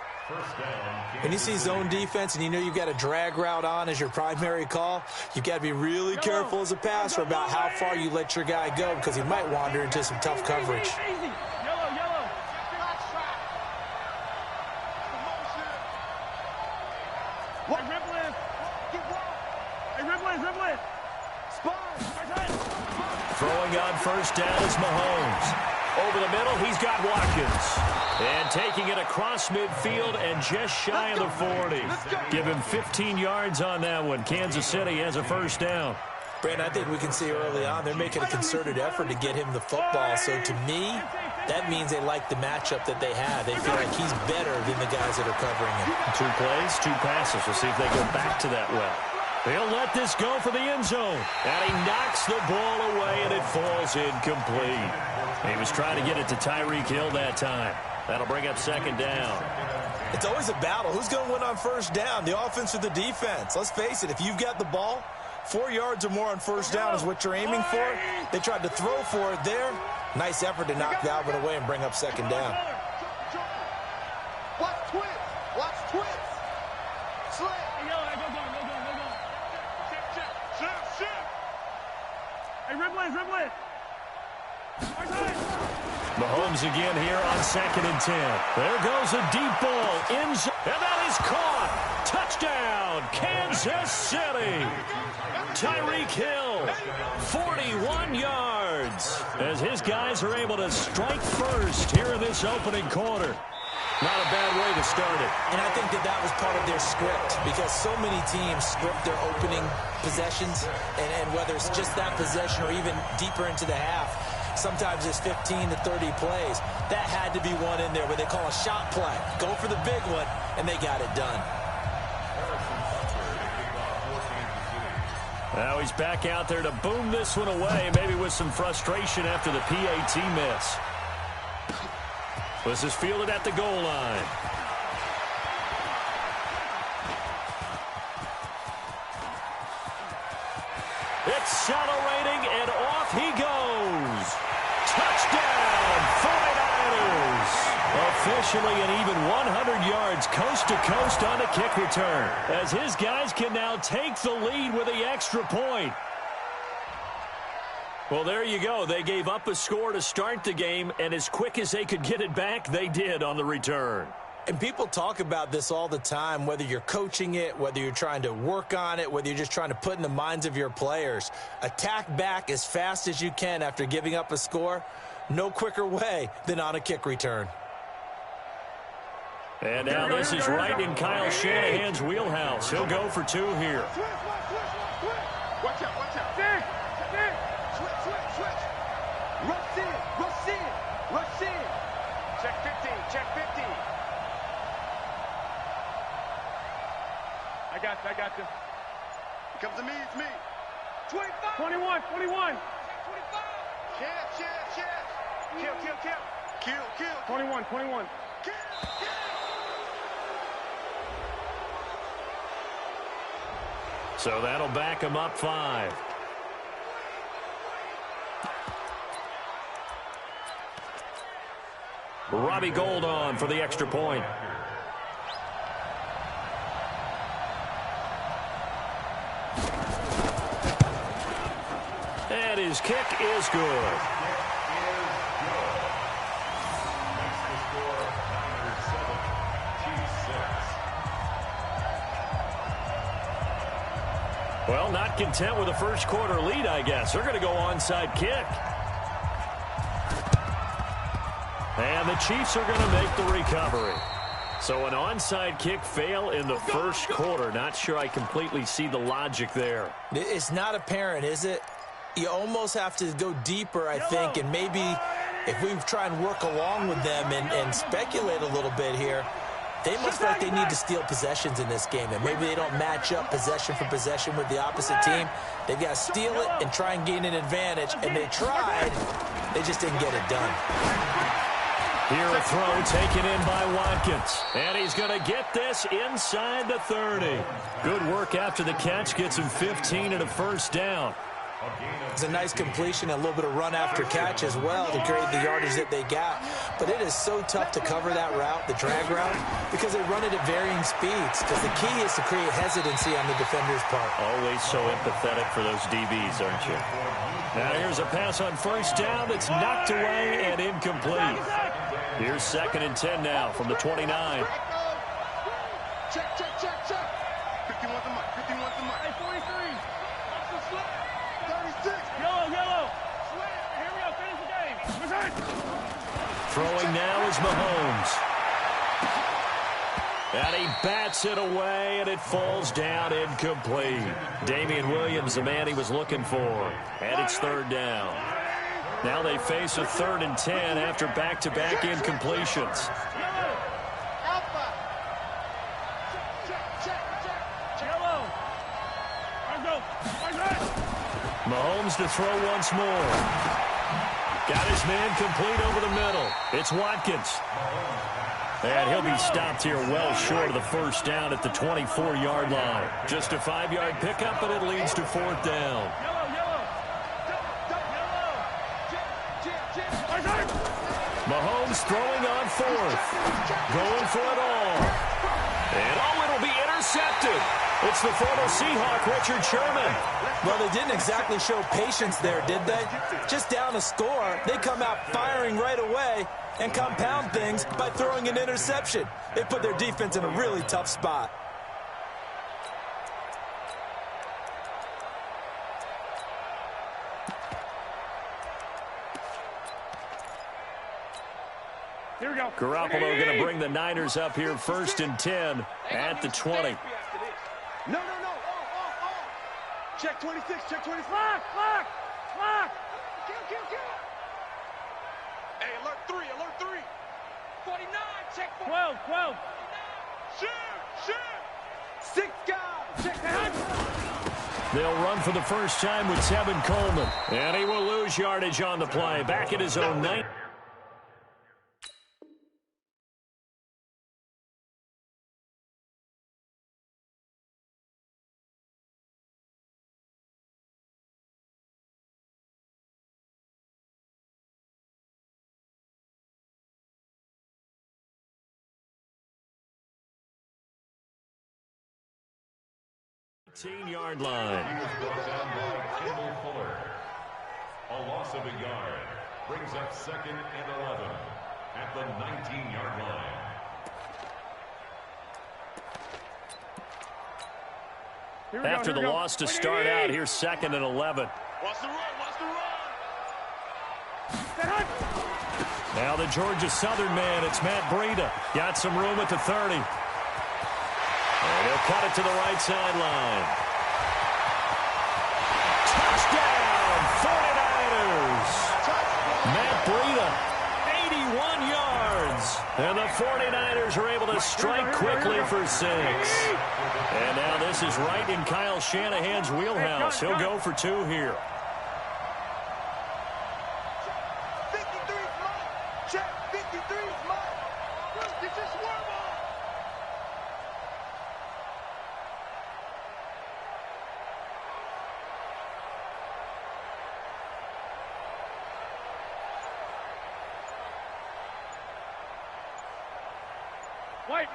Speaker 4: When you see zone defense and you know you've got a drag route on as your primary call, you've got to be really careful as a passer about how far you let your guy go because he might wander into some tough coverage.
Speaker 6: Yellow. Dribble it.
Speaker 1: Throwing on 1st down is Mahomes. Over the middle, he's got Watkins. And taking it across midfield and just shy of the 40. Give him 15 yards on that one. Kansas City has a 1st down.
Speaker 4: Brandon, I think we can see early on they're making a concerted effort to get him the football. So to me, that means they like the matchup that they have. They feel like he's better than the guys that are covering him.
Speaker 1: 2 plays, 2 passes. We'll see if they go back to that well. They'll let this go for the end zone. And he knocks the ball away, and it falls incomplete. He was trying to get it to Tyreek Hill that time. That'll bring up 2nd down.
Speaker 4: It's always a battle. Who's going to win on 1st down, the offense or the defense? Let's face it, if you've got the ball, 4 yards or more on 1st down is what you're aiming for. They tried to throw for it there. Nice effort to knock that one away and bring up 2nd down.
Speaker 2: Watch twist. Slant.
Speaker 6: Hey, dribble it.
Speaker 1: Mahomes again here on 2nd and 10. There goes a deep ball. And that is caught. Touchdown, Kansas City. Tyreek Hill, 41 yards. As his guys are able to strike first here in this opening quarter. Not a bad way to start it.
Speaker 4: And I think that was part of their script because so many teams script their opening possessions, and whether it's just that possession or even deeper into the half, sometimes it's 15 to 30 plays. That had to be one in there where they call a shot play. Go for the big one, and they got it done.
Speaker 1: Now he's back out there to boom this one away, maybe with some frustration after the PAT miss. This is fielded at the goal line. Accelerating, and off he goes. Touchdown, 49ers. Officially an even 100 yards coast to coast on the kick return, as his guys can now take the lead with the extra point. Well, there you go. They gave up a score to start the game, and as quick as they could get it back, they did on the return.
Speaker 4: And people talk about this all the time, whether you're coaching it, whether you're trying to work on it, whether you're just trying to put in the minds of your players. Attack back as fast as you can after giving up a score. No quicker way than on a kick return.
Speaker 1: And now this is right in Kyle Shanahan's wheelhouse. He'll go for 2 here.
Speaker 2: Watch out. Rush in. Check 15. I got you. It comes to me, it's me. 25.
Speaker 6: 21.
Speaker 2: 25. Kill.
Speaker 6: Kill.
Speaker 2: 21.
Speaker 6: Kill.
Speaker 1: So that'll back him up 5. Robbie Gould on for the extra point. And his kick is good. Well, not content with a first quarter lead, I guess. They're going to go onside kick. And the Chiefs are going to make the recovery. So an onside kick fail in the first quarter. Not sure I completely see the logic there.
Speaker 4: It's not apparent, is it? You almost have to go deeper, I think, and maybe if we try and work along with them and speculate a little bit here, they must feel like they need to steal possessions in this game, and maybe they don't match up possession for possession with the opposite team. They've got to steal it and try and gain an advantage, and they tried. They just didn't get it done.
Speaker 1: Here a throw taken in by Watkins. And he's going to get this inside the 30. Good work after the catch. Gets him 15 and a first down.
Speaker 4: It's a nice completion, a little bit of run after catch as well to create the yardage that they got. But it is so tough to cover that route, the drag route, because they run it at varying speeds. Because the key is to create hesitancy on the defender's part.
Speaker 1: Always so empathetic for those DBs, aren't you? Now here's a pass on first down that's knocked away and incomplete. Here's 2nd and 10 now from the 29.
Speaker 3: Check, check, check, check. 51's the mic, 51's the mic.
Speaker 6: Hey, 43. Watch the slip.
Speaker 3: 36.
Speaker 6: Yellow, yellow. Slip. Here we go. Finish the game. Return.
Speaker 1: Throwing now is Mahomes. And he bats it away, and it falls down incomplete. Damian Williams, the man he was looking for. And it's 3rd down. Now they face a 3rd and 10 after back-to-back incompletions. Mahomes to throw once more. Got his man complete over the middle. It's Watkins. And he'll be stopped here well short of the first down at the 24-yard line. Just a 5-yard pickup, and it leads to 4th down. Mahomes throwing on 4th. Going for it all. And it'll be intercepted. It's the former Seahawk, Richard Sherman.
Speaker 4: Well, they didn't exactly show patience there, did they? Just down a score, they come out firing right away and compound things by throwing an interception. They put their defense in a really tough spot.
Speaker 6: Here we go.
Speaker 1: Garoppolo going to bring the Niners up here 1st and 10 at the 20.
Speaker 3: No. Check 26, check 26.
Speaker 6: Lock. Kill.
Speaker 3: Hey, alert 3.
Speaker 2: 49, check
Speaker 6: 12.
Speaker 3: Shoot.
Speaker 2: 6 guys, check
Speaker 1: They'll run for the first time with Tevin Coleman. And he will lose yardage on the play. Back at his own 9. Yard line.
Speaker 5: He was brought down by Kendall Fuller. A loss of a yard brings up 2nd and 11 at the 19-yard line.
Speaker 1: After the loss to start out, here's 2nd and 11.
Speaker 3: Watch the run.
Speaker 1: Now the Georgia Southern man, it's Matt Breida. Got some room at the 30. And he'll cut it to the right sideline. Touchdown, 49ers. Matt Breida, 81 yards. And the 49ers are able to strike quickly for 6. And now this is right in Kyle Shanahan's wheelhouse. He'll go for 2 here.
Speaker 2: 53's mine. Check 53's mine. Get your swerve on.
Speaker 6: Wait.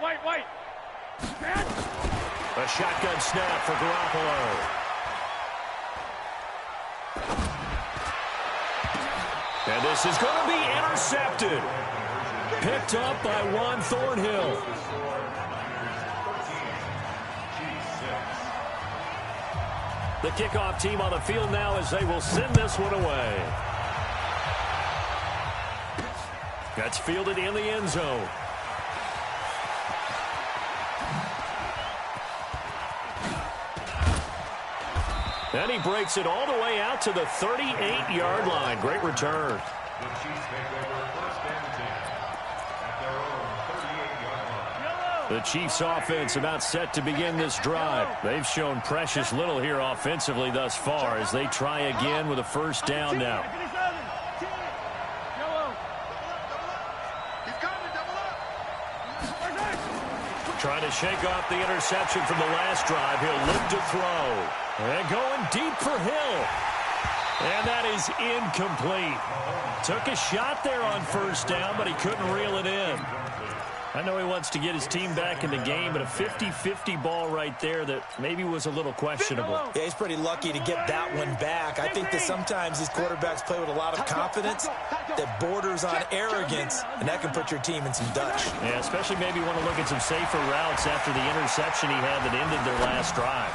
Speaker 1: A shotgun snap for Garoppolo. And this is going to be intercepted. Picked up by Juan Thornhill. The kickoff team on the field now as they will send this one away. That's fielded in the end zone. And he breaks it all the way out to the 38-yard line. Great return.
Speaker 5: The Chiefs take over first and 10 at their own 38-yard line.
Speaker 1: The Chiefs offense about set to begin this drive. They've shown precious little here offensively thus far as they try again with a first down now. Trying to shake off the interception from the last drive. He'll look to throw. And going deep for Hill. And that is incomplete. Took a shot there on first down, but he couldn't reel it in. I know he wants to get his team back in the game, but a 50-50 ball right there that maybe was a little questionable.
Speaker 4: Yeah, he's pretty lucky to get that one back. I think that sometimes these quarterbacks play with a lot of confidence that borders on arrogance, and that can put your team in some Dutch.
Speaker 1: Yeah, especially maybe want to look at some safer routes after the interception he had that ended their last drive.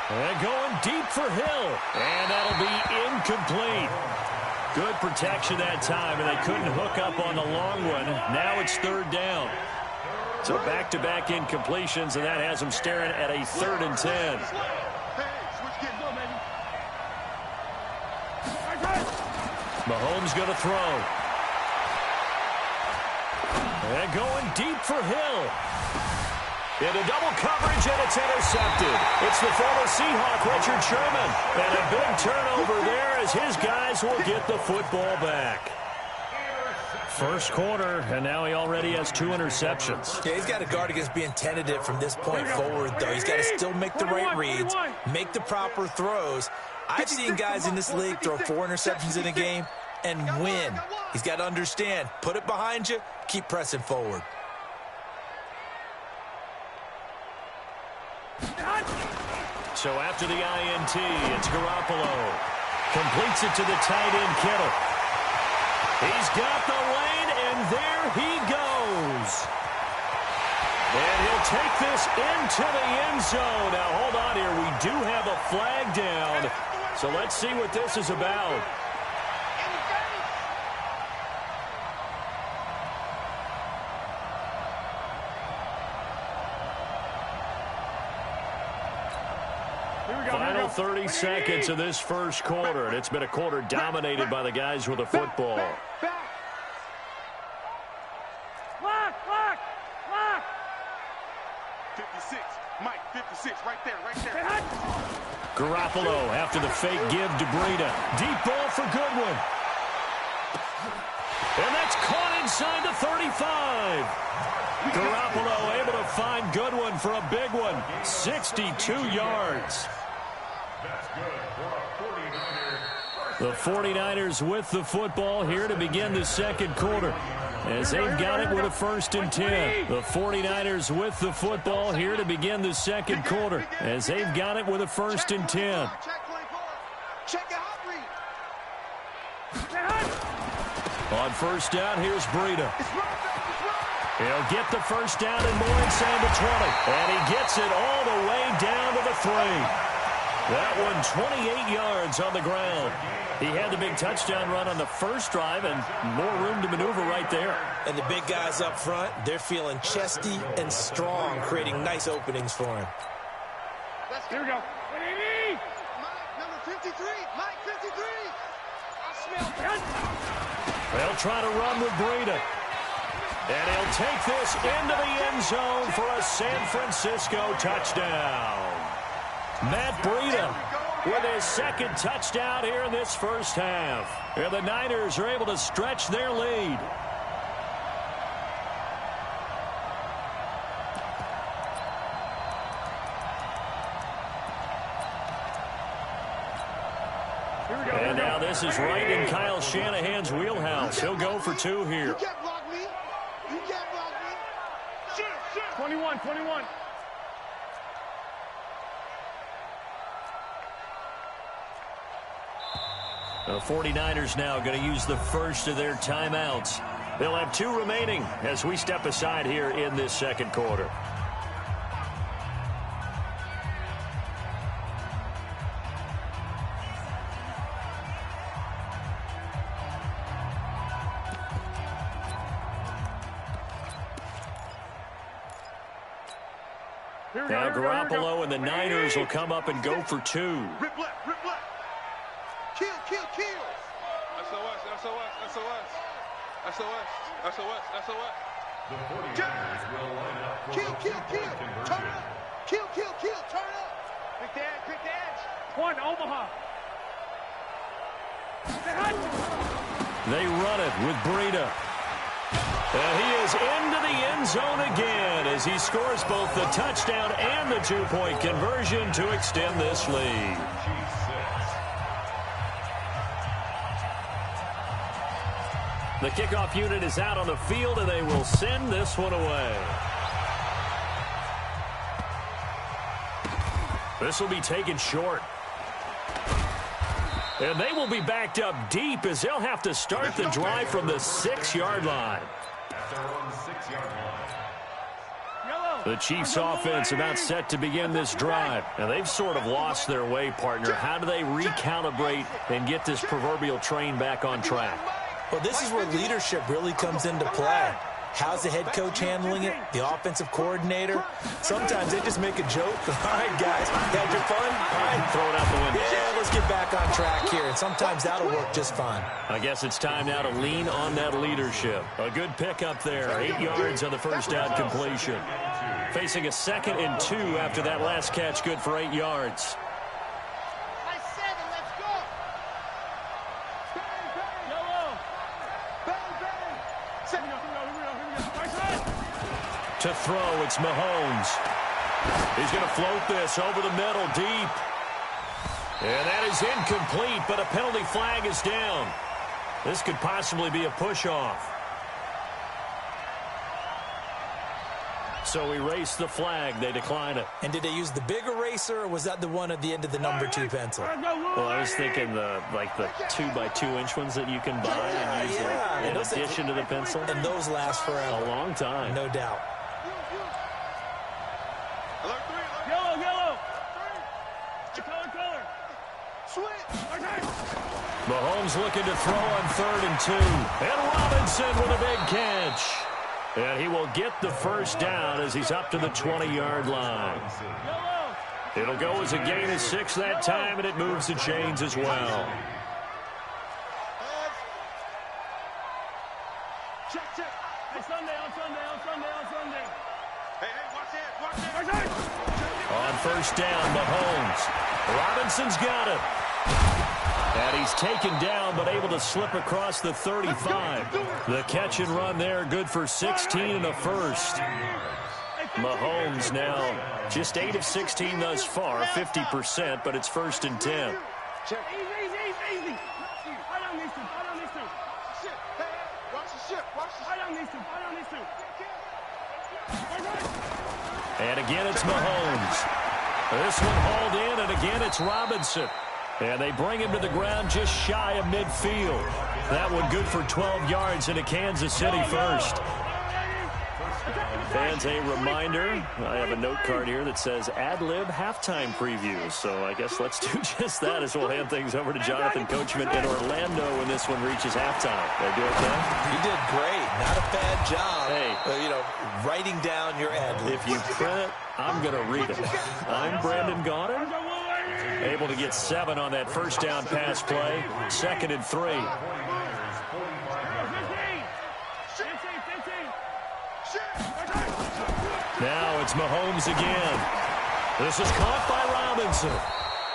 Speaker 1: And going deep for Hill. And that'll be incomplete. Good protection that time, and they couldn't hook up on the long one. Now it's third down. So back-to-back incompletions, and that has them staring at a 3rd and 10. Mahomes going to throw. And going deep for Hill. Into double coverage, and it's intercepted. It's the former Seahawk, Richard Sherman. And a big turnover there as his guys will get the football back. First quarter, and now he already has 2 interceptions.
Speaker 4: Yeah, he's got to guard against being tentative from this point forward, though. He's got to still make the right reads, make the proper throws. I've seen guys in this league throw 4 interceptions in a game and win. He's got to understand, put it behind you, keep pressing forward.
Speaker 1: So after the INT, it's Garoppolo. Completes it to the tight end, Kittle. He's got the lane, and there he goes. And he'll take this into the end zone. Now, hold on here. We do have a flag down. So let's see what this is about. Final 30 seconds of this first quarter, and it's been a quarter dominated by the guys with the football.
Speaker 6: Lock!
Speaker 3: 56, Mike, 56, right there.
Speaker 1: Garoppolo after the fake give to Breida. Deep ball for Goodwin. And that's caught inside the 35. Garoppolo able to find Goodwin for a big one. 62 yards.
Speaker 5: That's good for a 49er.
Speaker 1: The 49ers with the football here to begin the second quarter as they've got it with a 1st and 10. The 49ers with the football here to begin the second quarter as they've got it with a 1st and 10.
Speaker 2: Check the hot read.
Speaker 1: On first down, here's Breida. He'll get the first down and more inside the 20. And he gets it all the way down to the 3. That one 28 yards on the ground. He had the big touchdown run on the first drive and more room to maneuver right there.
Speaker 4: And the big guys up front, they're feeling chesty and strong, creating nice openings for him.
Speaker 6: Here we go.
Speaker 2: Mike, number 53. Mike, 53. I smell it.
Speaker 1: They'll try to run with Breida. And he'll take this into the end zone for a San Francisco touchdown. Matt Breida with his 2nd touchdown here in this first half. And the Niners are able to stretch their lead. And now this is right in Kyle Shanahan's wheelhouse. He'll go for 2 here.
Speaker 2: You can't block me. You can't block me.
Speaker 6: 21, 21.
Speaker 1: The 49ers now going to use the first of their timeouts. They'll have 2 remaining as we step aside here in this second quarter. Now Garoppolo and the Niners will come up and go for 2.
Speaker 3: Rip left, rip left. Kill, kill, kill. SOS, SOS, SOS. SOS, SOS, SOS.
Speaker 5: The 49ers will line up for
Speaker 3: Kill,
Speaker 5: the
Speaker 3: kill, kill.
Speaker 5: two-point conversion.
Speaker 3: Turn up. Kill, kill, kill. Turn up. Quick the edge, quick the edge.
Speaker 6: One, Omaha.
Speaker 1: They run it with Breida. And he is into the end zone again as he scores both the touchdown and the 2-point conversion to extend this lead. The kickoff unit is out on the field, and they will send this one away. This will be taken short. And they will be backed up deep as they'll have to start the drive from the 6-yard line. The Chiefs offense about set to begin this drive. And they've sort of lost their way, partner. How do they recalibrate and get this proverbial train back on track?
Speaker 4: Well, this is where leadership really comes into play. How's the head coach handling it? The offensive coordinator? Sometimes they just make a joke. All right, guys, had your fun? All right,
Speaker 1: Throw it out the window.
Speaker 4: yeah, let's get back on track here. And sometimes that'll work just fine.
Speaker 1: I guess it's time now to lean on that leadership. A good pickup there. 8 yards on the first down completion. Facing a 2nd and 2 after that last catch, good for 8 yards. To throw, it's Mahomes. He's going to float this over the middle deep. And that is incomplete, but a penalty flag is down. This could possibly be a push-off. So erase the flag. They decline it.
Speaker 4: And did they use the big eraser, or was that the one at the end of the number 2 pencil?
Speaker 1: Well, I was thinking the 2x2-inch ones that you can buy and use in addition to the pencil.
Speaker 4: And those last forever.
Speaker 1: A long time.
Speaker 4: No doubt.
Speaker 6: Yellow, yellow. Color.
Speaker 2: Switch.
Speaker 1: Mahomes looking to throw on 3rd and 2. And Robinson with a big catch. And he will get the first down as he's up to the 20-yard line. It'll go as a gain of 6 that time, and it moves the chains as well.
Speaker 2: Check, check.
Speaker 6: Hey, Sunday.
Speaker 3: Hey, watch it.
Speaker 1: On first down, Mahomes. Robinson's got it. And he's taken down, but able to slip across the 35. The catch and run there, good for 16 and a first. Mahomes now just 8 of 16 thus far, 50%, but it's 1st and 10.
Speaker 6: Easy. I don't need to.
Speaker 2: Watch the ship.
Speaker 6: I don't need to.
Speaker 1: And again, it's Mahomes. This one hauled in, and again, it's Robinson. And they bring him to the ground just shy of midfield. That one good for 12 yards into Kansas City first. Fans, a reminder, I have a note card here that says ad-lib halftime preview. So I guess let's do just that as we'll hand things over to Jonathan Coachman in Orlando when this one reaches halftime. Did I do okay?
Speaker 4: You did great. Not a bad job.
Speaker 1: Hey.
Speaker 4: Writing down your ad-lib.
Speaker 1: If you print it, I'm going to read it. I'm Brandon Gaudin. Able to get 7 on that first down pass play. 2nd and 3. Now it's Mahomes again. This is caught by Robinson.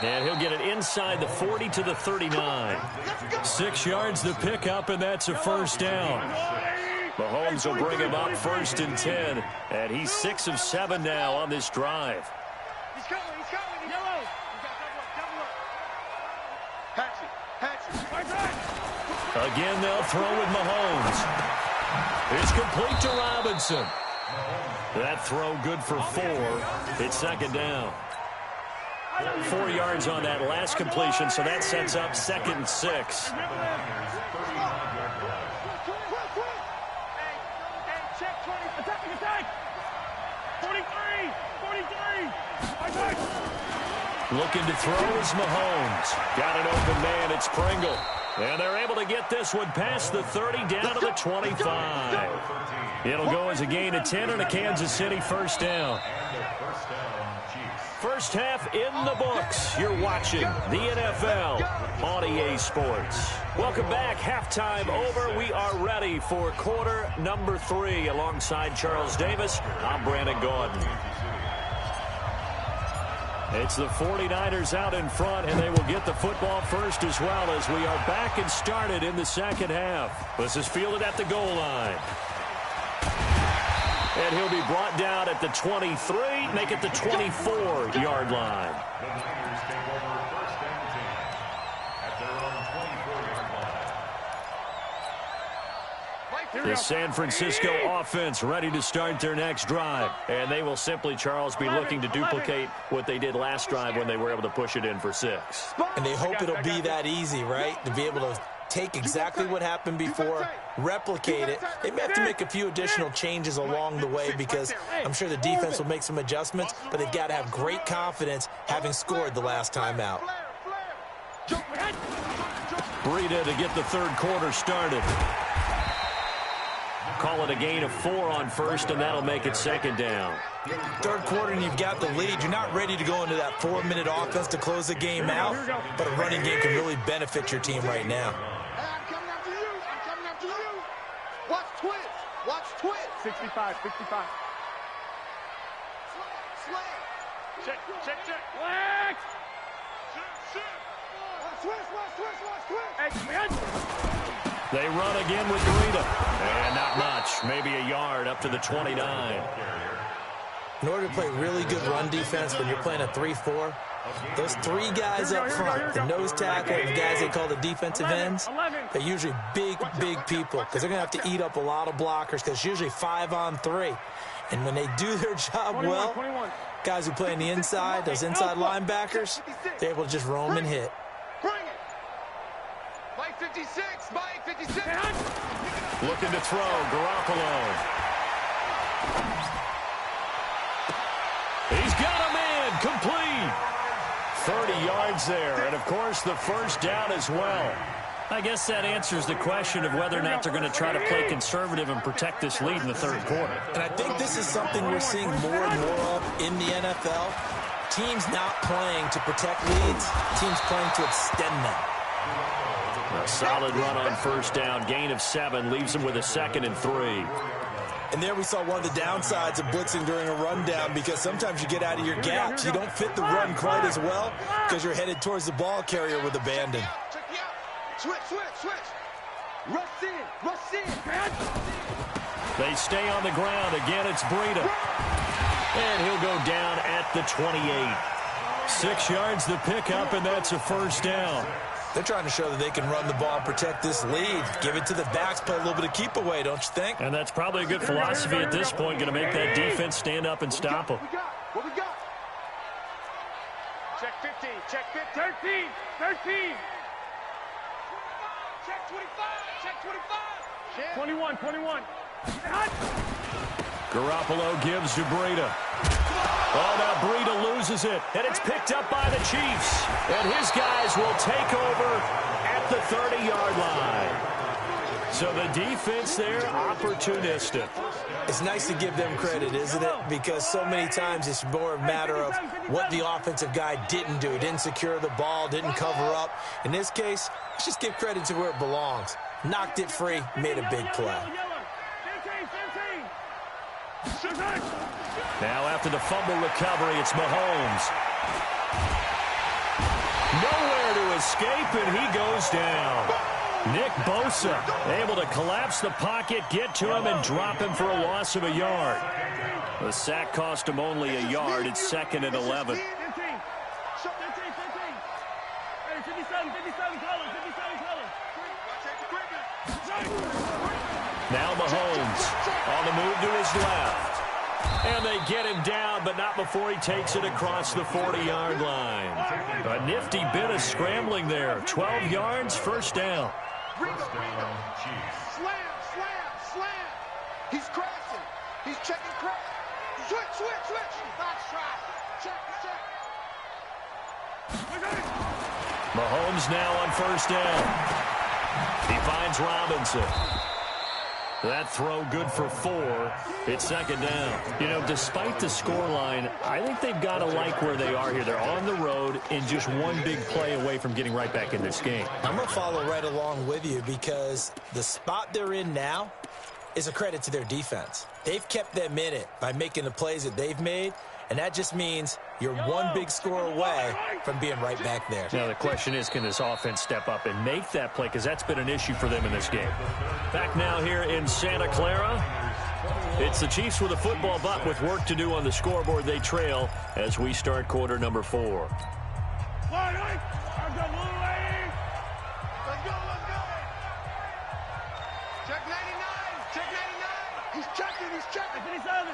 Speaker 1: And he'll get it inside the 40 to the 39. 6 yards the pickup, and that's a first down. Mahomes will bring him up 1st and 10. And he's 6 of 7 now on this drive.
Speaker 2: He's coming. Yellow. Hatchet.
Speaker 1: Again, they'll throw with Mahomes. It's complete to Robinson. That throw good for 4. It's second down. 4 yards on that last completion, so that sets up 2nd and 6. Looking to throw is Mahomes. Got an open man. It's Pringle. And they're able to get this one past the 30 down to the 25. It'll go as a gain of 10 and a Kansas City first down. First half in the books. You're watching the NFL on EA Sports. Welcome back. Halftime over. We are ready for quarter number 3. Alongside Charles Davis, I'm Brandon Gordon. It's the 49ers out in front, and they will get the football first as well as we are back and started in the second half. This is fielded at the goal line. And he'll be brought down at the 23, make it the 24-yard line.
Speaker 5: The Niners take over first and 10 at their own 24-yard line.
Speaker 1: The San Francisco offense ready to start their next drive. And they will simply, Charles, be looking to duplicate what they did last drive when they were able to push it in for 6.
Speaker 4: And they hope it'll be that easy, right? To be able to take exactly what happened before, replicate it. They may have to make a few additional changes along the way because I'm sure the defense will make some adjustments, but they've got to have great confidence having scored the last time out.
Speaker 1: Breida to get the third quarter started. Call it a gain of 4 on first, and that'll make it second down.
Speaker 4: Third quarter, and you've got the lead. You're not ready to go into that 4-minute offense to close the game out, but a running game can really benefit your team right now.
Speaker 3: I'm coming after you. I'm coming after you. Watch twist. Watch twist.
Speaker 6: 65, 65.
Speaker 3: Sling.
Speaker 6: Check. Flex.
Speaker 3: Watch twist. Watch twist. Watch twist.
Speaker 6: Hey, man.
Speaker 1: They run again with Breida. And not much. Maybe a yard up to the 29.
Speaker 4: In order to play really good run defense when you're playing a 3-4, those 3 guys up front, the nose tackle and the guys they call the defensive ends, they're usually big people because they're going to have to eat up a lot of blockers because it's usually 5 on 3. And when they do their job well, guys who play on the inside, those inside linebackers, they're able to just roam and hit.
Speaker 3: Bring it. Mike 56. Mike 56.
Speaker 1: Looking to throw, Garoppolo. He's got a man, complete. 30 yards there, and of course the first down as well. I guess that answers the question of whether or not they're going to try to play conservative and protect this lead in the third quarter.
Speaker 4: And I think this is something we're seeing more and more of in the NFL. Teams not playing to protect leads, teams playing to extend them.
Speaker 1: A solid run on first down, gain of 7, leaves them with a 2nd and 3.
Speaker 4: And there we saw one of the downsides of blitzing during a rundown because sometimes you get out of your gaps. You don't fit the run quite as well because you're headed towards the ball carrier with abandon.
Speaker 3: Check me out. Switch. Rush in.
Speaker 1: They stay on the ground. Again, it's Breida. And he'll go down at the 28. 6 yards the pickup, and that's a first down.
Speaker 4: They're trying to show that they can run the ball and protect this lead. Give it to the backs, play a little bit of keep away, don't you think?
Speaker 1: And that's probably a good philosophy at this point, going to make that defense stand up and stop them.
Speaker 3: What we got?
Speaker 6: Check 15. Check 15. 13.
Speaker 3: Check 25. Check 25.
Speaker 6: 21.
Speaker 1: Garoppolo gives to Breida. Oh, now Breida loses it, and it's picked up by the Chiefs. And his guys will take over at the 30-yard line. So the defense there, opportunistic.
Speaker 4: It's nice to give them credit, isn't it? Because so many times it's more a matter of what the offensive guy didn't do. Didn't secure the ball, didn't cover up. In this case, let's just give credit to where it belongs. Knocked it free, made a big play.
Speaker 1: Now after the fumble recovery, it's Mahomes. Nowhere to escape, and he goes down. Nick Bosa able to collapse the pocket, get to him, and drop him for a loss of a yard. The sack cost him only a yard. It's 2nd and 11. Now Mahomes on the move to his left. And they get him down, but not before he takes it across the 40-yard line. A nifty bit of scrambling there. 12 yards, first down.
Speaker 3: Slam, slam, slam. He's crashing. He's checking crash. Switch. Box try. Check.
Speaker 1: Mahomes now on first down. He finds Robinson. That throw good for 4. It's second down. You know, despite the scoreline, I think they've got to like where they are here. They're on the road and just one big play away from getting right back in this game.
Speaker 4: I'm going to follow right along with you because the spot they're in now is a credit to their defense. They've kept them in it by making the plays that they've made, and that just means you're one big score away from being right back there.
Speaker 1: Now, the question is, can this offense step up and make that play? Because that's been an issue for them in this game. Back now here in Santa Clara. It's the Chiefs with a football, but with work to do on the scoreboard, they trail as we start quarter number 4.
Speaker 3: Let's go. Check 99. He's checking.
Speaker 6: 57.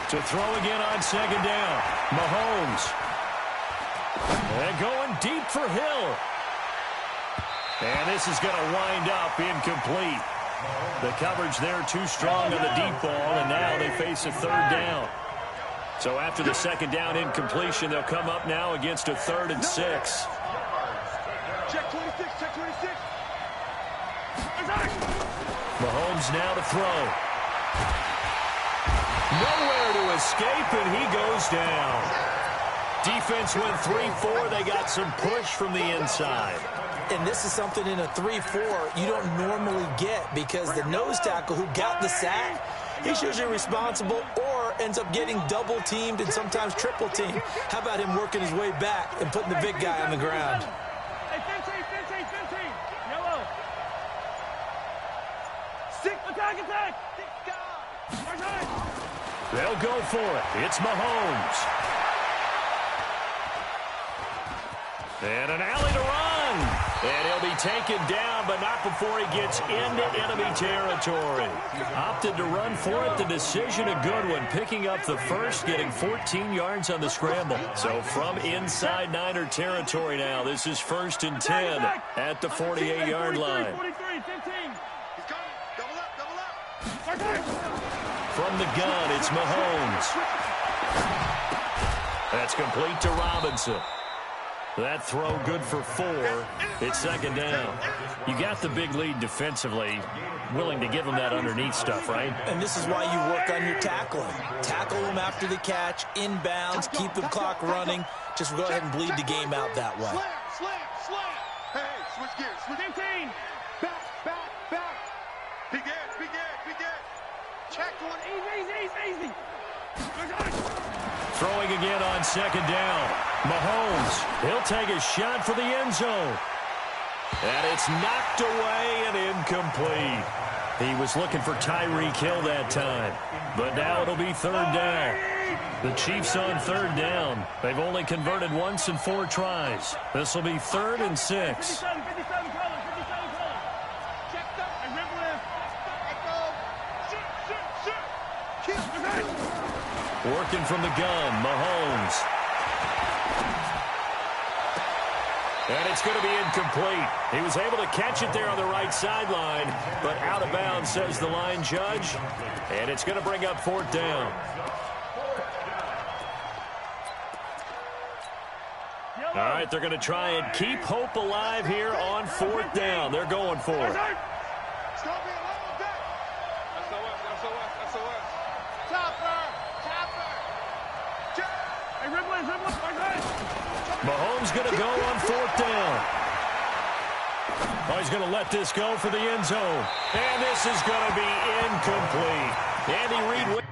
Speaker 1: To throw again on second down. Mahomes. And going deep for Hill. And this is going to wind up incomplete. The coverage there too strong on the deep ball, and now they face a third down. So after the second down incompletion, they'll come up now against a 3rd and 6.
Speaker 3: Check 26.
Speaker 1: Mahomes now to throw. Nowhere to escape, and he goes down. Defense went 3-4. They got some push from the inside.
Speaker 4: And this is something in a 3-4 you don't normally get because the nose tackle who got the sack, he's usually responsible or ends up getting double-teamed and sometimes triple-teamed. How about him working his way back and putting the big guy on the ground?
Speaker 6: Hey, 15. Yellow. 6. Attack.
Speaker 1: They'll go for it. It's Mahomes. And an alley to run. And he'll be taken down, but not before he gets into enemy territory. Opted to run for it. The decision a good one. Picking up the first, getting 14 yards on the scramble. So from inside Niner territory now, this is 1st and 10 at the 48-yard line.
Speaker 6: 43, 15.
Speaker 3: He's coming. Double up.
Speaker 1: From the gun, it's Mahomes. That's complete to Robinson. That throw good for 4. It's second down. You got the big lead defensively. Willing to give them that underneath stuff, right?
Speaker 4: And this is why you work on your tackling. Tackle them after the catch, inbounds, keep the clock running. Just go ahead and bleed the game out that way.
Speaker 3: Slam. Hey, switch gears.
Speaker 6: 15.
Speaker 3: Back. Be good. Check one.
Speaker 6: Easy.
Speaker 1: Throwing again on second down. Mahomes, he'll take a shot for the end zone. And it's knocked away and incomplete. He was looking for Tyreek Hill that time. But now it'll be 3rd down. The Chiefs on 3rd down. They've only converted once in 4 tries. This will be 3rd and 6.
Speaker 6: 57 colors.
Speaker 3: Checked up.
Speaker 6: Hey, rip lift.
Speaker 3: Shoot.
Speaker 1: Working from the gun, Mahomes. And it's going to be incomplete. He was able to catch it there on the right sideline, but out of bounds, says the line judge. And it's going to bring up 4th down. All right, they're going to try and keep hope alive here on 4th down. They're going for it.
Speaker 3: It's going to be a long day. SOS. Chopper.
Speaker 6: Hey, rip lift.
Speaker 1: Mahomes going to go on 4th down. Oh, he's going to let this go for the end zone. And this is going to be incomplete. Andy Reid.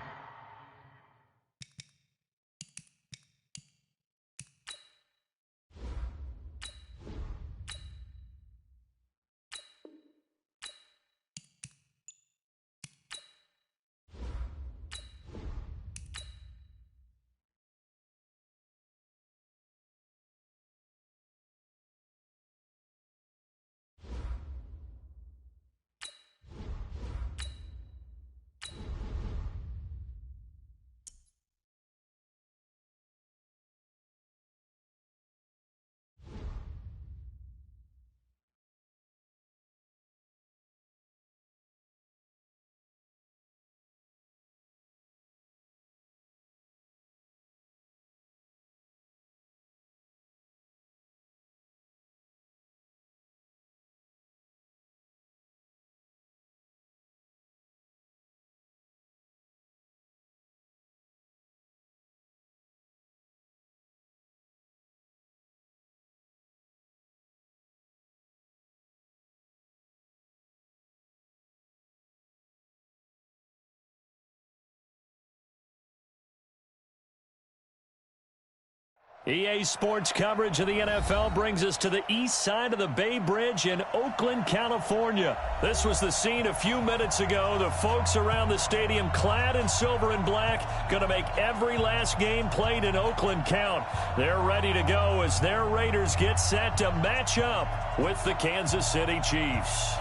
Speaker 1: EA Sports coverage of the NFL brings us to the east side of the Bay Bridge in Oakland, California. This was the scene a few minutes ago. The folks around the stadium clad in silver and black going to make every last game played in Oakland count. They're ready to go as their Raiders get set to match up with the Kansas City Chiefs.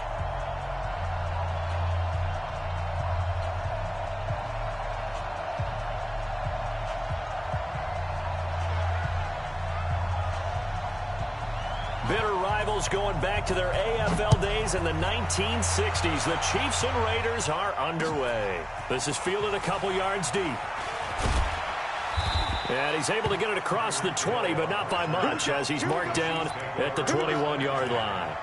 Speaker 1: Bitter rivals going back to their AFL days in the 1960s. The Chiefs and Raiders are underway. This is fielded a couple yards deep. And he's able to get it across the 20, but not by much, as he's marked down at the 21-yard line.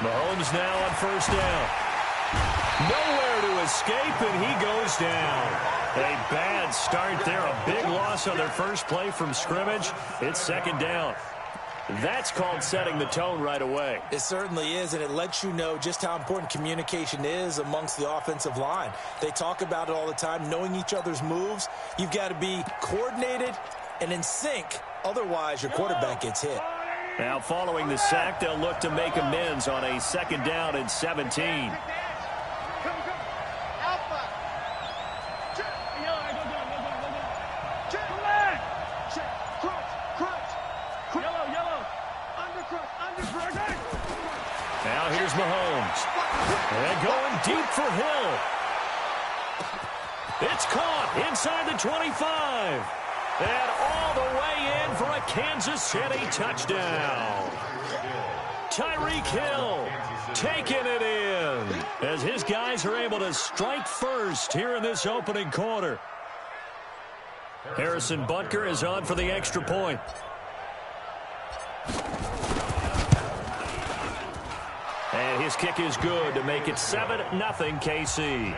Speaker 1: Mahomes now on first down. Nowhere to escape, and he goes down. A bad start there. A big loss on their first play from scrimmage. It's second down. That's called setting the tone right away.
Speaker 4: It certainly is, and it lets you know just how important communication is amongst the offensive line. They talk about it all the time, knowing each other's moves. You've got to be coordinated and in sync. Otherwise, your quarterback gets hit.
Speaker 1: Now, following the sack, they'll look to make amends on a second down and 17. Now here's Mahomes. And going deep for Hill. It's caught inside the 25. And all the way in for a Kansas City touchdown. Tyreek Hill taking it in as his guys are able to strike first here in this opening quarter. Harrison Butker is on for the extra point. And his kick is good to make it 7-0 KC.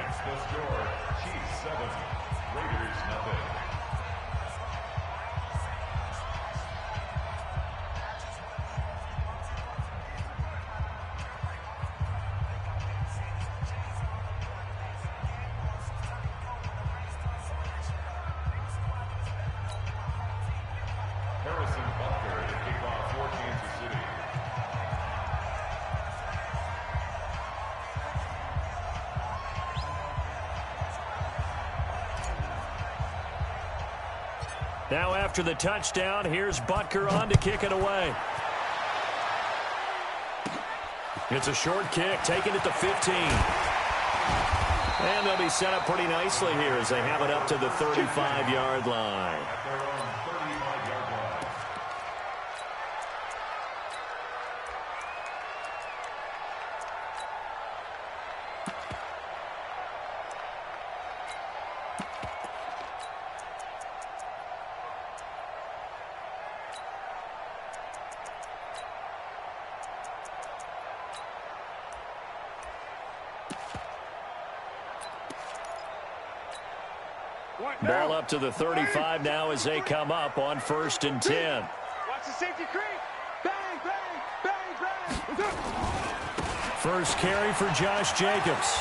Speaker 1: Now after the touchdown, here's Butker on to kick it away. It's a short kick, taken at the 15. And they'll be set up pretty nicely here as they have it up to the 35-yard line. Ball up to the 35 now as they come up on 1st and 10.
Speaker 2: Watch the safety creep. Bang, bang, bang, bang.
Speaker 1: First carry for Josh Jacobs.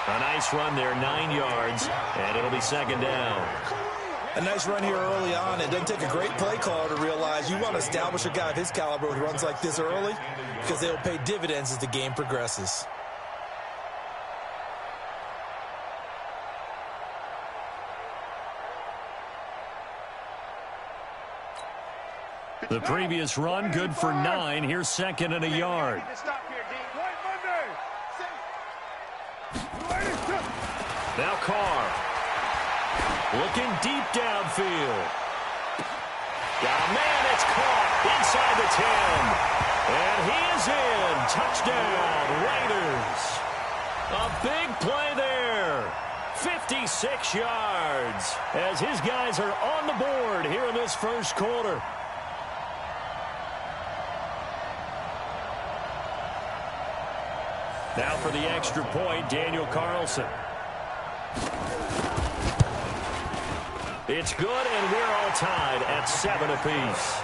Speaker 1: A nice run there, 9 yards, and it'll be second down.
Speaker 4: A nice run here early on. It doesn't take a great play caller to realize you want to establish a guy of his caliber with runs like this early because they'll pay dividends as the game progresses.
Speaker 1: The previous run, good for 9. Here's second and a yard. Now Carr. Looking deep downfield. Oh, man, it's caught inside the 10. And he is in. Touchdown, Raiders. A big play there 56 yards as his guys are on the board here in this first quarter. Now for the extra point, Daniel Carlson. It's good, and we're all tied at 7 apiece.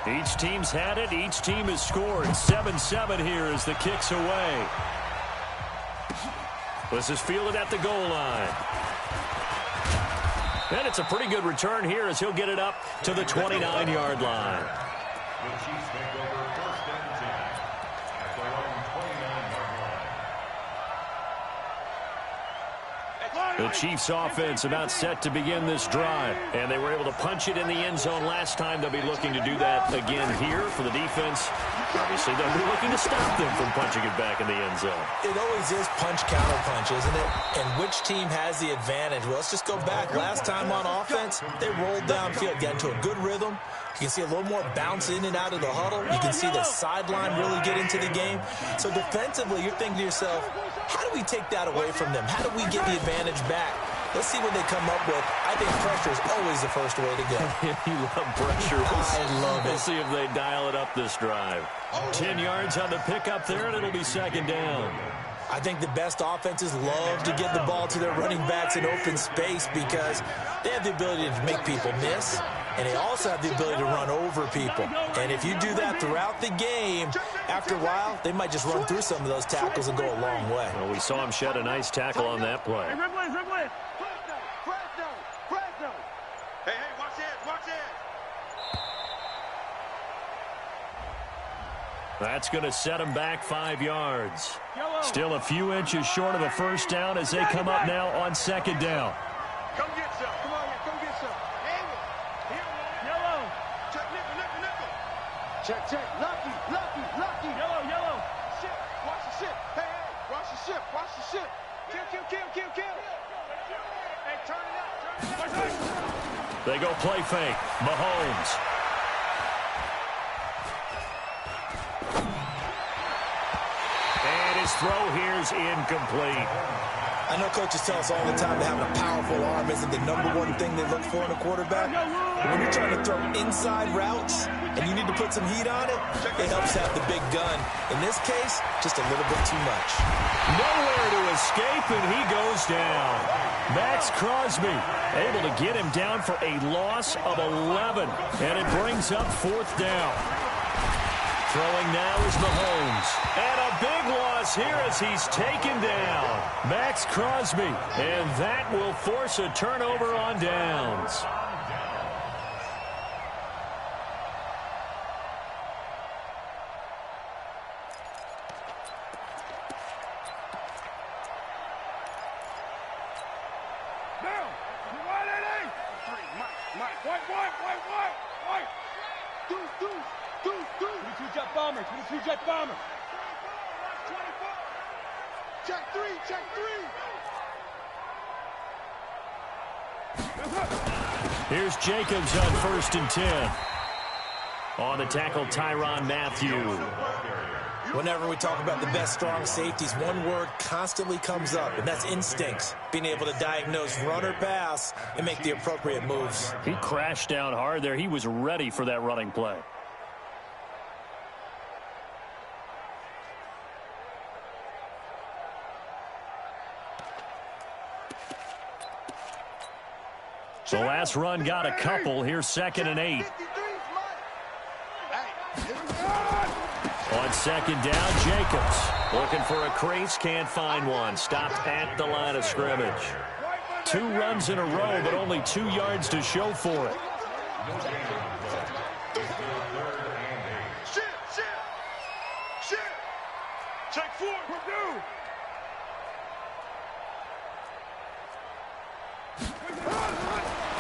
Speaker 1: Each team's had it. Each team has scored. 7-7 here as the kick's away. This is fielded at the goal line. And it's a pretty good return here as he'll get it up to the 29-yard line.
Speaker 5: The Chiefs take over first and 10 at their own 29-yard line.
Speaker 1: The Chiefs offense about set to begin this drive. And they were able to punch it in the end zone last time. They'll be looking to do that again here for the defense. Obviously, they'll be looking to stop them from punching it back in the end zone.
Speaker 4: It always is punch-counter-punch, isn't it? And which team has the advantage? Well, let's just go back. Last time on offense, they rolled downfield, got into a good rhythm. You can see a little more bounce in and out of the huddle. You can see the sideline really get into the game. So defensively, you're thinking to yourself, how do we take that away from them? How do we get the advantage back? Let's see what they come up with. I think pressure is always the first way to go.
Speaker 1: You love pressure.
Speaker 4: I love it.
Speaker 1: We'll see if they dial it up this drive. 10 yards on the pickup there, and it'll be second down.
Speaker 4: I think the best offenses love to get the ball to their running backs in open space because they have the ability to make people miss, and they also have the ability to run over people. And if you do that throughout the game, after a while, they might just run through some of those tackles and go a long way.
Speaker 1: Well, we saw him shed a nice tackle on that play.
Speaker 3: Hey, watch it, watch it.
Speaker 1: That's going to set him back 5 yards. Still a few inches short of a first down as they come up now on second down.
Speaker 3: Come get some. Come on, come get some.
Speaker 6: Yellow.
Speaker 3: Check, nickel.
Speaker 2: Check. Lucky.
Speaker 6: Yellow.
Speaker 3: Shit, watch the shit. Hey, watch the shit. Kill. Hey, turn it out.
Speaker 1: They go play fake. Mahomes. And his throw here's incomplete.
Speaker 4: I know coaches tell us all the time that having a powerful arm isn't the #1 thing they look for in a quarterback. But when you're trying to throw inside routes and you need to put some heat on it, it helps have the big gun. In this case, just a little bit too much.
Speaker 1: Nowhere to escape, and he goes down. Max Crosby able to get him down for a loss of 11, and it brings up fourth down. Throwing now is Mahomes. And a big loss here as he's taken down. Max Crosby. And that will force a turnover on downs.
Speaker 6: White. Deuce. 22 jet bomber.
Speaker 3: 24. Check three.
Speaker 1: Here's Jacobs on 1st and 10. On the tackle, Tyrann Mathieu.
Speaker 4: Whenever we talk about the best strong safeties, one word constantly comes up, and that's instincts. Being able to diagnose run or pass and make the appropriate moves.
Speaker 1: He crashed down hard there. He was ready for that running play. The last run got a couple. Here's 2nd and 8. On 2nd down, Jacobs looking for a crease, can't find one. Stopped at the line of scrimmage. 2 runs in a row, but only 2 yards to show for it.
Speaker 3: Shit. Check 4.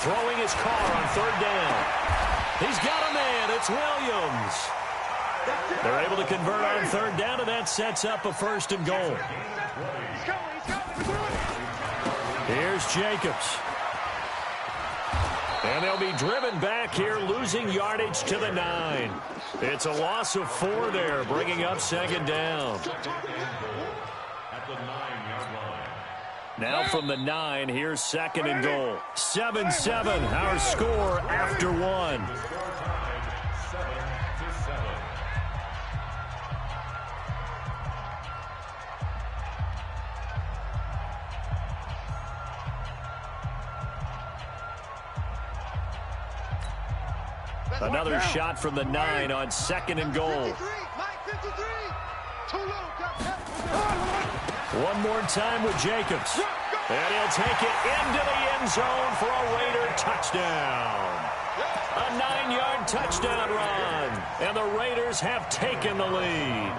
Speaker 1: Throwing his car on 3rd down. He's got a man. It's Williams. They're able to convert on third down, and that sets up a first and goal. Here's Jacobs. And they'll be driven back here, losing yardage to the 9. It's a loss of 4 there, bringing up second down.
Speaker 5: At the 9-yard line.
Speaker 1: Now from the 9, here's second and goal. 7-7, our score after 1.
Speaker 5: Score tied 7-7.
Speaker 1: Another shot from the 9 on second and goal. One more time with Jacobs. And he'll take it into the end zone for a Raider touchdown. A 9-yard touchdown run. And the Raiders have taken the lead.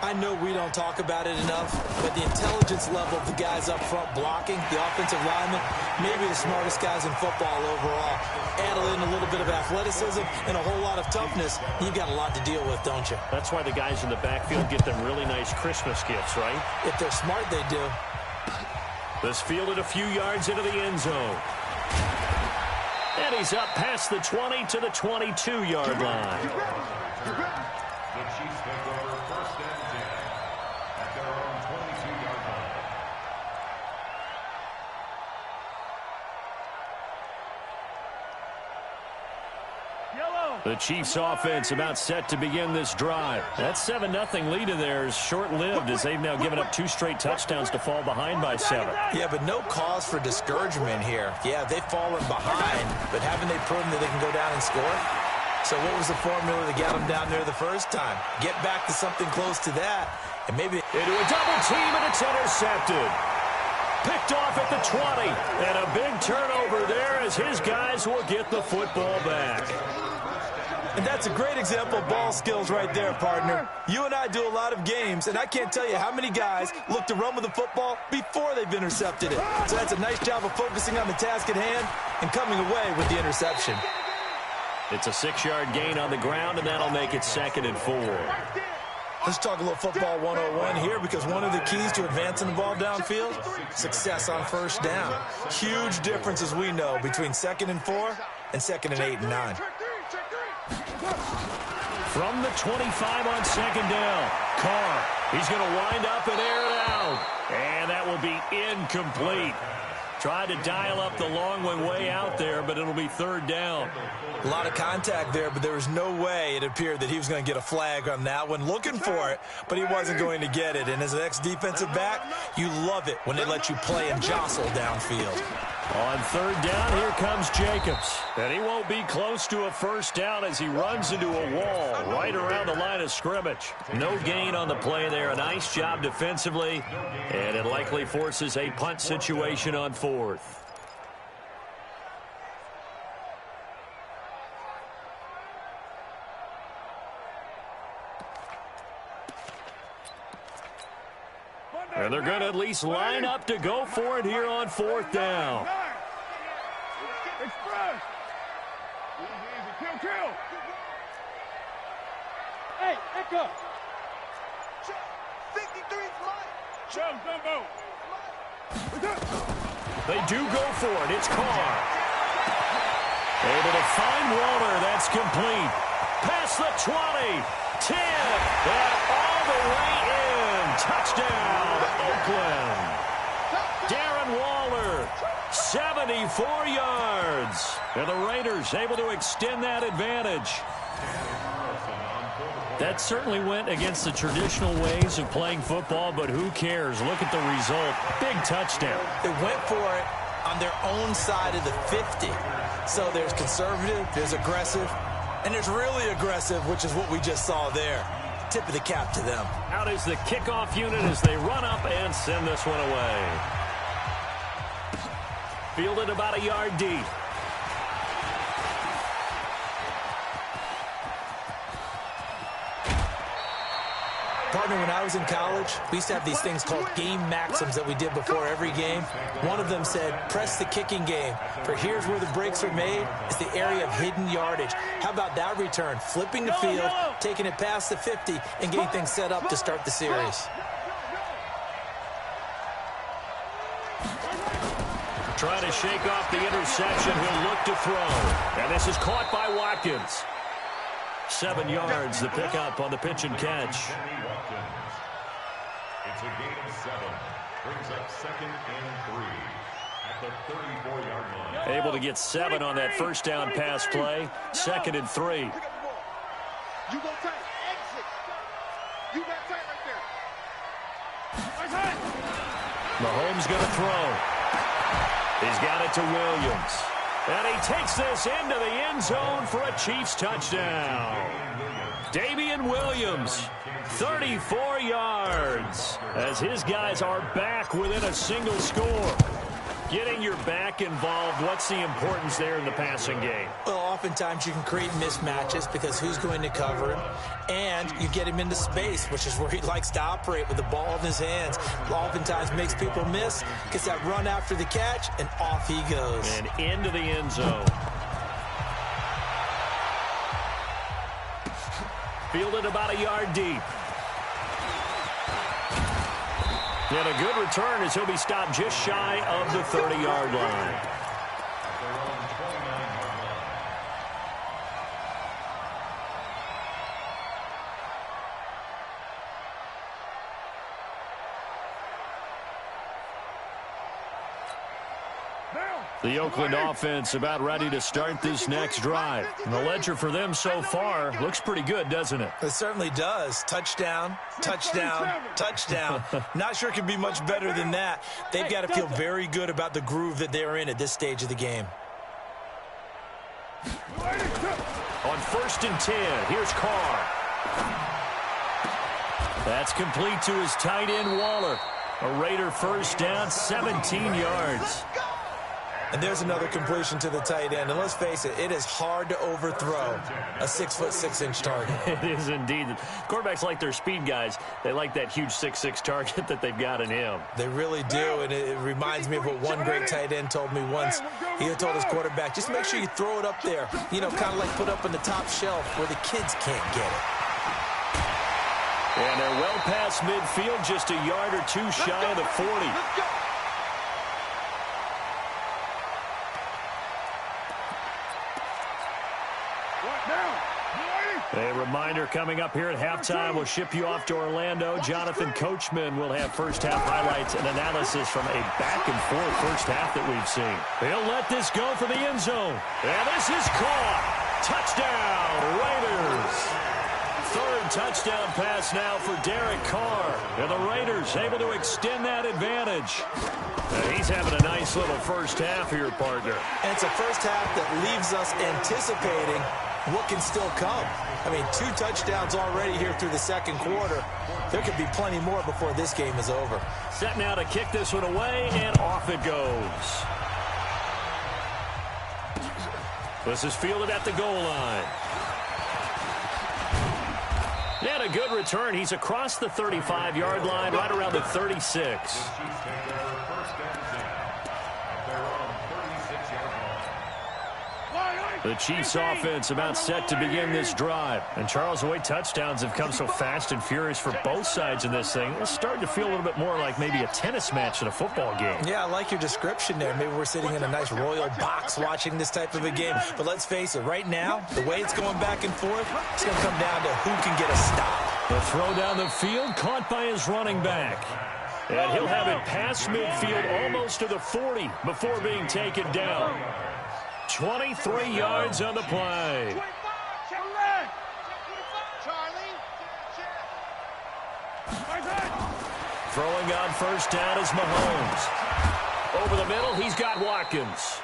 Speaker 4: I know we don't talk about it enough, but the intelligence level of the guys up front blocking, the offensive linemen, maybe the smartest guys in football overall. Add in a little bit of athleticism and a whole lot of toughness, you've got a lot to deal with, don't you?
Speaker 1: That's why the guys in the backfield get them really nice Christmas gifts, right?
Speaker 4: If they're smart, they do.
Speaker 1: This fielded a few yards into the end zone. And he's up past the 20 to the 22-yard line.
Speaker 5: The Chiefs take over first and 10 at their own 22-yard line.
Speaker 1: The Chiefs offense about set to begin this drive. That 7-0 lead of theirs short-lived as they've now given up 2 straight touchdowns to fall behind by 7.
Speaker 4: Yeah, but no cause for discouragement here. Yeah, they've fallen behind, but haven't they proven that they can go down and score? So what was the formula that got them down there the first time? Get back to something close to that, and maybe
Speaker 1: into a double team, and it's intercepted. Picked off at the 20, and a big turnover there as his guys will get the football back.
Speaker 4: And that's a great example of ball skills right there, partner. You and I do a lot of games, and I can't tell you how many guys look to run with the football before they've intercepted it. So that's a nice job of focusing on the task at hand and coming away with the interception.
Speaker 1: It's a 6-yard gain on the ground, and that'll make it 2nd and 4.
Speaker 4: Let's talk a little football 101 here, because one of the keys to advancing the ball downfield, success on first down. Huge difference, as we know, between 2nd and 4 and 2nd and 8 and 9.
Speaker 1: From the 25 on second down, Carr. He's going to wind up and air it out. And that will be incomplete. Tried to dial up the long one way out there, but it'll be 3rd down.
Speaker 4: A lot of contact there, but there was no way it appeared that he was going to get a flag on that one. Looking for it, but he wasn't going to get it. And as an ex-defensive back, you love it when they let you play and jostle downfield.
Speaker 1: On 3rd down, here comes Jacobs. And he won't be close to a first down as he runs into a wall right around the line of scrimmage. No gain on the play there. A nice job defensively. And it likely forces a punt situation on 4th. And they're going to at least line up to go for it here on 4th down.
Speaker 6: Express. Easy, easy. Kill. Hey, Echo.
Speaker 2: 53's mine.
Speaker 6: Jump, Dumbo.
Speaker 1: They do go for it. It's Carr. Able to find Waller. That's complete. Past the 20. 10. And all the way in. Touchdown, Oakland. Darren Waller, 74 yards. And the Raiders able to extend that advantage. That certainly went against the traditional ways of playing football, but who cares? Look at the result. Big touchdown.
Speaker 4: They went for it on their own side of the 50. So there's conservative, there's aggressive, and there's really aggressive, which is what we just saw there. Tip of the cap to them.
Speaker 1: Out is the kickoff unit as they run up and send this one away. Fielded about a yard deep.
Speaker 4: Partner, when I was in college, we used to have these things called game maxims that we did before every game. One of them said, press the kicking game. For here's where the breaks are made. It's the area of hidden yardage. How about that return? Flipping the field, taking it past the 50, and getting things set up to start the series.
Speaker 1: Trying to shake off the interception. He'll look to throw. And this is caught by Watkins. 7 yards, the pickup on the pitch and catch.
Speaker 5: It's a gain of 7. Brings up 2nd and 3 at the 34-yard line.
Speaker 1: Able to get 7 on that first down pass play. 2nd and 3.
Speaker 3: You go tight. Exit. You got tight right there.
Speaker 1: Mahomes going to throw. He's got it to Williams. And he takes this into the end zone for a Chiefs touchdown. Damian Williams, 34 yards, as his guys are back within a single score. Getting your back involved, what's the importance there in the passing game?
Speaker 4: Well, oftentimes you can create mismatches because who's going to cover him, and you get him into space, which is where he likes to operate with the ball in his hands. Oftentimes makes people miss, gets that run after the catch, and off he goes.
Speaker 1: And into the end zone. Fielded about a yard deep. And a good return as he'll be stopped just shy of the 30-yard line. The Oakland offense about ready to start this next drive. And the ledger for them so far looks pretty good, doesn't it?
Speaker 4: It certainly does. Touchdown, touchdown, touchdown. Not sure it can be much better than that. They've got to feel very good about the groove that they're in at this stage of the game.
Speaker 1: On 1st and 10, here's Carr. That's complete to his tight end, Waller. A Raider first down, 17 yards.
Speaker 4: And there's another completion to the tight end. And let's face it, it is hard to overthrow a 6'6" target.
Speaker 1: It is indeed. Quarterbacks like their speed guys. They like that huge 6'6" target that they've got in him.
Speaker 4: They really do, and it reminds me of what one great tight end told me once. He told his quarterback, just make sure you throw it up there. You know, kind of like put up on the top shelf where the kids can't get it.
Speaker 1: And they're well past midfield, just a yard or two shy of the 40. A reminder coming up here at halftime. We'll ship you off to Orlando. Jonathan Coachman will have first-half highlights and analysis from a back-and-forth first half that we've seen. He'll let this go for the end zone. And this is caught. Touchdown, Raiders. 3rd touchdown pass now for Derek Carr. And the Raiders able to extend that advantage. He's having a nice little first half here, partner.
Speaker 4: And it's a first half that leaves us anticipating what can still come. I mean, 2 touchdowns already here through the second quarter. There could be plenty more before this game is over.
Speaker 1: Set now to kick this one away, and off it goes. This is fielded at the goal line. And a good return. He's across the 35-yard line, right around the 36. The Chiefs offense about set to begin this drive. And Charles, the way touchdowns have come so fast and furious for both sides in this thing, it's starting to feel a little bit more like maybe a tennis match than a football game.
Speaker 4: Yeah, I like your description there. Maybe we're sitting in a nice royal box watching this type of a game. But let's face it, right now, the way it's going back and forth, it's going to come down to who can get a stop.
Speaker 1: The throw down the field, caught by his running back. And he'll have it past midfield almost to the 40 before being taken down. 23 yards on the play. Throwing on first down is Mahomes. Over the middle, he's got Watkins.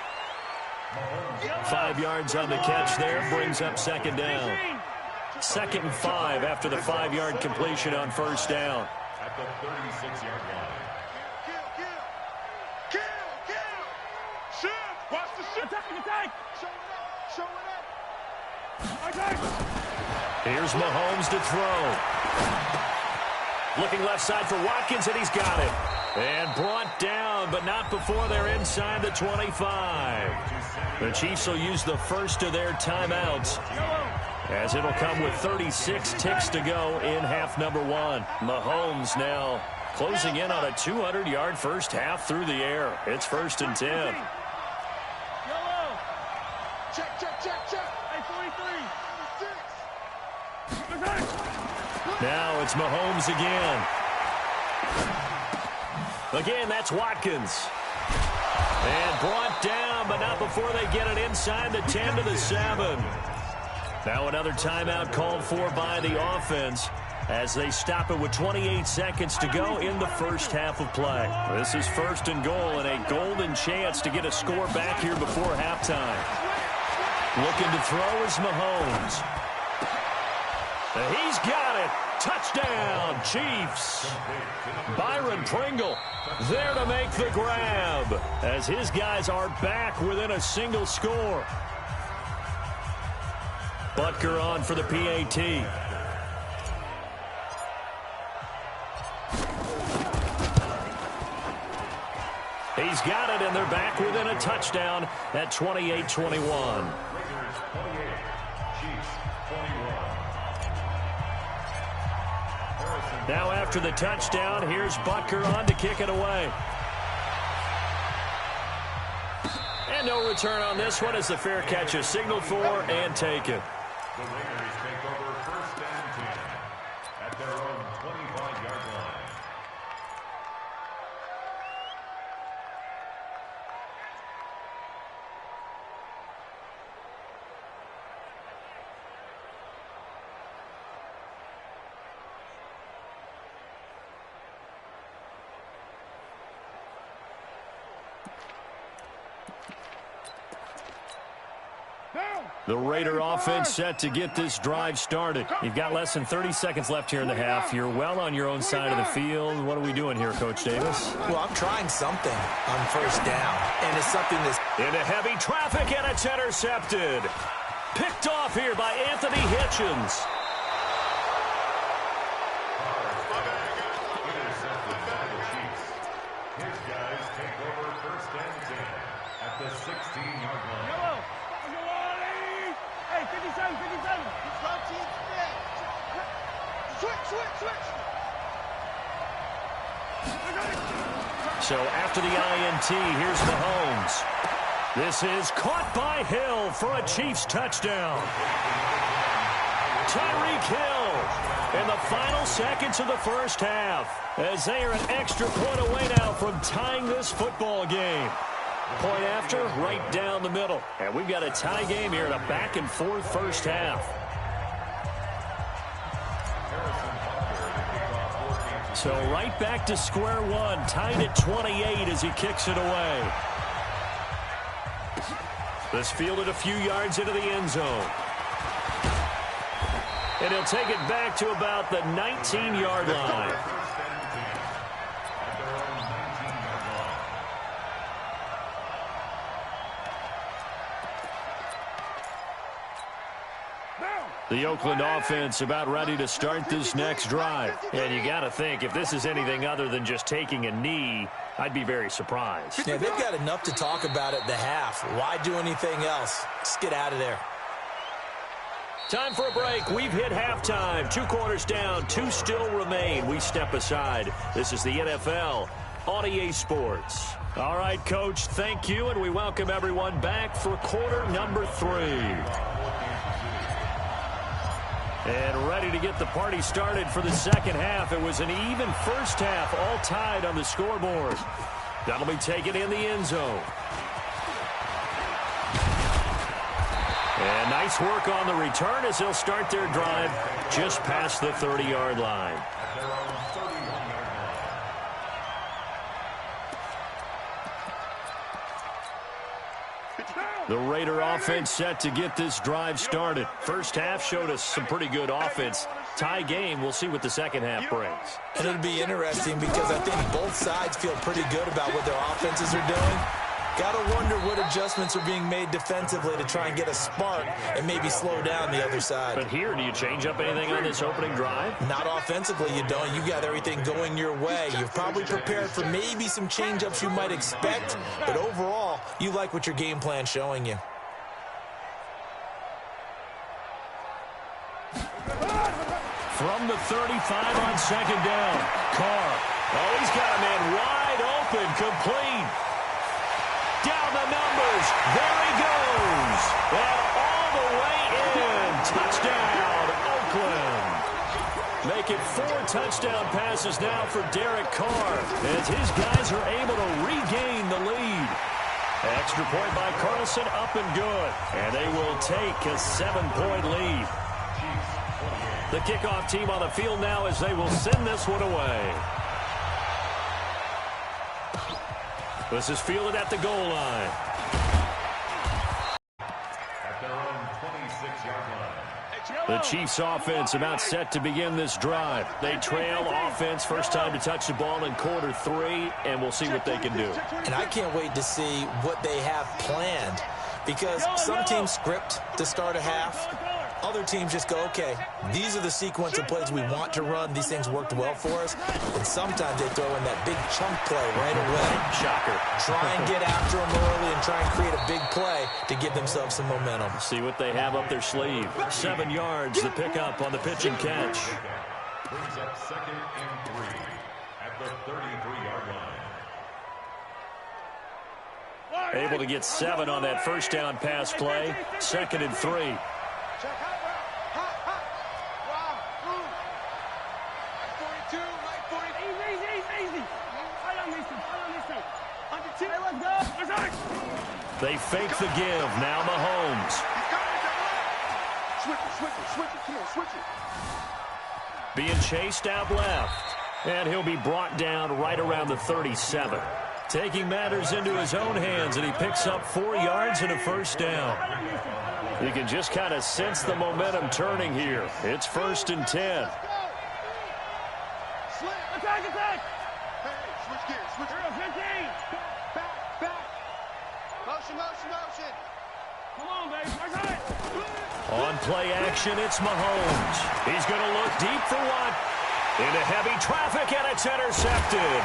Speaker 1: 5 yards on the catch there, brings up 2nd down. 2nd and 5 after the 5-yard completion on first down.
Speaker 5: At the 36-yard line.
Speaker 3: Watch the shit.
Speaker 6: Attack!
Speaker 3: Show it up.
Speaker 1: Here's Mahomes to throw. Looking left side for Watkins, and he's got it. And brought down, but not before they're inside the 25. The Chiefs will use the first of their timeouts, as it'll come with 36 ticks to go in half number one. Mahomes now closing in on a 200-yard first half through the air. It's 1st and 10.
Speaker 2: Check, check, check, check. Hey, 43.
Speaker 1: Now it's Mahomes again. Again, that's Watkins. And brought down, but not before they get it inside the 10 to the 7. Now another timeout called for by the offense as they stop it with 28 seconds to go in the first half of play. This is 1st and goal and a golden chance to get a score back here before halftime. Looking to throw is Mahomes. And he's got it. Touchdown, Chiefs. Byron Pringle there to make the grab as his guys are back within a single score. Butker on for the PAT. He's got it, and they're back within a touchdown at 28-21. Now after the touchdown, here's Butker on to kick it away. And no return on this one as the fair catch is signaled for and taken.
Speaker 5: The Raiders take over 1st and 10 at their own 25-yard line.
Speaker 1: The Raider offense set to get this drive started. You've got less than 30 seconds left here in the half. You're well on your own side of the field. What are we doing here, Coach Davis?
Speaker 4: Well, I'm trying something on 1st down, and it's something that's...
Speaker 1: Into heavy traffic, and it's intercepted. Picked off here by Anthony Hitchens.
Speaker 5: Intercepted by the Chiefs. His guys take over 1st and 10 at the 16-yard line.
Speaker 6: Hey, 57, 57.
Speaker 2: Switch.
Speaker 1: So after the INT, here's Mahomes. This is caught by Hill for a Chiefs touchdown. Tyreek Hill in the final seconds of the first half as they are an extra point away now from tying this football game. Point after, right down the middle. And we've got a tie game here in a back-and-forth first half. So right back to square one, tied at 28 as he kicks it away. This fielded a few yards into the end zone. And he'll take it back to about the 19-yard line. The Oakland offense about ready to start this next drive. And you got to think, if this is anything other than just taking a knee, I'd be very surprised.
Speaker 4: Yeah, they've got enough to talk about at the half. Why do anything else? Just get out of there.
Speaker 1: Time for a break. We've hit halftime. 2 quarters down, 2 still remain. We step aside. This is the NFL on EA Sports. All right, Coach, thank you, and we welcome everyone back for quarter number 3. And ready to get the party started for the second half. It was an even first half, all tied on the scoreboard. That'll be taken in the end zone. And nice work on the return as they'll start their drive just past the 30-yard line. The Raider offense set to get this drive started. First half showed us some pretty good offense. Tie game, we'll see what the second half brings.
Speaker 4: And it'll be interesting because I think both sides feel pretty good about what their offenses are doing. Gotta wonder what adjustments are being made defensively to try and get a spark and maybe slow down the other side.
Speaker 1: But here, do you change up anything on this opening drive?
Speaker 4: Not offensively, you don't. You got everything going your way. You've probably prepared for maybe some change-ups you might expect, but overall, you like what your game plan's showing you.
Speaker 1: From the 35 on second down, Carr. Oh, he's got a man wide open, complete. Down the numbers. There he goes. And all the way in. Touchdown, Oakland. Make it 4 touchdown passes now for Derek Carr as his guys are able to regain the lead. Extra point by Carlson, up and good. And they will take a 7-point lead. The kickoff team on the field now as they will send this one away. This is fielded at the goal line.
Speaker 5: At their own 26-yard line.
Speaker 1: The Chiefs offense about set to begin this drive. They trail offense, first time to touch the ball in quarter 3, and we'll see what they can do.
Speaker 4: And I can't wait to see what they have planned, because some teams script to start a half. Other teams just go, okay, these are the sequence of plays we want to run. These things worked well for us. And sometimes they throw in that big chunk play right away.
Speaker 1: Shocker.
Speaker 4: Try and get after them early and try and create a big play to give themselves some momentum.
Speaker 1: See what they have up their sleeve. 7 yards, the pickup on the pitch and catch.
Speaker 5: Brings up 2nd and 3 at the 33-yard line.
Speaker 1: Able to get 7 on that first down pass play. 2nd and 3.
Speaker 2: Check hot, hot. Wow, move. 42, right 40.
Speaker 6: Easy. Follow me, listen. Under 2. Hey, let's go.
Speaker 1: They fake the give. Now Mahomes.
Speaker 3: Switch it. Come on, switch it.
Speaker 1: Being chased out left. And he'll be brought down right around the 37. Taking matters into his own hands, and he picks up 4 yards and a first down. You can just kind of sense the momentum turning here. It's 1st and 10.
Speaker 6: Attack.
Speaker 3: Hey, switch gears.
Speaker 6: 15.
Speaker 2: Back. Motion.
Speaker 6: Come on, baby.
Speaker 1: On play action, it's Mahomes. He's going to look deep for one. Into heavy traffic, and it's intercepted.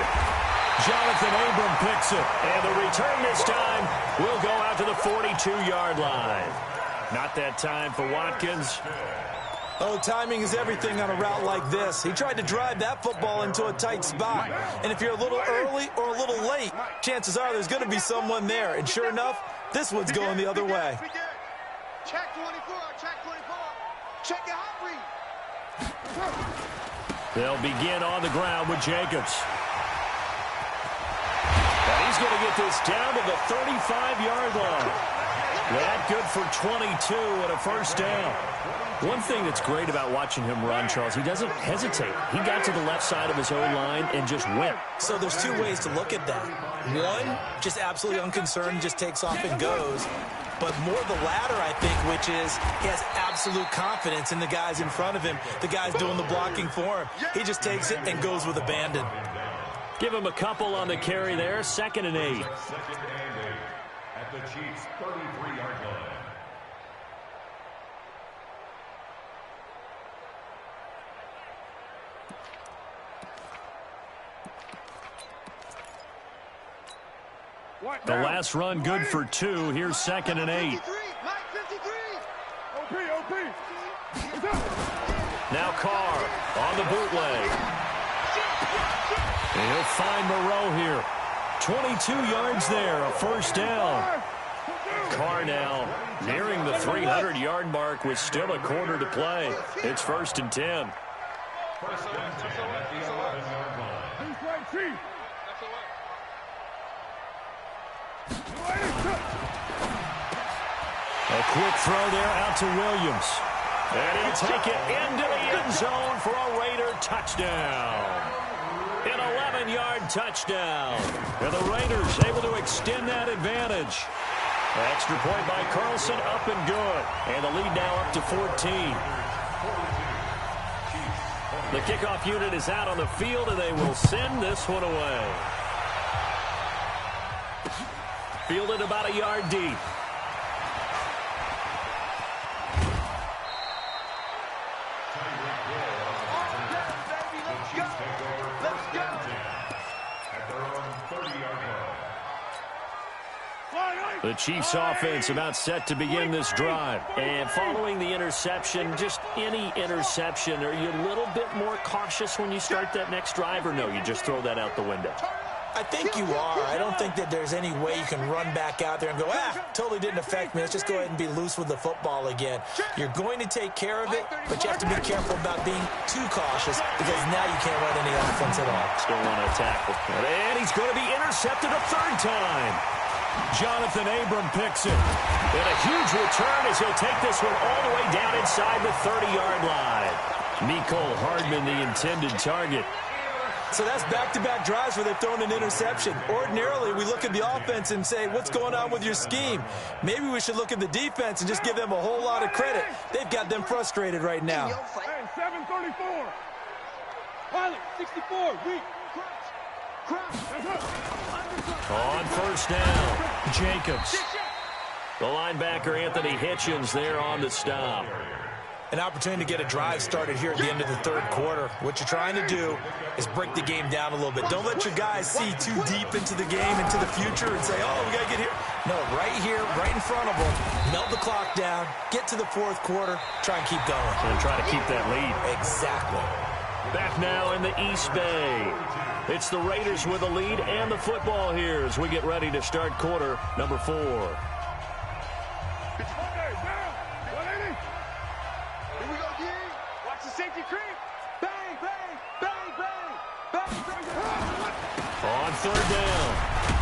Speaker 1: Jonathan Abram picks it, and the return this time will go out to the 42-yard line. Not that time for Watkins.
Speaker 4: Oh, timing is everything on a route like this. He tried to drive that football into a tight spot. And if you're a little early or a little late, chances are there's going to be someone there. And sure enough, this one's going the other way.
Speaker 2: Check 24. Check your hot read.
Speaker 1: They'll begin on the ground with Jacobs. And he's going to get this down to the 35-yard line. That good for 22 and a first down. One thing that's great about watching him run, Charles, he doesn't hesitate. He got to the left side of his own line and just went.
Speaker 4: So there's 2 ways to look at that. One, just absolutely unconcerned, just takes off and goes. But more the latter, I think, which is he has absolute confidence in the guys in front of him, the guys doing the blocking for him. He just takes it and goes with abandon.
Speaker 1: Give him a couple on the carry there, 2nd and 8.
Speaker 5: 2nd and 8 at the Chiefs' 33-yard line.
Speaker 1: The last run good for 2. Here's 2nd and 8.
Speaker 2: Mike 53.
Speaker 6: OP.
Speaker 1: Now Carr on the bootleg. And he'll find Moreau here. 22 yards there, a first down. Carr now nearing the 300-yard mark with still a quarter to play. It's 1st and 10.
Speaker 5: 1st and 10 at the 11-yard line.
Speaker 1: A quick throw there out to Williams. And he'll take it into the end zone for a Raider touchdown. An 11-yard touchdown. And the Raiders able to extend that advantage. Extra point by Carlson, up and good. And the lead now up to 14. The kickoff unit is out on the field, and they will send this one away. Fielded about a yard deep. The Chiefs offense about set to begin this drive. And following the interception, just any interception, are you a little bit more cautious when you start that next drive, or no, you just throw that out the window?
Speaker 4: I think you are. I don't think that there's any way you can run back out there and go, totally didn't affect me. Let's just go ahead and be loose with the football again. You're going to take care of it, but you have to be careful about being too cautious because now you can't run any offense at all.
Speaker 1: Still want to tackle. And he's going to be intercepted a third time. Jonathan Abram picks it. And a huge return as he'll take this one all the way down inside the 30-yard line. Mecole Hardman, the intended target.
Speaker 4: So that's back-to-back drives where they've thrown an interception. Ordinarily, we look at the offense and say, what's going on with your scheme? Maybe we should look at the defense and just give them a whole lot of credit. They've got them frustrated right now.
Speaker 6: Hey, 734. Pilot, 64. Weak.
Speaker 1: On first down, Jacobs. The linebacker, Anthony Hitchens, there on the stop.
Speaker 4: An opportunity to get a drive started here at the end of the third quarter. What you're trying to do is break the game down a little bit. Don't let your guys see too deep into the game, into the future, and say, oh, we got to get here. No, right here, right in front of them. Melt the clock down, get to the fourth quarter, try and keep going.
Speaker 1: And try to keep that lead.
Speaker 4: Exactly.
Speaker 1: Back now in the East Bay. It's the Raiders with the lead and the football here as we get ready to start quarter number 4. On third down,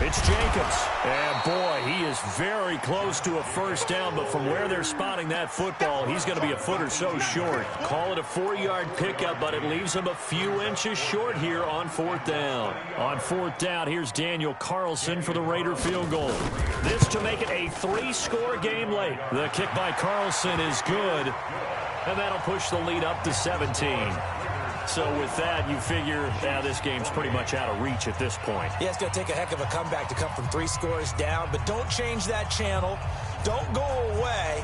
Speaker 1: it's Jacobs. And boy, he is very close to a first down, but from where they're spotting that football, he's going to be a foot or so short. Call it a 4-yard pickup, but it leaves him a few inches short here on fourth down. On fourth down, here's Daniel Carlson for the Raider field goal. This to make it a 3-score game late. The kick by Carlson is good, and that'll push the lead up to 17. So with that, you figure this game's pretty much out of reach at this point.
Speaker 4: Yeah, it's going to take a heck of a comeback to come from 3 scores down, but don't change that channel. Don't go away.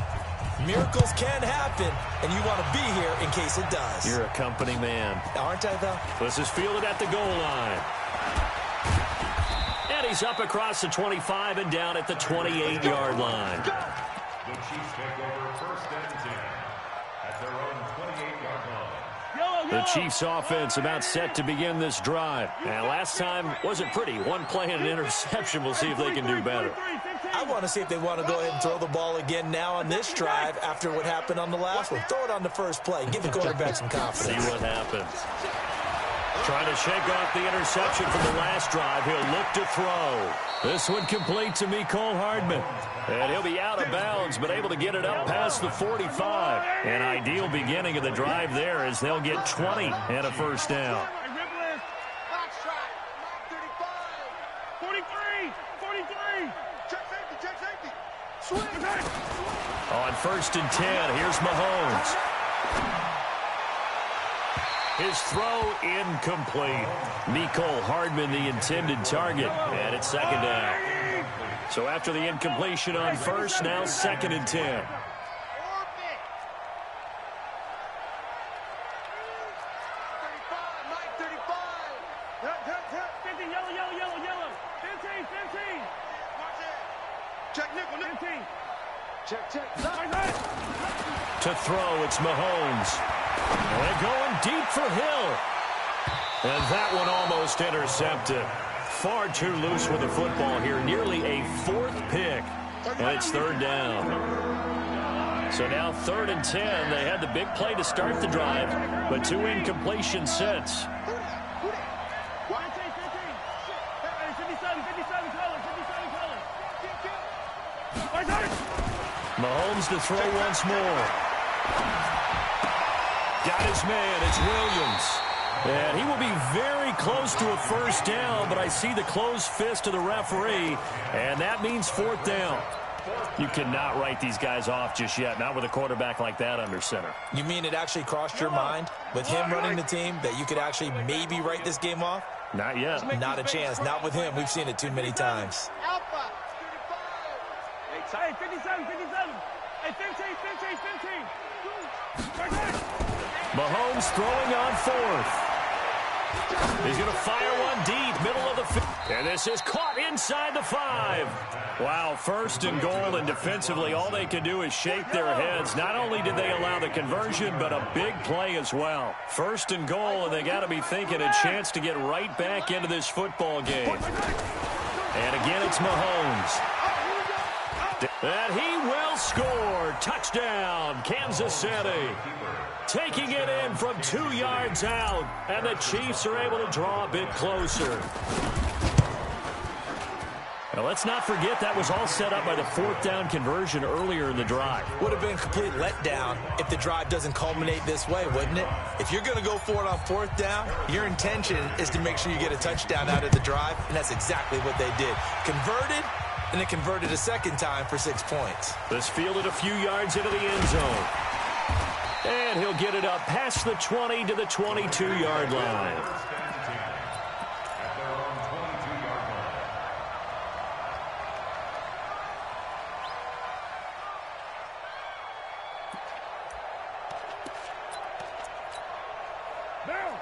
Speaker 4: Miracles can happen, and you want to be here in case it does.
Speaker 1: You're a company man.
Speaker 4: Aren't I, though?
Speaker 1: This is fielded at the goal line. And he's up across the 25 and down at the 28-yard line.
Speaker 5: The Chiefs take over first and 10 at their own 28-yard line.
Speaker 1: The Chiefs offense about set to begin this drive. And last time wasn't pretty. One play and an interception. We'll see if they can do better.
Speaker 4: I want to see if they want to go ahead and throw the ball again now on this drive after what happened on the last one. Throw it on the first play. Give the quarterback some confidence.
Speaker 1: See what happens. Trying to shake off the interception from the last drive. He'll look to throw. This one complete to Mecole Hardman. And he'll be out of bounds, but able to get it up past the 45. An ideal beginning of the drive there as they'll get 20 and a first down.
Speaker 6: 43.
Speaker 1: On first and 10, here's Mahomes. His throw incomplete. Mecole Hardman, the intended target, and it's second down. So after the incompletion on first, now second and 10. To throw, it's Mahomes. And going deep for Hill. And that one almost intercepted. Far too loose with the football here. Nearly a 4th pick. And it's third down. So now third and 10. They had the big play to start the drive, but 2 incompletions since. Mahomes to throw once more. Got his man. It's Williams. And he will be very close to a first down, but I see the closed fist of the referee, and that means fourth down. You cannot write these guys off just yet, not with a quarterback like that under center.
Speaker 4: You mean it actually crossed your mind with him running the team that you could actually maybe write this game off?
Speaker 1: Not yet.
Speaker 4: Not a chance. Not with him. We've seen it too many times.
Speaker 2: Alpha.
Speaker 6: Hey, 57, 57. Hey, 15, 15, 15.
Speaker 1: Mahomes throwing on fourth. He's going to fire one deep, middle of the field. And this is caught inside the 5. Wow, first and goal, and defensively, all they can do is shake their heads. Not only did they allow the conversion, but a big play as well. First and goal, and they got to be thinking a chance to get right back into this football game. And again, it's Mahomes. And he will score. Touchdown, Kansas City. Taking it in from 2 yards out, and the Chiefs are able to draw a bit closer. Now, let's not forget that was all set up by the 4th down conversion earlier in the drive.
Speaker 4: Would have been a complete letdown if the drive doesn't culminate this way, wouldn't it? If you're going to go for it on 4th down, your intention is to make sure you get a touchdown out of the drive, and that's exactly what they did. Converted, and they converted a second time for 6 points.
Speaker 1: This fielded a few yards into the end zone. And he'll get it up past the 20 to the 22-yard line.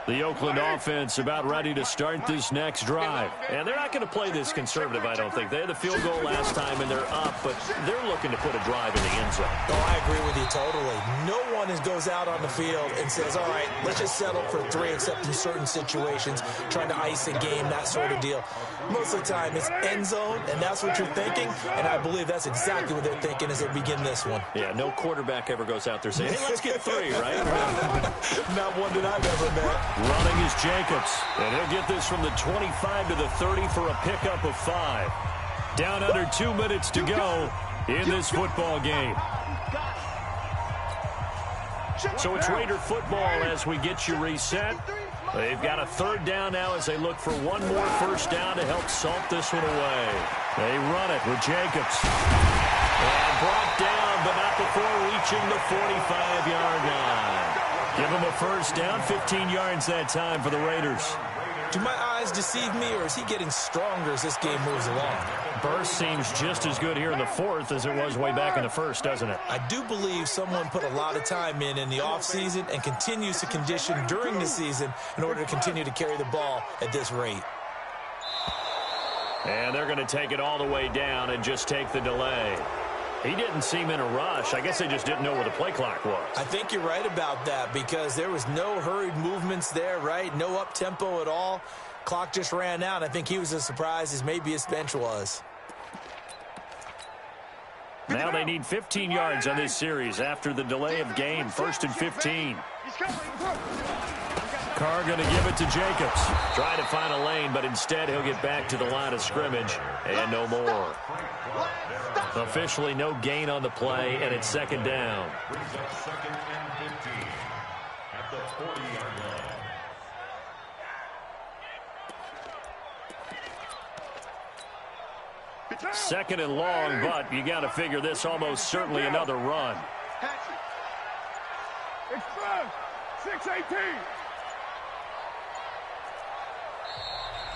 Speaker 1: The Oakland offense about ready to start this next drive. And they're not going to play this conservative, I don't think. They had the field goal last time, and they're up, but they're looking to put a drive in the end zone.
Speaker 4: Oh, I agree with you totally. No one goes out on the field and says, all right, let's just settle for 3, except in certain situations, trying to ice a game, that sort of deal. Most of the time, it's end zone, and that's what you're thinking, and I believe that's exactly what they're thinking as they begin this one.
Speaker 1: Yeah, no quarterback ever goes out there saying, hey, let's get 3, right?
Speaker 4: Not one that I've ever met.
Speaker 1: Running is Jacobs, and he'll get this from the 25 to the 30 for a pickup of 5. Down under 2 minutes to go in this football game. So it's Raider football as we get you reset. They've got a 3rd down now as they look for one more first down to help salt this one away. They run it with Jacobs. And brought down, but not before reaching the 45-yard line. Give him a first down, 15 yards that time for the Raiders.
Speaker 4: Do my eyes deceive me, or is he getting stronger as this game moves along?
Speaker 1: Burst seems just as good here in the 4th as it was way back in the 1st, doesn't it?
Speaker 4: I do believe someone put a lot of time in the offseason and continues to condition during the season in order to continue to carry the ball at this rate.
Speaker 1: And they're going to take it all the way down and just take the delay. He didn't seem in a rush. I guess they just didn't know where the play clock was.
Speaker 4: I think you're right about that because there was no hurried movements there, right? No up-tempo at all. Clock just ran out. I think he was as surprised as maybe his bench was.
Speaker 1: Now they need 15 yards on this series after the delay of game. 1st and 15. Carr going to give it to Jacobs. Trying to find a lane, but instead he'll get back to the line of scrimmage. And no more. Officially no gain on the play, and it's 2nd down.
Speaker 5: Brings up 2nd and 15 at the 40-yard line.
Speaker 1: 2nd and long, but you got to figure this almost certainly another run.
Speaker 6: It's 6-18.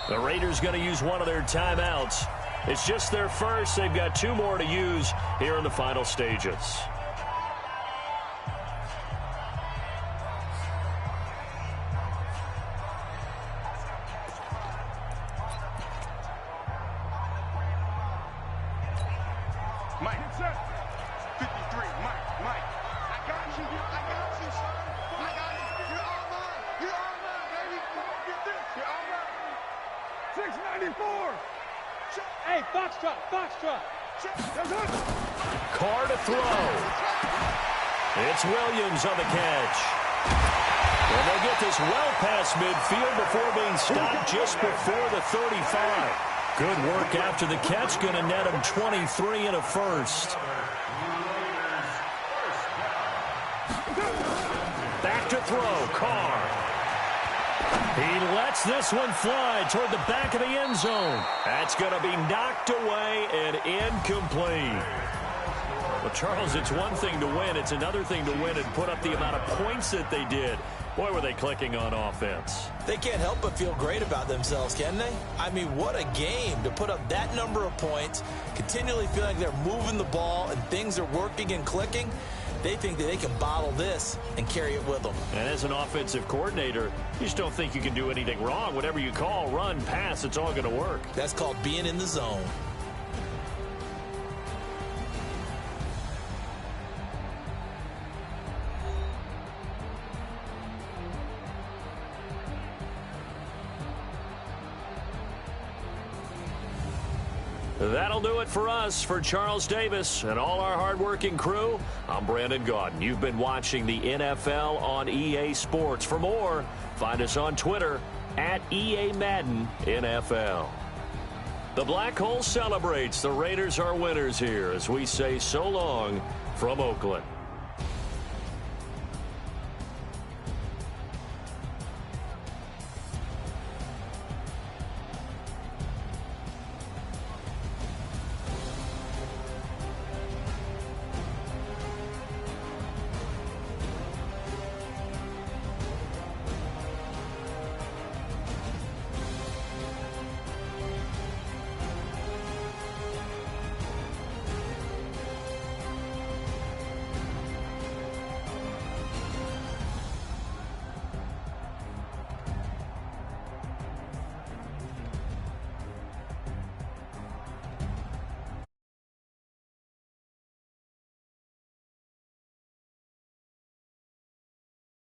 Speaker 1: The Raiders going to use one of their timeouts. It's just their first. They've got 2 more to use here in the final stages.
Speaker 3: Mike, 53, Mike. I got you, son. I got you. You're all mine. You're all mine, baby. Get this. You're all mine.
Speaker 6: 694. Hey, Foxtrot.
Speaker 1: Carr to throw. It's Williams on the catch. And they'll get this well past midfield before being stopped just before the 35. Good work after the catch. Going to net him 23 and a first. Back to throw. Carr. He lets this one fly toward the back of the end zone. That's going to be knocked away and incomplete. Well, Charles, it's one thing to win. It's another thing to win and put up the amount of points that they did. Boy, were they clicking on offense.
Speaker 4: They can't help but feel great about themselves, can they? I mean, what a game to put up that number of points, continually feel like they're moving the ball and things are working and clicking. They think that they can bottle this and carry it with them.
Speaker 1: And as an offensive coordinator, you just don't think you can do anything wrong. Whatever you call, run, pass, it's all going to work.
Speaker 4: That's called being in the zone.
Speaker 1: That'll do it for us. For Charles Davis and all our hardworking crew, I'm Brandon Gaudin. You've been watching the NFL on EA Sports. For more, find us on Twitter at EA Madden NFL. The Black Hole celebrates. The Raiders are winners here as we say so long from Oakland.